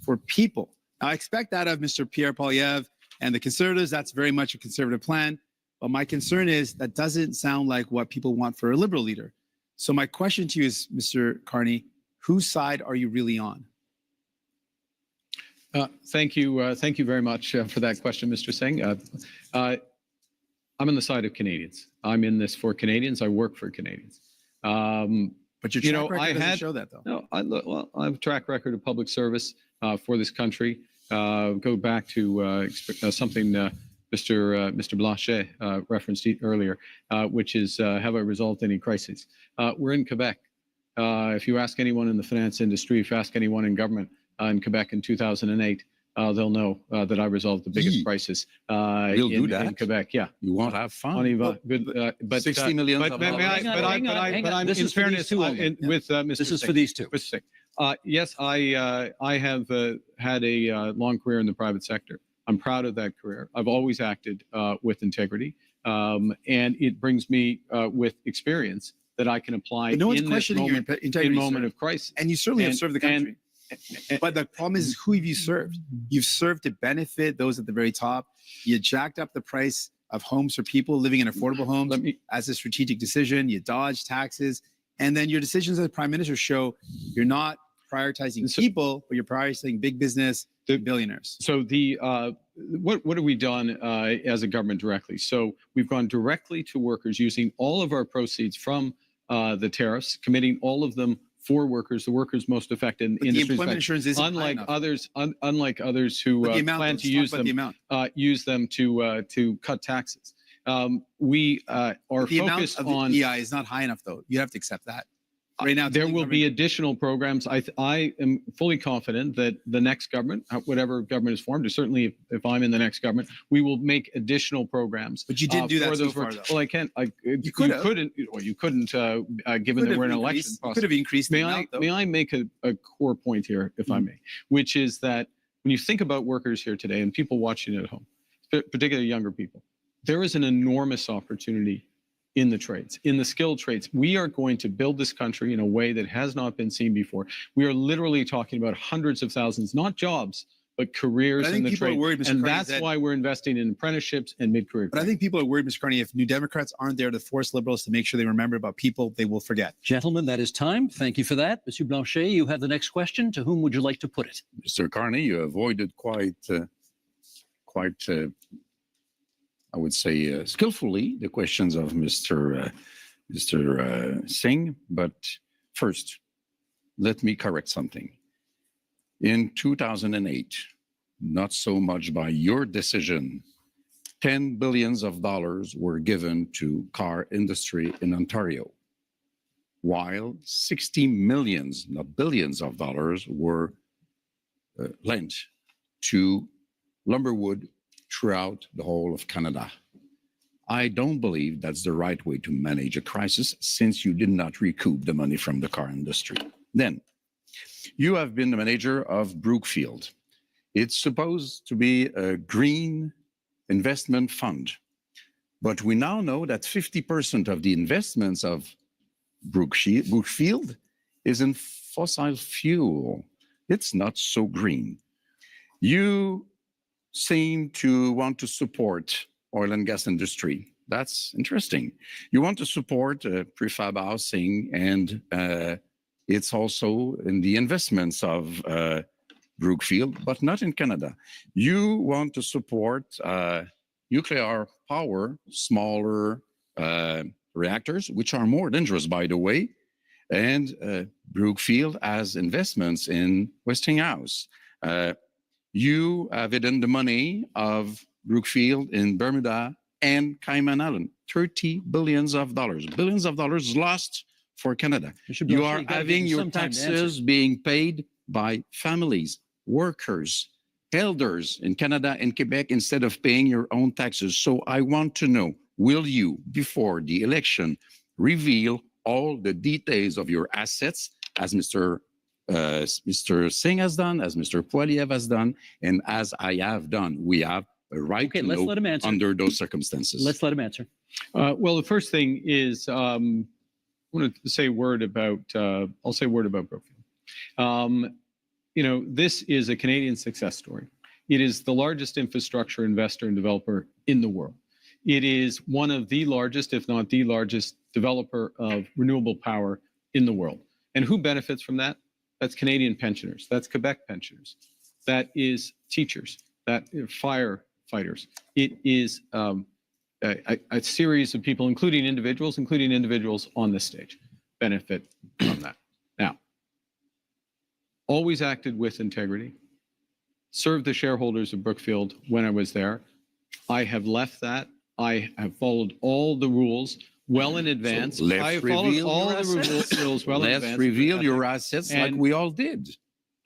for people. Now, I expect that of Mr. Pierre Poilievre and the Conservatives. That's very much a conservative plan. But my concern is that doesn't sound like what people want for a Liberal leader. So my question to you is, Mr. Carney, whose side are you really on? Thank you. Thank you very much for that question, Mr. Singh. I'm on the side of Canadians. I'm in this for Canadians. I work for Canadians. But your track record doesn't show that, though. No, I have a track record of public service for this country. Go back to something Mr. Blanchet referenced earlier, which is have I resolved any crises? We're in Quebec. If you ask anyone in the finance industry, if you ask anyone in government in Quebec in 2008, they'll know that I resolved the biggest crisis in Quebec. Yeah, you won't have fun. But 60 million. But I'm in fairness with Mr. This is for these two. Yes, I have had a long career in the private sector. I'm proud of that career. I've always acted with integrity, and it brings me with experience that I can apply no one's in this questioning moment, your integrity, moment sir. of crisis. And you certainly have served the country. But the problem is, who have you served? You've served to benefit those at the very top. You jacked up the price of homes for people living in affordable homes as a strategic decision. You dodged taxes. And then your decisions as prime minister show you're not prioritizing people, but you're prioritizing big business, billionaires. So what have we done as a government directly? So we've gone directly to workers using all of our proceeds from the tariffs, committing all of them for workers, the workers most affected in the industries. Employment insurance isn't unlike others who plan to use them to cut taxes. We are focused on the EI is not high enough, though. You have to accept that. Right now, there will be additional programs. I am fully confident that the next government, whatever government is formed, or certainly if I'm in the next government, we will make additional programs. But you didn't do that so far, though. Well, I can't. You couldn't. Given that we're in an election process. Could have increased. May I make a core point here, if I may, which is that when you think about workers here today and people watching at home, particularly younger people, there is an enormous opportunity in the trades, in the skilled trades. We are going to build this country in a way that has not been seen before. We are literally talking about hundreds of thousands, not jobs, but careers But I in think the people are trade. worried, Mr. And Carney, that's that- why we're investing in apprenticeships and mid-career. But I think people are worried, Mr. Carney, if New Democrats aren't there to force liberals to make sure they remember about people they will forget. Gentlemen, that is time. Thank you for that. Monsieur Blanchet, you have the next question. To whom would you like to put it? Mr. Carney, you avoided quite, I would say, skillfully the questions of Mr. Singh. But first, let me correct something. In 2008, not so much by your decision, $10 billion were given to car industry in Ontario, while 60 millions, not billions of dollars, were lent to lumberwood throughout the whole of Canada. I don't believe that's the right way to manage a crisis, since you did not recoup the money from the car industry. Then, you have been the manager of Brookfield. It's supposed to be a green investment fund, but we now know that 50% of the investments of Brookfield is in fossil fuel. It's not so green. You seem to want to support oil and gas industry. That's interesting. You want to support prefab housing, and it's also in the investments of Brookfield, but not in Canada. You want to support nuclear power, smaller reactors, which are more dangerous, by the way. And Brookfield has investments in Westinghouse. You have hidden the money of Brookfield in Bermuda and Cayman Island, $30 billion, billions of dollars lost for Canada. You are having your taxes being paid by families, workers, elders in Canada and Quebec instead of paying your own taxes. So I want to know, will you, before the election, reveal all the details of your assets, as Mr. Singh has done, as Mr. Poilievre has done, and as I have done? We have a right to know let him answer. under those circumstances. Let's let him answer. Well, the first thing is, I want to say a word about, I'll say a word about Brookfield. You know, this is a Canadian success story. It is the largest infrastructure investor and developer in the world. It is one of the largest, if not the largest, developer of renewable power in the world. And who benefits from that? That's Canadian pensioners. That's Quebec pensioners. That is teachers. That firefighters. It is a series of people, including individuals on this stage, benefit from that. Now, always acted with integrity, served the shareholders of Brookfield when I was there. I have left that. I have followed all the rules well in advance. So I have followed all the rules well in advance. Let's reveal your assets like we all did.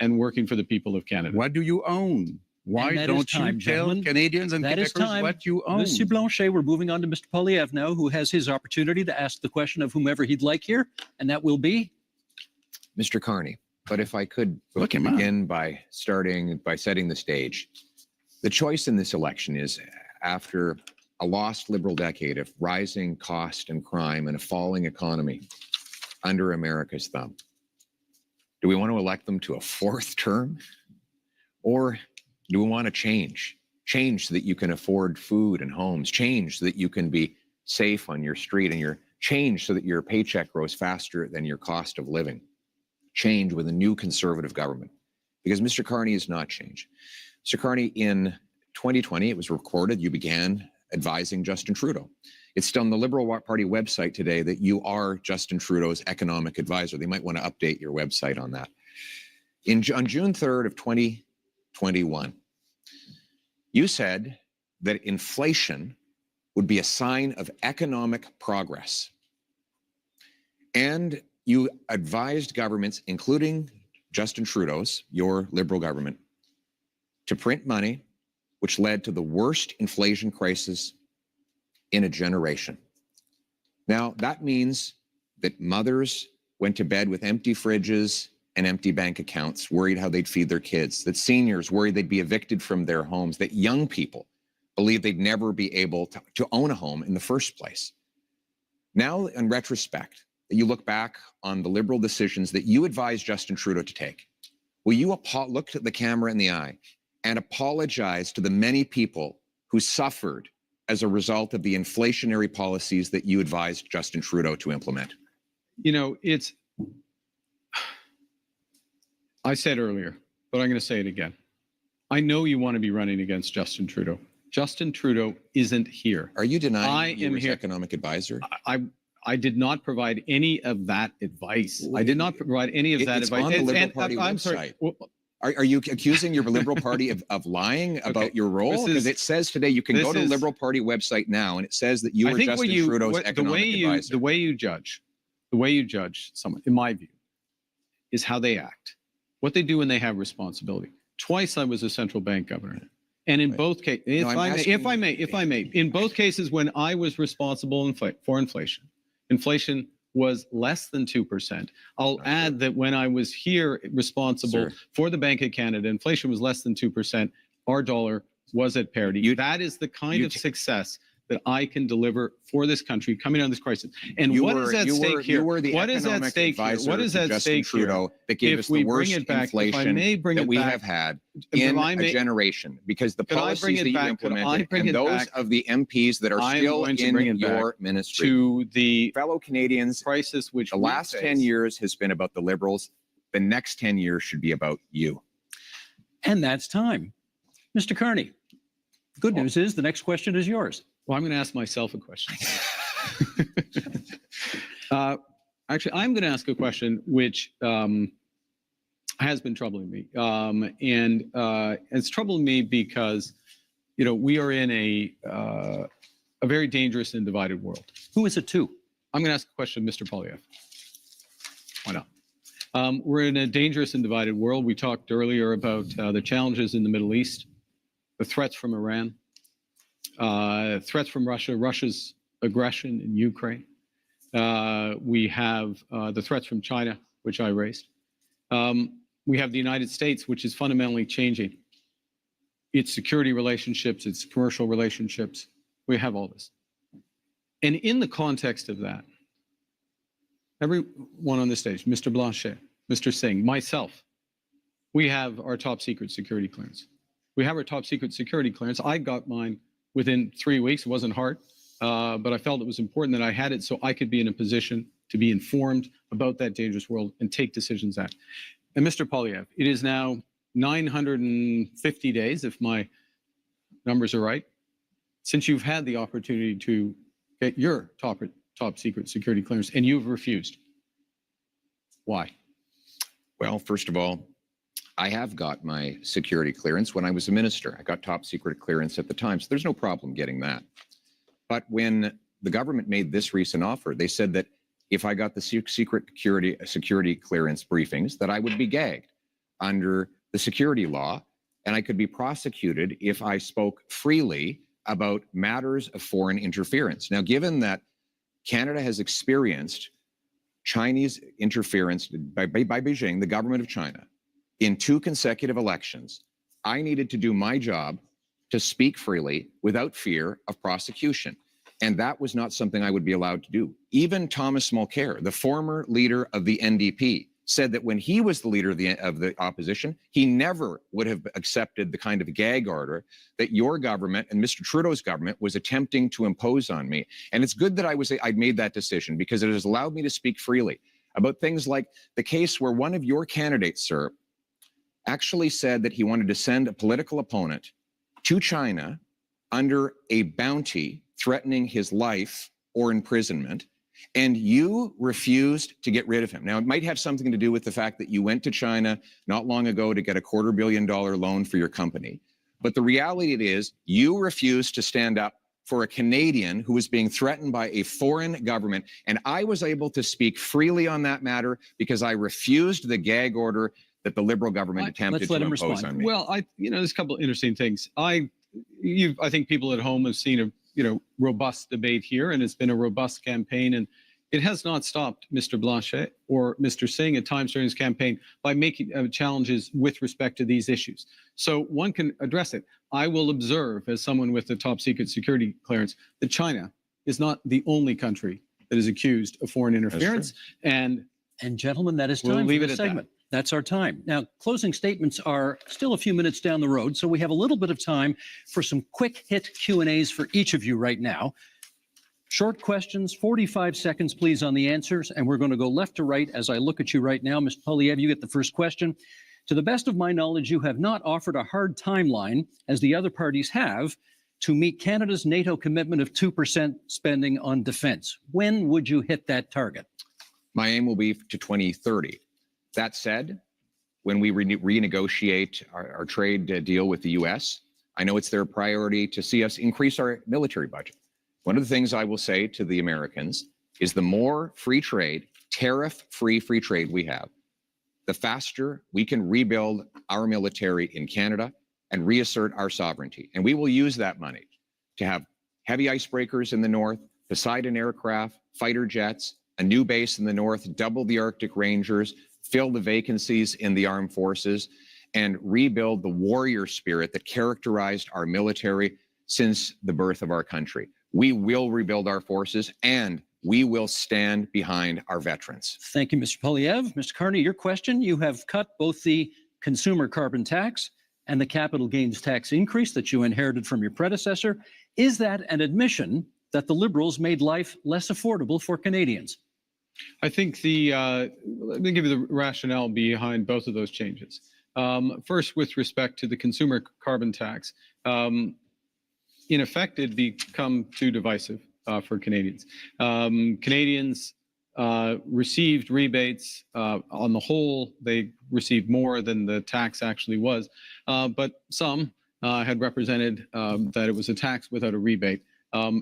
And working for the people of Canada. What do you own? Why don't you tell Canadians and Quebecers what you own? Monsieur Blanchet, we're moving on to Mr. Poilievre now, who has his opportunity to ask the question of whomever he'd like here, and that will be? Mr. Carney. But if I could begin by setting the stage. The choice in this election is, after a lost Liberal decade of rising cost and crime and a falling economy under America's thumb, do we want to elect them to a fourth term? Or do we want to change so that you can afford food and homes, change so that you can be safe on your street, and change so that your paycheck grows faster than your cost of living? Change with a new Conservative government, because Mr. Carney is not change. Mr. Carney, in 2020, it was recorded, you began advising Justin Trudeau. It's still on the Liberal Party website today that you are Justin Trudeau's economic advisor. They might want to update your website on that. On June 3rd of 2021, you said that inflation would be a sign of economic progress. And you advised governments, including Justin Trudeau's, your Liberal government, to print money, which led to the worst inflation crisis in a generation. Now, that means that mothers went to bed with empty fridges and empty bank accounts, worried how they'd feed their kids, that seniors worried they'd be evicted from their homes, that young people believed they'd never be able to own a home in the first place. Now, in retrospect, you look back on the Liberal decisions that you advised Justin Trudeau to take. Will you look at the camera in the eye and apologize to the many people who suffered as a result of the inflationary policies that you advised Justin Trudeau to implement? You know, I said earlier, but I'm going to say it again. I know you want to be running against Justin Trudeau. Justin Trudeau isn't here. Are you denying I am here. Economic advisor? I did not provide any of that advice. I did not provide any of that It's advice. on the Liberal Party I'm website. sorry. Are you accusing your Liberal Party of lying about your role? Because it says today you can go to the Liberal Party website now, and it says that you were Justin Trudeau's economic advisor. The way you judge someone, in my view, is how they act, what they do when they have responsibility. Twice I was a central bank governor. And in both cases, if I may, in both cases when I was responsible for inflation, inflation was less than 2%. I'll add that when I was here responsible for the Bank of Canada, inflation was less than 2%. Our dollar was at parity. That is the kind of success that I can deliver for this country coming out of this crisis. And what is at stake here? What is at stake here? What is at stake here? That gave us the worst inflation that we have had in a generation, because the policies that you implemented and those of the MPs that are still in your ministry. To the fellow Canadians, crisis which the last 10 years has been about the Liberals. The next 10 years should be about you. And that's time. Mr. Carney, good news is the next question is yours. Well, I'm going to ask myself a question. Actually, I'm going to ask a question which has been troubling me. And it's troubling me because, you know, we are in a very dangerous and divided world. Who is it to? I'm going to ask a question of Mr. Poilievre. Why not? We're in a dangerous and divided world. We talked earlier about the challenges in the Middle East, the threats from Iran, threats from Russia, Russia's aggression in Ukraine. We have the threats from China, which I raised. We have the United States, which is fundamentally changing its security relationships, its commercial relationships. We have all this. And in the context of that, everyone on the stage, Mr. Blanchet, Mr. Singh, myself, we have our top secret security clearance. We have our top secret security clearance. I got mine within 3 weeks. It wasn't hard, but I felt it was important that I had it so I could be in a position to be informed about that dangerous world and take decisions at. And Mr. Poilievre, it is now 950 days, if my numbers are right, since you've had the opportunity to get your top secret security clearance, and you've refused. Why? Well, first of all, I have got my security clearance when I was a minister. I got top secret clearance at the time, so there's no problem getting that. But when the government made this recent offer, they said that if I got the secret security clearance briefings, that I would be gagged under the security law, and I could be prosecuted if I spoke freely about matters of foreign interference. Now, given that Canada has experienced Chinese interference by Beijing, the government of China, in 2 consecutive elections, I needed to do my job to speak freely without fear of prosecution. And that was not something I would be allowed to do. Even Thomas Mulcair, the former leader of the NDP, said that when he was the leader of the opposition, he never would have accepted the kind of gag order that your government and Mr. Trudeau's government was attempting to impose on me. And it's good that I'd made that decision, because it has allowed me to speak freely about things like the case where one of your candidates, sir, actually said that he wanted to send a political opponent to China under a bounty threatening his life or imprisonment, and you refused to get rid of him. Now, it might have something to do with the fact that you went to China not long ago to get a $250 million loan for your company. But the reality is you refused to stand up for a Canadian who was being threatened by a foreign government. And I was able to speak freely on that matter because I refused the gag order that the Liberal government attempted to impose on me. Well, there's a couple of interesting things. I think people at home have seen a robust debate here, and it's been a robust campaign, and it has not stopped Mr. Blanchet or Mr. Singh at times during his campaign by making challenges with respect to these issues. So one can address it. I will observe, as someone with the top secret security clearance, that China is not the only country that is accused of foreign interference. And gentlemen, that is time we'll leave for it the at segment. that. That's our time. Now, closing statements are still a few minutes down the road, so we have a little bit of time for some quick hit Q&As for each of you right now. Short questions, 45 seconds, please, on the answers, and we're going to go left to right as I look at you right now. Mr. Poilievre, you get the first question. To the best of my knowledge, you have not offered a hard timeline, as the other parties have, to meet Canada's NATO commitment of 2% spending on defense. When would you hit that target? My aim will be to 2030. That said, when we renegotiate our trade deal with the U.S., I know it's their priority to see us increase our military budget. One of the things I will say to the Americans is the more free trade, tariff-free free trade we have, the faster we can rebuild our military in Canada and reassert our sovereignty. And we will use that money to have heavy icebreakers in the north, Poseidon aircraft, fighter jets, a new base in the north, double the Arctic Rangers, fill the vacancies in the armed forces, and rebuild the warrior spirit that characterized our military since the birth of our country. We will rebuild our forces, and we will stand behind our veterans. Thank you, Mr. Poilievre. Mr. Carney, your question. You have cut both the consumer carbon tax and the capital gains tax increase that you inherited from your predecessor. Is that an admission that the Liberals made life less affordable for Canadians? I think let me give you the rationale behind both of those changes. First, with respect to the consumer carbon tax, in effect, it become too divisive for Canadians. Canadians received rebates. On the whole, they received more than the tax actually was, but some had represented that it was a tax without a rebate.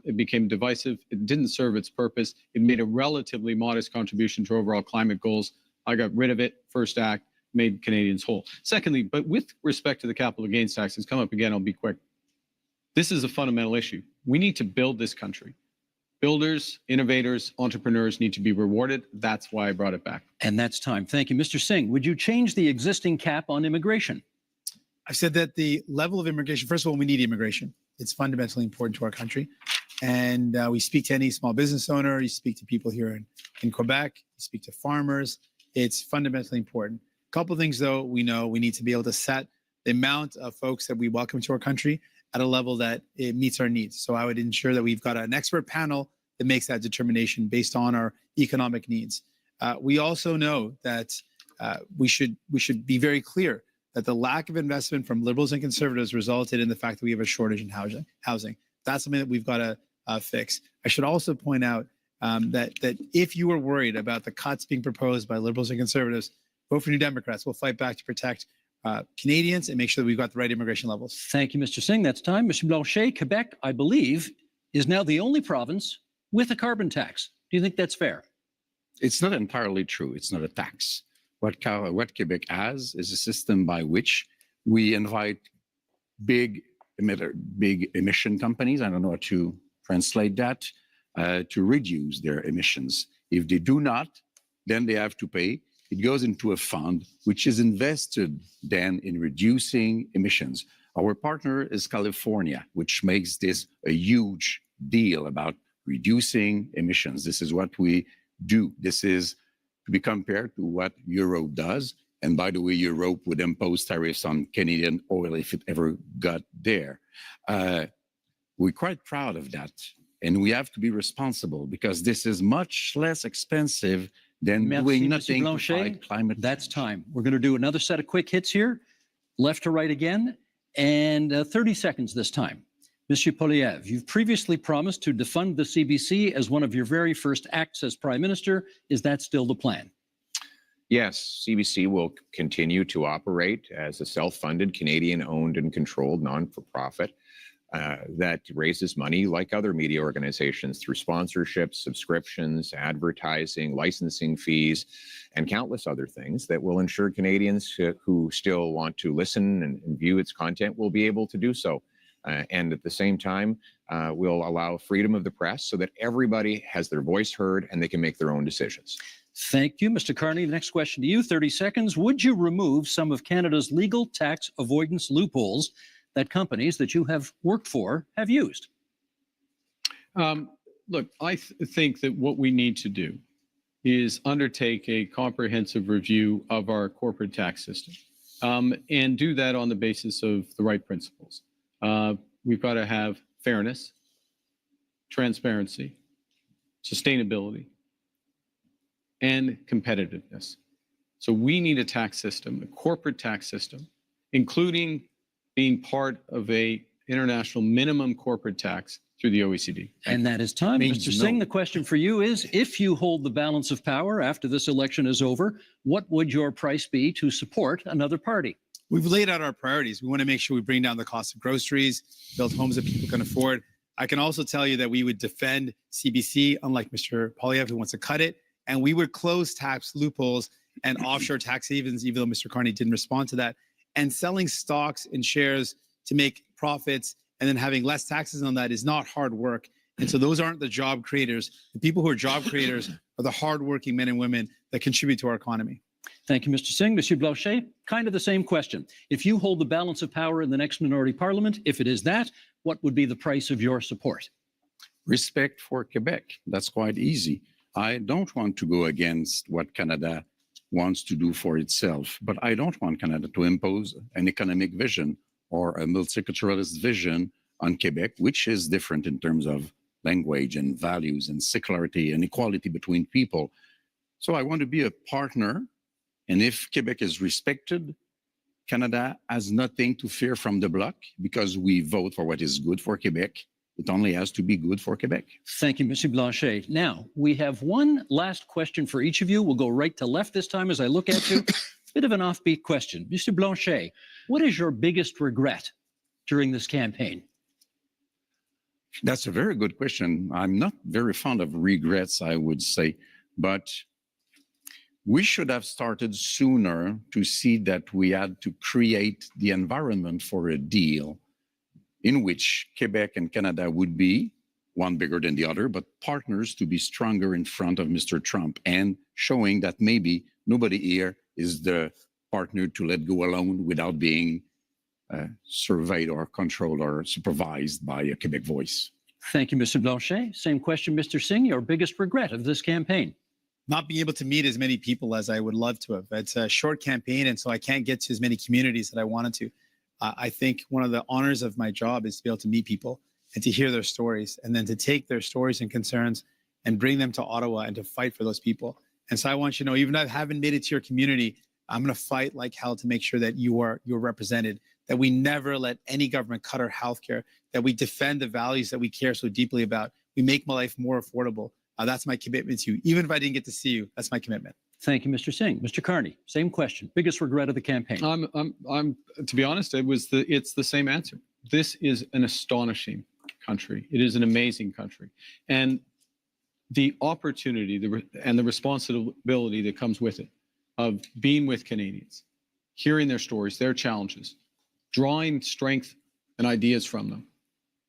It became divisive. It didn't serve its purpose. It made a relatively modest contribution to overall climate goals. I got rid of it. First act, made Canadians whole. Secondly, but with respect to the capital gains tax, it's come up again, I'll be quick. This is a fundamental issue. We need to build this country. Builders, innovators, entrepreneurs need to be rewarded. That's why I brought it back. And that's time. Thank you. Mr. Singh, would you change the existing cap on immigration? I've said that the level of immigration, first of all, we need immigration. It's fundamentally important to our country. And we speak to any small business owner, you speak to people here in Quebec, you speak to farmers. It's fundamentally important. A couple of things, though, we know we need to be able to set the amount of folks that we welcome to our country at a level that it meets our needs. So I would ensure that we've got an expert panel that makes that determination based on our economic needs. We also know that we should be very clear that the lack of investment from Liberals and Conservatives resulted in the fact that we have a shortage in housing. That's something that we've got to fix. I should also point out that if you are worried about the cuts being proposed by Liberals and Conservatives, vote for New Democrats. We'll fight back to protect Canadians and make sure that we've got the right immigration levels. Thank you, Mr. Singh. That's time. Mr. Blanchet, Quebec, I believe, is now the only province with a carbon tax. Do you think that's fair? It's not entirely true. It's not a tax. What Quebec has is a system by which we invite big emission companies, I don't know how to translate that, to reduce their emissions. If they do not, then they have to pay. It goes into a fund which is invested then in reducing emissions. Our partner is California, which makes this a huge deal about reducing emissions. This is what we do. This is to be compared to what Europe does. And by the way, Europe would impose tariffs on Canadian oil if it ever got there. We're quite proud of that. And we have to be responsible because this is much less expensive than doing nothing to fight climate change. That's time. We're going to do another set of quick hits here, left to right again, and 30 seconds this time. Monsieur Poilievre, you've previously promised to defund the CBC as one of your very first acts as Prime Minister. Is that still the plan? Yes, CBC will continue to operate as a self-funded, Canadian-owned and controlled non-for-profit that raises money like other media organizations through sponsorships, subscriptions, advertising, licensing fees, and countless other things that will ensure Canadians who still want to listen and view its content will be able to do so. And at the same time, we'll allow freedom of the press so that everybody has their voice heard and they can make their own decisions. Thank you, Mr. Carney. The next question to you, 30 seconds. Would you remove some of Canada's legal tax avoidance loopholes that companies that you have worked for have used? Look, I think that what we need to do is undertake a comprehensive review of our corporate tax system and do that on the basis of the right principles. We've got to have fairness, transparency, sustainability, and competitiveness. So we need a tax system, a corporate tax system, including being part of a international minimum corporate tax through the OECD. And that is time. Mr. Singh, the question for you is, if you hold the balance of power after this election is over, what would your price be to support another party? We've laid out our priorities. We want to make sure we bring down the cost of groceries, build homes that people can afford. I can also tell you that we would defend CBC, unlike Mr. Poilievre, who wants to cut it, and we would close tax loopholes and offshore tax havens, even though Mr. Carney didn't respond to that, and selling stocks and shares to make profits and then having less taxes on that is not hard work. And so those aren't the job creators. The people who are job creators are the hardworking men and women that contribute to our economy. Thank you, Mr. Singh. Monsieur Blanchet, kind of the same question. If you hold the balance of power in the next minority parliament, if it is that, what would be the price of your support? Respect for Quebec. That's quite easy. I don't want to go against what Canada wants to do for itself, but I don't want Canada to impose an economic vision or a multiculturalist vision on Quebec, which is different in terms of language and values and secularity and equality between people. So I want to be a partner. And if Quebec is respected, Canada has nothing to fear from the bloc because we vote for what is good for Quebec. It only has to be good for Quebec. Thank you, Monsieur Blanchet. Now, we have one last question for each of you. We'll go right to left this time as I look at you. Bit of an offbeat question. Mr. Blanchet, what is your biggest regret during this campaign? That's a very good question. I'm not very fond of regrets, I would say, but we should have started sooner to see that we had to create the environment for a deal in which Quebec and Canada would be, one bigger than the other, but partners to be stronger in front of Mr. Trump and showing that maybe nobody here is the partner to let go alone without being surveyed or controlled or supervised by a Quebec voice. Thank you, Mr. Blanchet. Same question, Mr. Singh. Your biggest regret of this campaign? Not being able to meet as many people as I would love to have. It's a short campaign, and so I can't get to as many communities that I wanted to. I think one of the honors of my job is to be able to meet people and to hear their stories, and then to take their stories and concerns and bring them to Ottawa and to fight for those people. And so I want you to know, even if I haven't made it to your community, I'm going to fight like hell to make sure that you're represented, that we never let any government cut our healthcare, that we defend the values that we care so deeply about. We make my life more affordable. That's my commitment to you. Even if I didn't get to see you, that's my commitment. Thank you, Mr. Singh. Mr. Carney, same question. Biggest regret of the campaign? I'm to be honest, it's the same answer. This is an astonishing country. It is an amazing country. And the opportunity and the responsibility that comes with it of being with Canadians, hearing their stories, their challenges, drawing strength and ideas from them,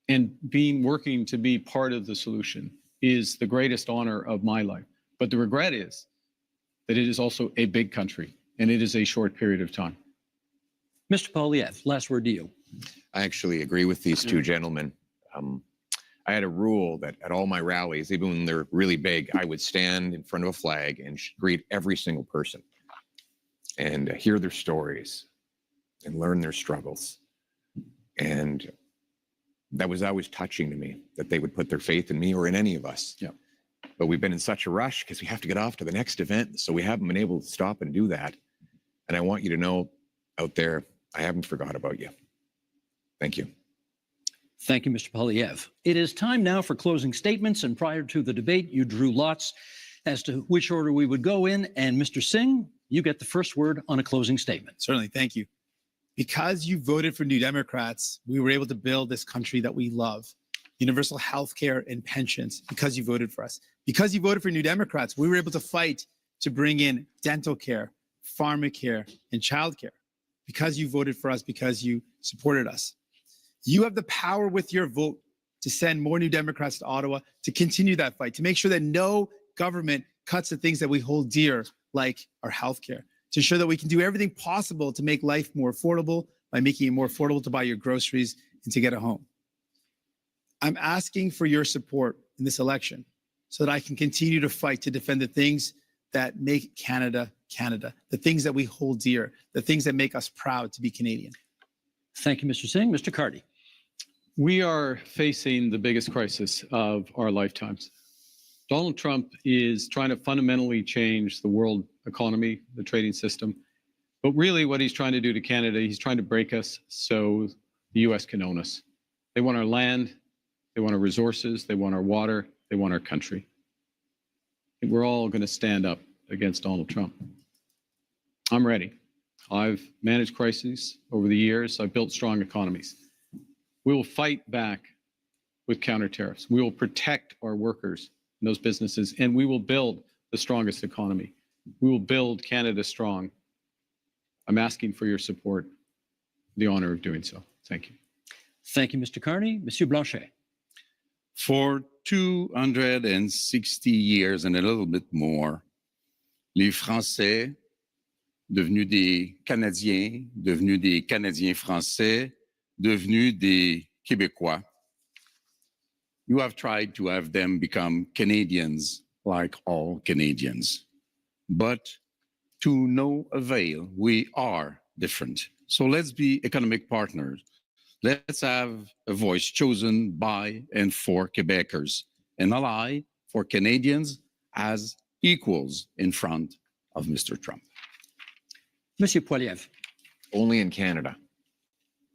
and working to be part of the solution is the greatest honor of my life. But the regret is that it is also a big country and it is a short period of time. Mr. Poilievre, last word to you. I actually agree with these two gentlemen. I had a rule that at all my rallies, even when they're really big, I would stand in front of a flag and greet every single person and hear their stories and learn their struggles. And that was always touching to me, that they would put their faith in me or in any of us. Yeah. But we've been in such a rush because we have to get off to the next event. So we haven't been able to stop and do that. And I want you to know out there, I haven't forgot about you. Thank you. Thank you, Mr. Poilievre. It is time now for closing statements. And prior to the debate, you drew lots as to which order we would go in. And Mr. Singh, you get the first word on a closing statement. Certainly. Thank you. Because you voted for New Democrats, we were able to build this country that we love. Universal health care and pensions, because you voted for us. Because you voted for New Democrats, we were able to fight to bring in dental care, pharmacare, and childcare. Because you voted for us, because you supported us. You have the power with your vote to send more New Democrats to Ottawa, to continue that fight, to make sure that no government cuts the things that we hold dear, like our health care, to ensure that we can do everything possible to make life more affordable by making it more affordable to buy your groceries and to get a home. I'm asking for your support in this election so that I can continue to fight to defend the things that make Canada, Canada, the things that we hold dear, the things that make us proud to be Canadian. Thank you, Mr. Singh. Mr. Carney. We are facing the biggest crisis of our lifetimes. Donald Trump is trying to fundamentally change the world economy, the trading system. But really what he's trying to do to Canada, he's trying to break us so the US can own us. They want our land, they want our resources, they want our water, they want our country. And we're all going to stand up against Donald Trump. I'm ready. I've managed crises over the years. I've built strong economies. We will fight back with counter tariffs. We will protect our workers and those businesses, and we will build the strongest economy. We will build Canada strong. I'm asking for your support, the honor of doing so. Thank you. Thank you, Mr. Carney. Monsieur Blanchet. For 260 years and a little bit more, les Français, devenus des Canadiens, devenus des Canadiens français, devenus des Québécois, you have tried to have them become Canadians like all Canadians. But to no avail, we are different. So let's be economic partners. Let's have a voice chosen by and for Quebecers, an ally for Canadians as equals in front of Mr. Trump. Monsieur Poilievre. Only in Canada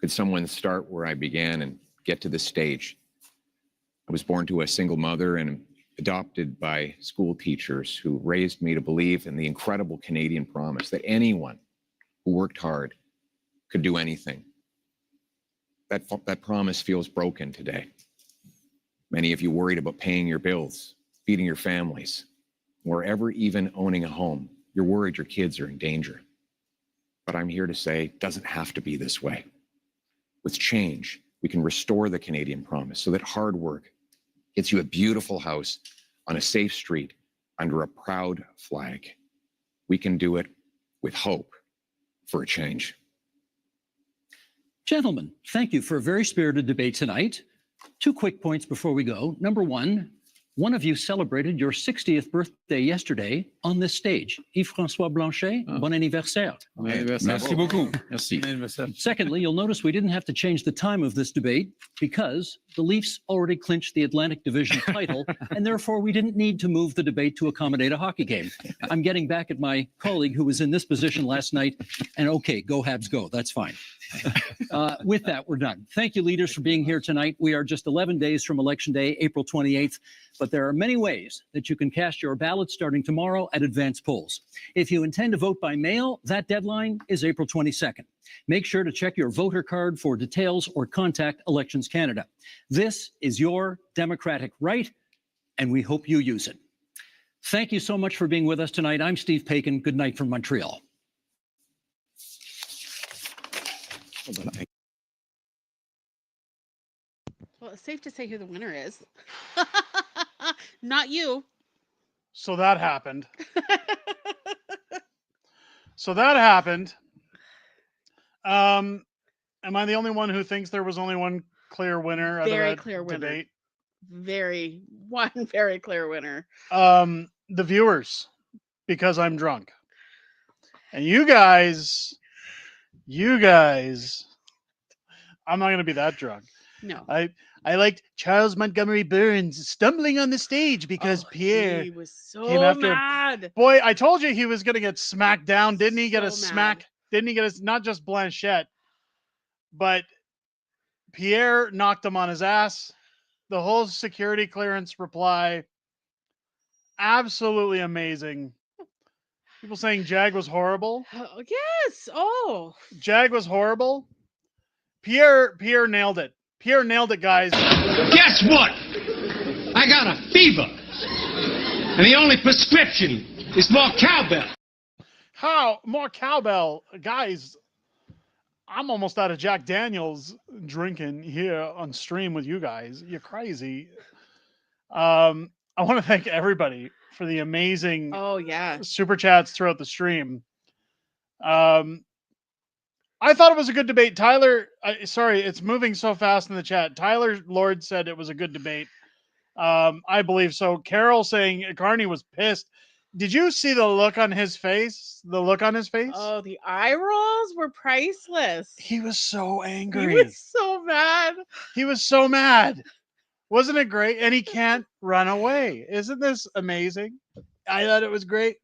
could someone start where I began and get to this stage. I was born to a single mother and adopted by school teachers who raised me to believe in the incredible Canadian promise that anyone who worked hard could do anything. That promise feels broken today. Many of you worried about paying your bills, feeding your families, or ever even owning a home. You're worried your kids are in danger. But I'm here to say it doesn't have to be this way. With change, we can restore the Canadian promise so that hard work gets you a beautiful house on a safe street under a proud flag. We can do it with hope for a change. Gentlemen, thank you for a very spirited debate tonight. 2 quick points before we go. Number one of you celebrated your 60th birthday yesterday on this stage. Yves-François Blanchet, bon anniversaire. Merci beaucoup. Merci. Secondly, you'll notice we didn't have to change the time of this debate because the Leafs already clinched the Atlantic Division title, and therefore we didn't need to move the debate to accommodate a hockey game. I'm getting back at my colleague who was in this position last night, and okay, go Habs go, that's fine. With that, we're done. Thank you, leaders, for being here tonight. We are just 11 days from Election Day, April 28th, but there are many ways that you can cast your ballot starting tomorrow at advanced polls. If you intend to vote by mail, that deadline is April 22nd. Make sure to check your voter card for details or contact Elections Canada. This is your democratic right, and we hope you use it. Thank you so much for being with us tonight. I'm Steve Paikin. Good night from Montreal. Well, it's safe to say who the winner is. Not you. So that happened. Am I the only one who thinks there was only one clear winner? Very out of that clear winner. debate? Very clear winner. The viewers, because I'm drunk. And you guys, I'm not going to be that drunk. No. I liked Charles Montgomery Burns stumbling on the stage because Pierre He was so came after him. mad. Boy, I told you he was going to get smacked down. Didn't he get a So smack? mad. Didn't he get a, not just Blanchette, but Pierre knocked him on his ass. The whole security clearance reply, absolutely amazing. People saying Jag was horrible. Oh, yes. Oh. Jag was horrible. Pierre nailed it. Pierre nailed it, guys. Guess what? I got a fever. And the only prescription is more cowbell. How? More cowbell. Guys, I'm almost out of Jack Daniels drinking here on stream with you guys. You're crazy. I want to thank everybody for the amazing super chats throughout the stream. I thought it was a good debate. Tyler, sorry, it's moving so fast in the chat. Tyler Lord said it was a good debate. I believe so. Carol saying Carney was pissed. Did you see the look on his face? The look on his face? Oh, the eye rolls were priceless. He was so angry. He was so mad. He was so mad. Wasn't it great? And he can't run away. Isn't this amazing? I thought it was great.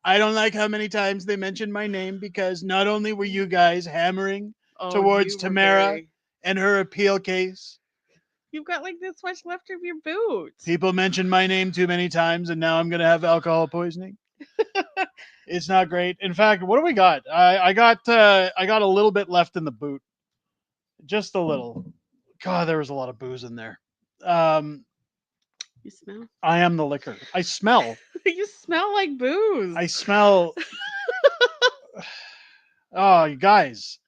I don't like how many times they mentioned my name because not only were you guys hammering towards you were Tamara very- and her appeal case, You've got like this much left of your boots. people mentioned my name too many times, and now I'm going to have alcohol poisoning. It's not great. In fact, what do we got? I got a little bit left in the boot, just a little. God, there was a lot of booze in there. You smell? I am the liquor. I smell. You smell like booze. I smell. Oh, you guys.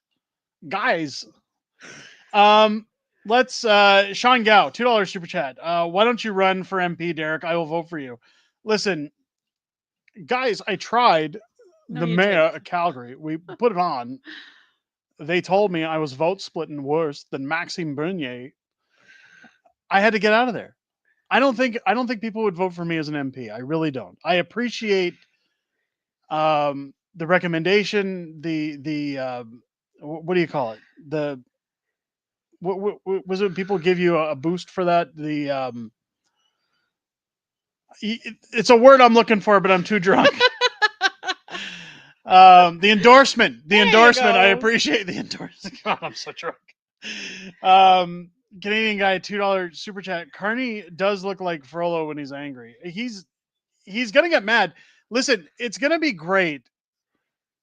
Let's Sean Gao, $2 super chat. Why don't you run for MP, Derek? I will vote for you. Listen, guys, I tried No, the you mayor didn't. of Calgary. We put it on. They told me I was vote splitting worse than Maxime Bernier. I had to get out of there. I don't think people would vote for me as an MP. I really don't. I appreciate the recommendation, the what do you call it? The what was it? People give you a boost for that. It's a word I'm looking for, but I'm too drunk. The endorsement. There you I go. appreciate the endorsement. God, I'm so drunk. Canadian guy, $2 super chat. Carney does look like Frollo when he's angry. He's gonna get mad. Listen, it's gonna be great.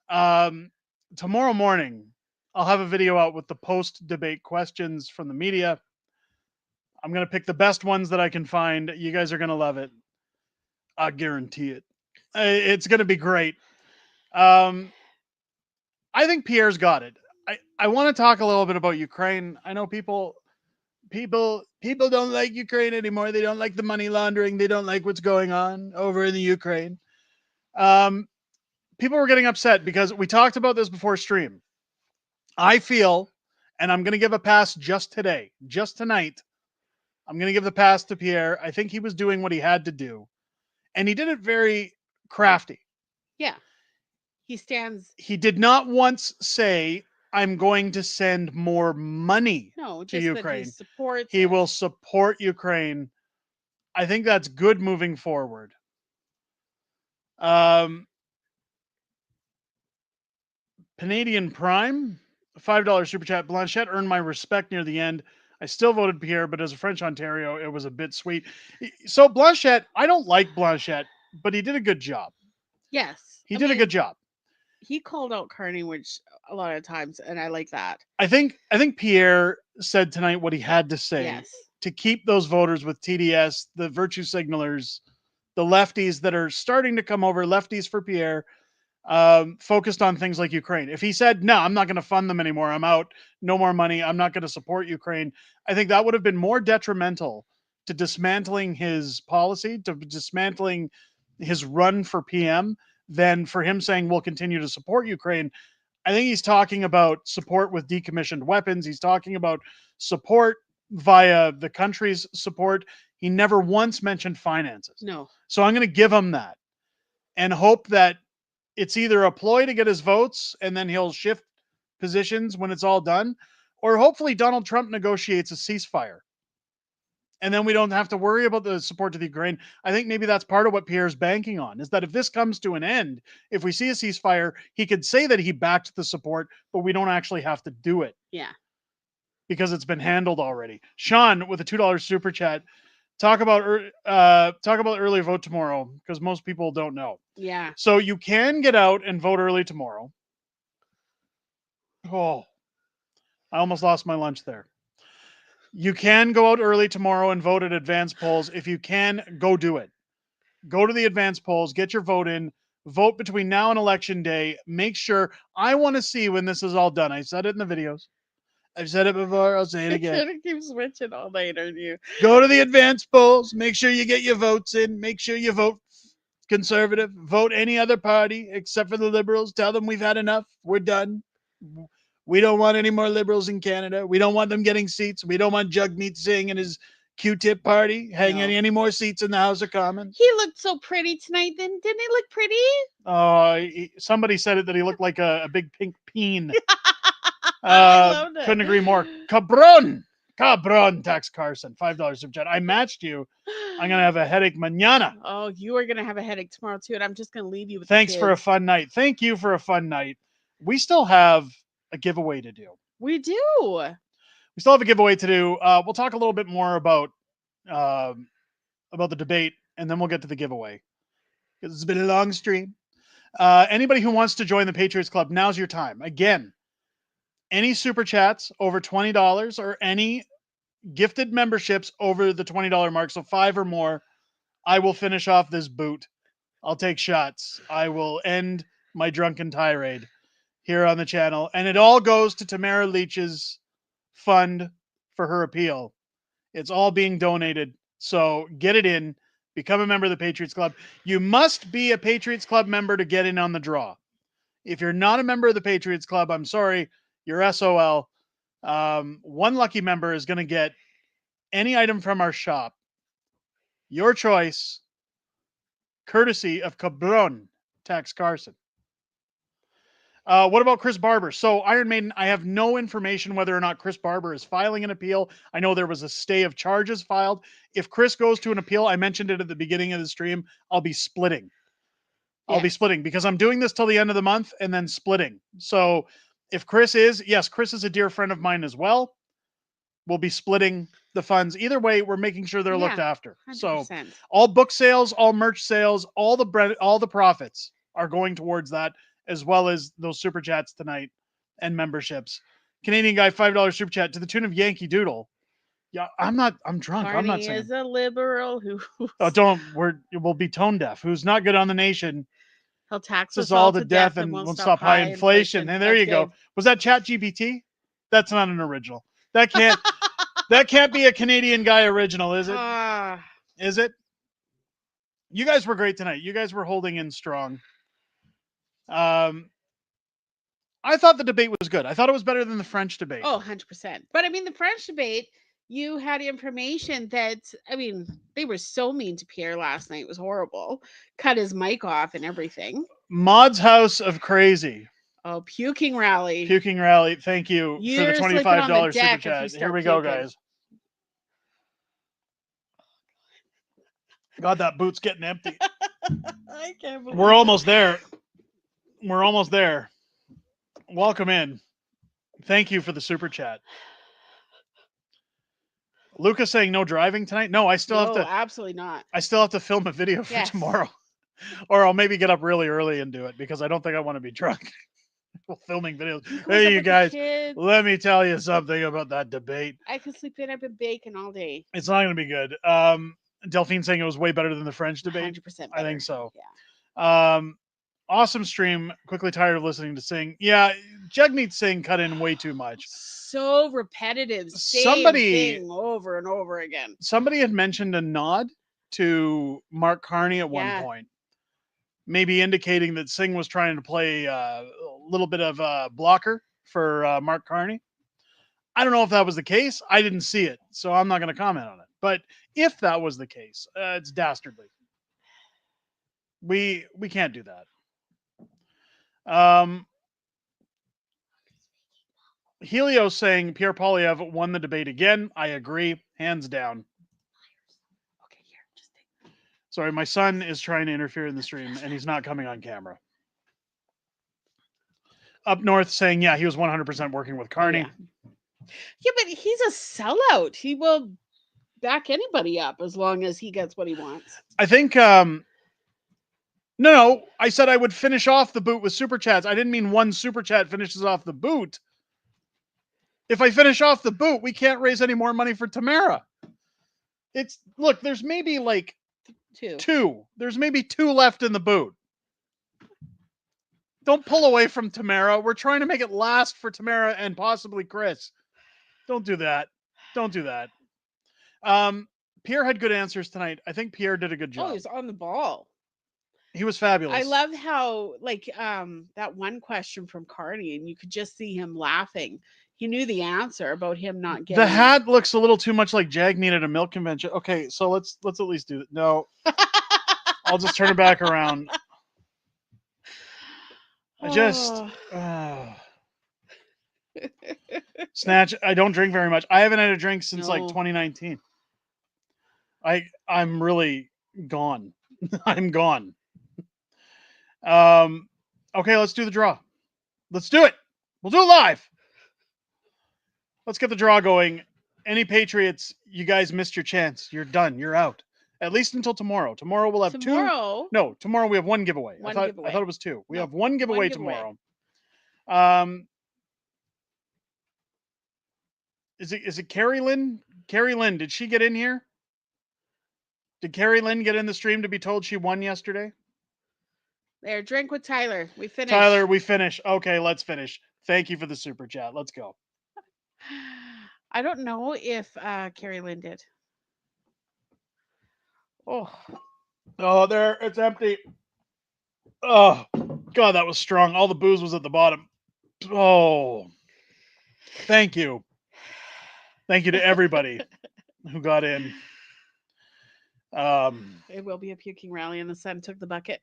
Tomorrow morning, I'll have a video out with the post-debate questions from the media. I'm gonna pick the best ones that I can find. You guys are gonna love it. I guarantee it. It's gonna be great. I think Pierre's got it. I want to talk a little bit about Ukraine. I know people don't like Ukraine anymore. They don't like the money laundering. They don't like what's going on over in the Ukraine. People were getting upset because we talked about this before stream. I feel, and I'm going to give a pass just tonight. I'm going to give the pass to Pierre. I think he was doing what he had to do, and he did it very crafty. Yeah. He did not once say, I'm going to send more money No, to just Ukraine. that he supports He it. will support Ukraine. I think that's good moving forward. Canadian Prime, $5 super chat. Blanchette earned my respect near the end. I still voted Pierre, but as a French Ontario, it was a bit sweet. So Blanchette, I don't like Blanchette, but he did a good job. Yes. He did a good job. He called out Carney, which a lot of times, and I like that. I think Pierre said tonight what he had to say Yes. to keep those voters with TDS, the virtue signalers, the lefties that are starting to come over, lefties for Pierre, focused on things like Ukraine. If he said, no, I'm not going to fund them anymore, I'm out, no more money, I'm not going to support Ukraine, I think that would have been more detrimental to dismantling his policy, to dismantling his run for PM, than for him saying we'll continue to support Ukraine. I think he's talking about support with decommissioned weapons. He's talking about support via the country's support. He never once mentioned finances. No. So I'm going to give him that and hope that it's either a ploy to get his votes and then he'll shift positions when it's all done, or hopefully Donald Trump negotiates a ceasefire. And then we don't have to worry about the support to the Ukraine. I think maybe that's part of what Pierre's banking on, is that if this comes to an end, if we see a ceasefire, he could say that he backed the support, but we don't actually have to do it. Yeah. Because it's been handled already. Sean with a $2 super chat. Talk about early vote tomorrow, because most people don't know. Yeah. So you can get out and vote early tomorrow. Oh, I almost lost my lunch there. You can go out early tomorrow and vote at advanced polls. If you can, go do it. Go to the advanced polls, get your vote in, vote between now and election day. Make sure, I want to see when this is all done. I said it in the videos. I've said it before. I'll say it You're again. gonna keep switching all night, aren't you? Go to the advanced polls. Make sure you get your votes in. Make sure you vote Conservative. Vote any other party except for the Liberals. Tell them we've had enough. We're done. We don't want any more Liberals in Canada. We don't want them getting seats. We don't want Jagmeet Singh and his Q-tip party? Hang any more seats in the House of Commons? He looked so pretty tonight. Didn't he look pretty? Somebody said it that he looked like a big pink peen. I loved it. Couldn't agree more. Cabron, Tax Carson, $5 super chat. I matched you. I'm gonna have a headache mañana. Oh, you are gonna have a headache tomorrow too, and I'm just gonna leave you with. Thanks for a fun night. Thank you for a fun night. We still have a giveaway to do. We do. We still have a giveaway to do. We'll talk a little bit more about the debate, and then we'll get to the giveaway. Because it's been a long stream. Anybody who wants to join the Patriots Club, now's your time. Again, any super chats over $20 or any gifted memberships over the $20 mark, so 5 or more, I will finish off this boot. I'll take shots. I will end my drunken tirade here on the channel. And it all goes to Tamara Leach's fund for her appeal. It's all being donated. So get it in. Become a member of the Patriots Club. You must be a Patriots Club member to get in on the draw. If you're not a member of the Patriots Club, I'm sorry, you're SOL. One lucky member is going to get any item from our shop. Your choice, courtesy of Cabron Tax Carson. What about Chris Barber? So Iron Maiden, I have no information whether or not Chris Barber is filing an appeal. I know there was a stay of charges filed. If Chris goes to an appeal, I mentioned it at the beginning of the stream, I'll be splitting. I'll be splitting because I'm doing this till the end of the month and then splitting. So if Chris is, yes, Chris is a dear friend of mine as well. We'll be splitting the funds. Either way, we're making sure they're looked after. 100%. So all book sales, all merch sales, all the profits are going towards that, as well as those super chats tonight and memberships. Canadian guy, $5 super chat to the tune of Yankee Doodle. Yeah, I'm drunk. Carney I'm not saying. Is a liberal who. We'll be tone deaf. Who's not good on the nation? He'll tax us all to death and won't stop high inflation. And there you go. Was that ChatGPT? That's not an original. That can't be a Canadian guy original, is it? Is it? You guys were great tonight. You guys were holding in strong. I thought the debate was good. I thought it was better than the French debate. Oh, 100%. But I mean, the French debate, you had information that, I mean, they were so mean to Pierre last night. It was horrible. Cut his mic off and everything. Mod's House of Crazy. Oh, puking rally. Puking rally. Thank you for the $25 super chat. Here we go, guys. God, that boot's getting empty. I can't believe We're almost there. We're almost there. Welcome in. Thank you for the super chat. Lucas saying no driving tonight. No, I still have to. Absolutely not. I still have to film a video for tomorrow, or I'll maybe get up really early and do it because I don't think I want to be drunk. Filming videos. Hey, you guys, let me tell you something about that debate. I could sleep in. I've been baking all day. It's not going to be good. Delphine saying it was way better than the French debate. 100%. I think so. Yeah. Awesome stream. Quickly tired of listening to Singh. Yeah, Jagmeet Singh cut in way too much. So repetitive. Same thing over and over again. Somebody had mentioned a nod to Mark Carney at one point, maybe indicating that Singh was trying to play a little bit of a blocker for Mark Carney. I don't know if that was the case. I didn't see it, so I'm not going to comment on it. But if that was the case, it's dastardly. We can't do that. Helio saying Pierre Poilievre won the debate again. I agree, hands down. Okay, here, just take. Sorry, my son is trying to interfere in the stream, and he's not coming on camera. Up north saying, yeah, he was 100% working with Carney. Yeah, but he's a sellout. He will back anybody up as long as he gets what he wants. I think. No, I said I would finish off the boot with super chats. I didn't mean one super chat finishes off the boot. If I finish off the boot, we can't raise any more money for Tamara. Look, there's maybe like two. There's maybe 2 left in the boot. Don't pull away from Tamara. We're trying to make it last for Tamara and possibly Chris. Don't do that. Don't do that. Pierre had good answers tonight. I think Pierre did a good job. Oh, he's on the ball. He was fabulous. I love how, like, that one question from Carney, and you could just see him laughing. He knew the answer about him not getting The hat looks a little too much like jagmeet at a milk convention. Okay, so let's at least do it. No, I'll just turn it back around. I just Snatch. I don't drink very much. I haven't had a drink since like 2019. I'm really gone. I'm gone. Okay, let's do the draw. Let's do it. We'll do it live. Let's get the draw going. Any Patriots, you guys missed your chance. You're done. You're out. At least until tomorrow. Tomorrow we'll have two. No, tomorrow we have one giveaway. I thought it was two. We have one giveaway tomorrow. Is it Carrie Lynn? Carrie Lynn, did she get in here? Did Carrie Lynn get in the stream to be told she won yesterday? There, drink with Tyler. We finished. Tyler, we finish. Okay, let's finish. Thank you for the super chat. Let's go. I don't know if Carrie Lynn did. Oh, there, it's empty. Oh, God, that was strong. All the booze was at the bottom. Oh, thank you. Thank you to everybody who got in. It will be a puking rally, and the son took the bucket.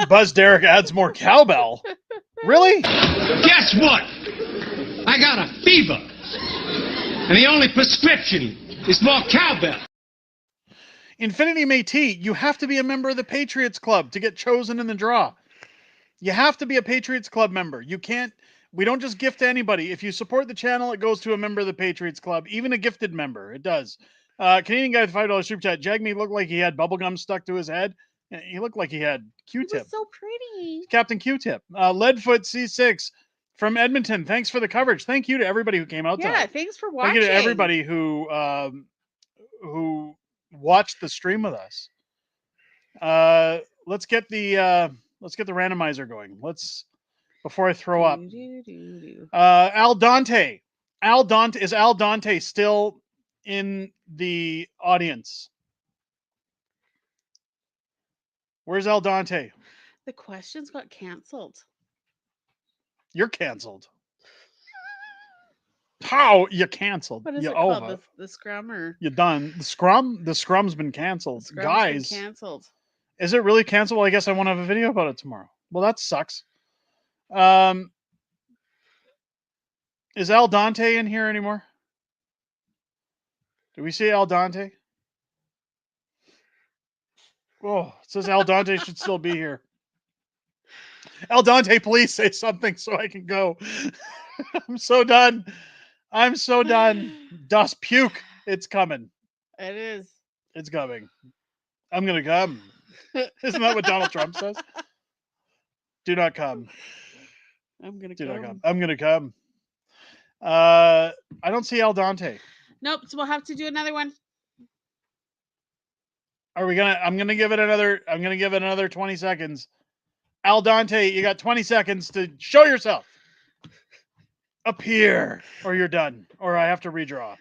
Buzz Derek adds more cowbell. Really? Guess what? I got a fever. And the only prescription is more cowbell. Infinity Métis, you have to be a member of the Patriots Club to get chosen in the draw. You have to be a Patriots Club member. You can't, we don't just gift to anybody. If you support the channel, it goes to a member of the Patriots Club, even a gifted member. It does. Canadian guy with $5 super chat. Jagmeet looked like he had bubblegum stuck to his head. He looked like he had Q-tip. He was so pretty. Captain Q-tip. Leadfoot C6 from Edmonton. Thanks for the coverage. Thank you to everybody who came out tonight. Yeah, thanks for watching. Thank you to everybody who watched the stream with us. Let's get the randomizer going. Before I throw up. Al Dante. Is Al Dante still in the audience? Where's Al Dante? The questions got canceled. You're canceled. How you canceled? What is you it called? over. The scrum or You done the scrum? The scrum's been canceled, guys. Been canceled. Is it really canceled? Well, I guess I won't have a video about it tomorrow. Well, that sucks. Is Al Dante in here anymore? Do we see Al Dante? Oh, it says Al Dante should still be here. Al Dante, please say something so I can go. I'm so done. I'm so done. Das puke. It's coming. It is. It's coming. I'm going to come. Isn't that what Donald Trump says? Do not come. I'm going to Do come. not come. I'm going to come. I don't see Al Dante. Nope. So we'll have to do another one. Are we gonna? I'm gonna give it another 20 seconds. Al Dante, you got 20 seconds to show yourself. Appear, or you're done, or I have to redraw.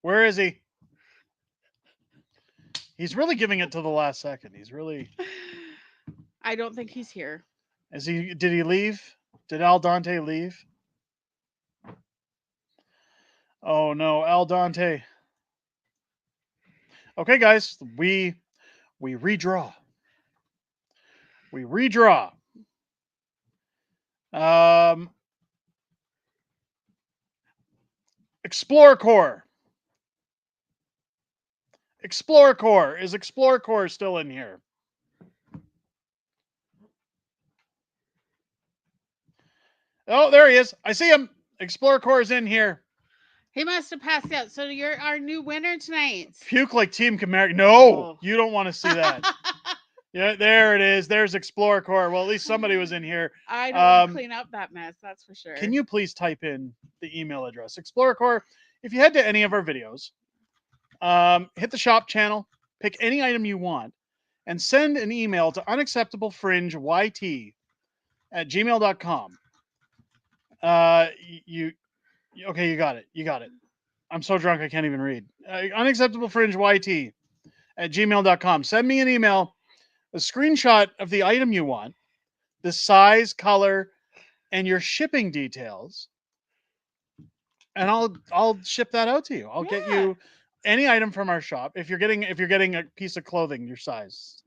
Where is he? He's really giving it to the last second. He's really. I don't think he's here. Is he? Did he leave? Did Al Dante leave? Oh no, Al Dante. Okay, guys, we redraw. We redraw. Explore Core. Explore Core. Is Explore Core still in here? Oh, there he is. I see him. Explore Core is in here. He must have passed out. So you're our new winner tonight. Puke like Team Camaro. No, You don't want to see that. Yeah, there it is. There's Explore Core. Well, at least somebody was in here. I don't want to clean up that mess. That's for sure. Can you please type in the email address? Explore Core. If you head to any of our videos, hit the shop channel, pick any item you want, and send an email to unacceptablefringeyt@gmail.com. Okay, you got it. You got it. I'm so drunk I can't even read. Unacceptablefringeyt@gmail.com. Send me an email a screenshot of the item you want, the size, color, and your shipping details, and I'll ship that out to you. I'll get you any item from our shop. If you're getting a piece of clothing, your size.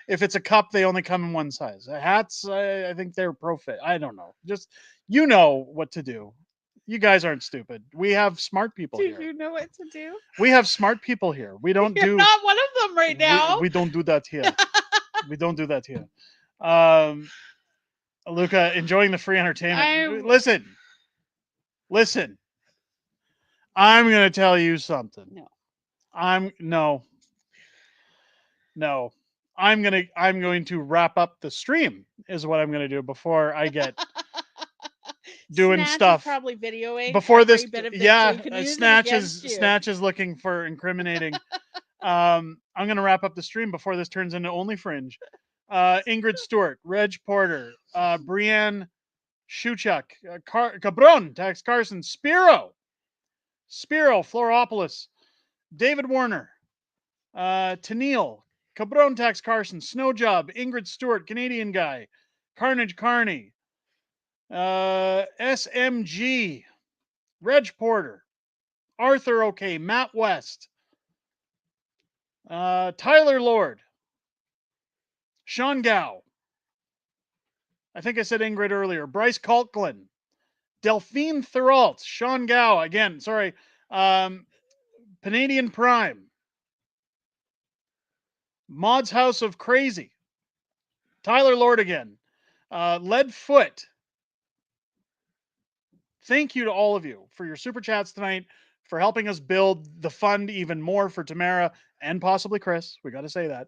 If it's a cup, they only come in one size. Hats, I think they're pro fit. I don't know. Just you know what to do. You guys aren't stupid. We have smart people Do here. you know what to do? We have smart people here. We don't You're do. not one of them right now. We don't do that here. We don't do that here. Luca, enjoying the free entertainment. Listen. I'm going to tell you something. No. I'm going to wrap up the stream is what I'm going to do before I get doing Snatch stuff. Is probably videoing before every this. bit of this, Yeah, so you can use it Snatch against you. is looking for incriminating. I'm going to wrap up the stream before this turns into only Fringe. Ingrid Stewart, Reg Porter, Brienne Shuchuk, Cabron, Tax Carson, Spiro, Floropoulos, David Warner, Tennille, Cabron Tax Carson, Snowjob, Ingrid Stewart, Canadian Guy, Carnage Carney, SMG, Reg Porter, Arthur OK, Matt West, Tyler Lord, Sean Gow. I think I said Ingrid earlier. Bryce Kalklin, Delphine Thuralt, Sean Gow again. Sorry, Canadian Prime, Mod's House of Crazy, Tyler Lord again, Leadfoot. Thank you to all of you for your super chats tonight, for helping us build the fund even more for Tamara and possibly Chris. We got to say that.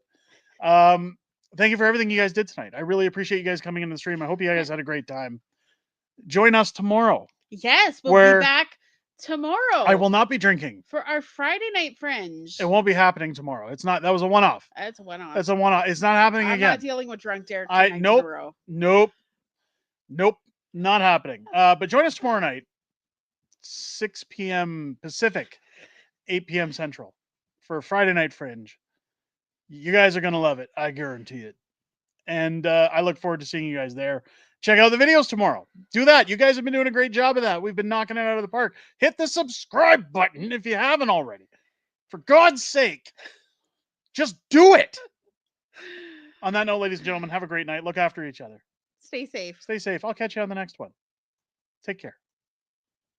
Thank you for everything you guys did tonight. I really appreciate you guys coming into the stream. I hope you guys had a great time. Join us tomorrow. Yes, we'll be back tomorrow. I will not be drinking for our Friday night Fringe. It won't be happening tomorrow. It's not. That was a one-off. That's a one-off. That's a one-off. It's not happening I'm again. not dealing with drunk Derek. Nope. Not happening. But join us tomorrow night, 6 p.m. Pacific, 8 p.m. Central, for Friday Night Fringe. You guys are going to love it. I guarantee it. And I look forward to seeing you guys there. Check out the videos tomorrow. Do that. You guys have been doing a great job of that. We've been knocking it out of the park. Hit the subscribe button if you haven't already. For God's sake, just do it. On that note, ladies and gentlemen, have a great night. Look after each other. Stay safe. Stay safe. I'll catch you on the next one. Take care.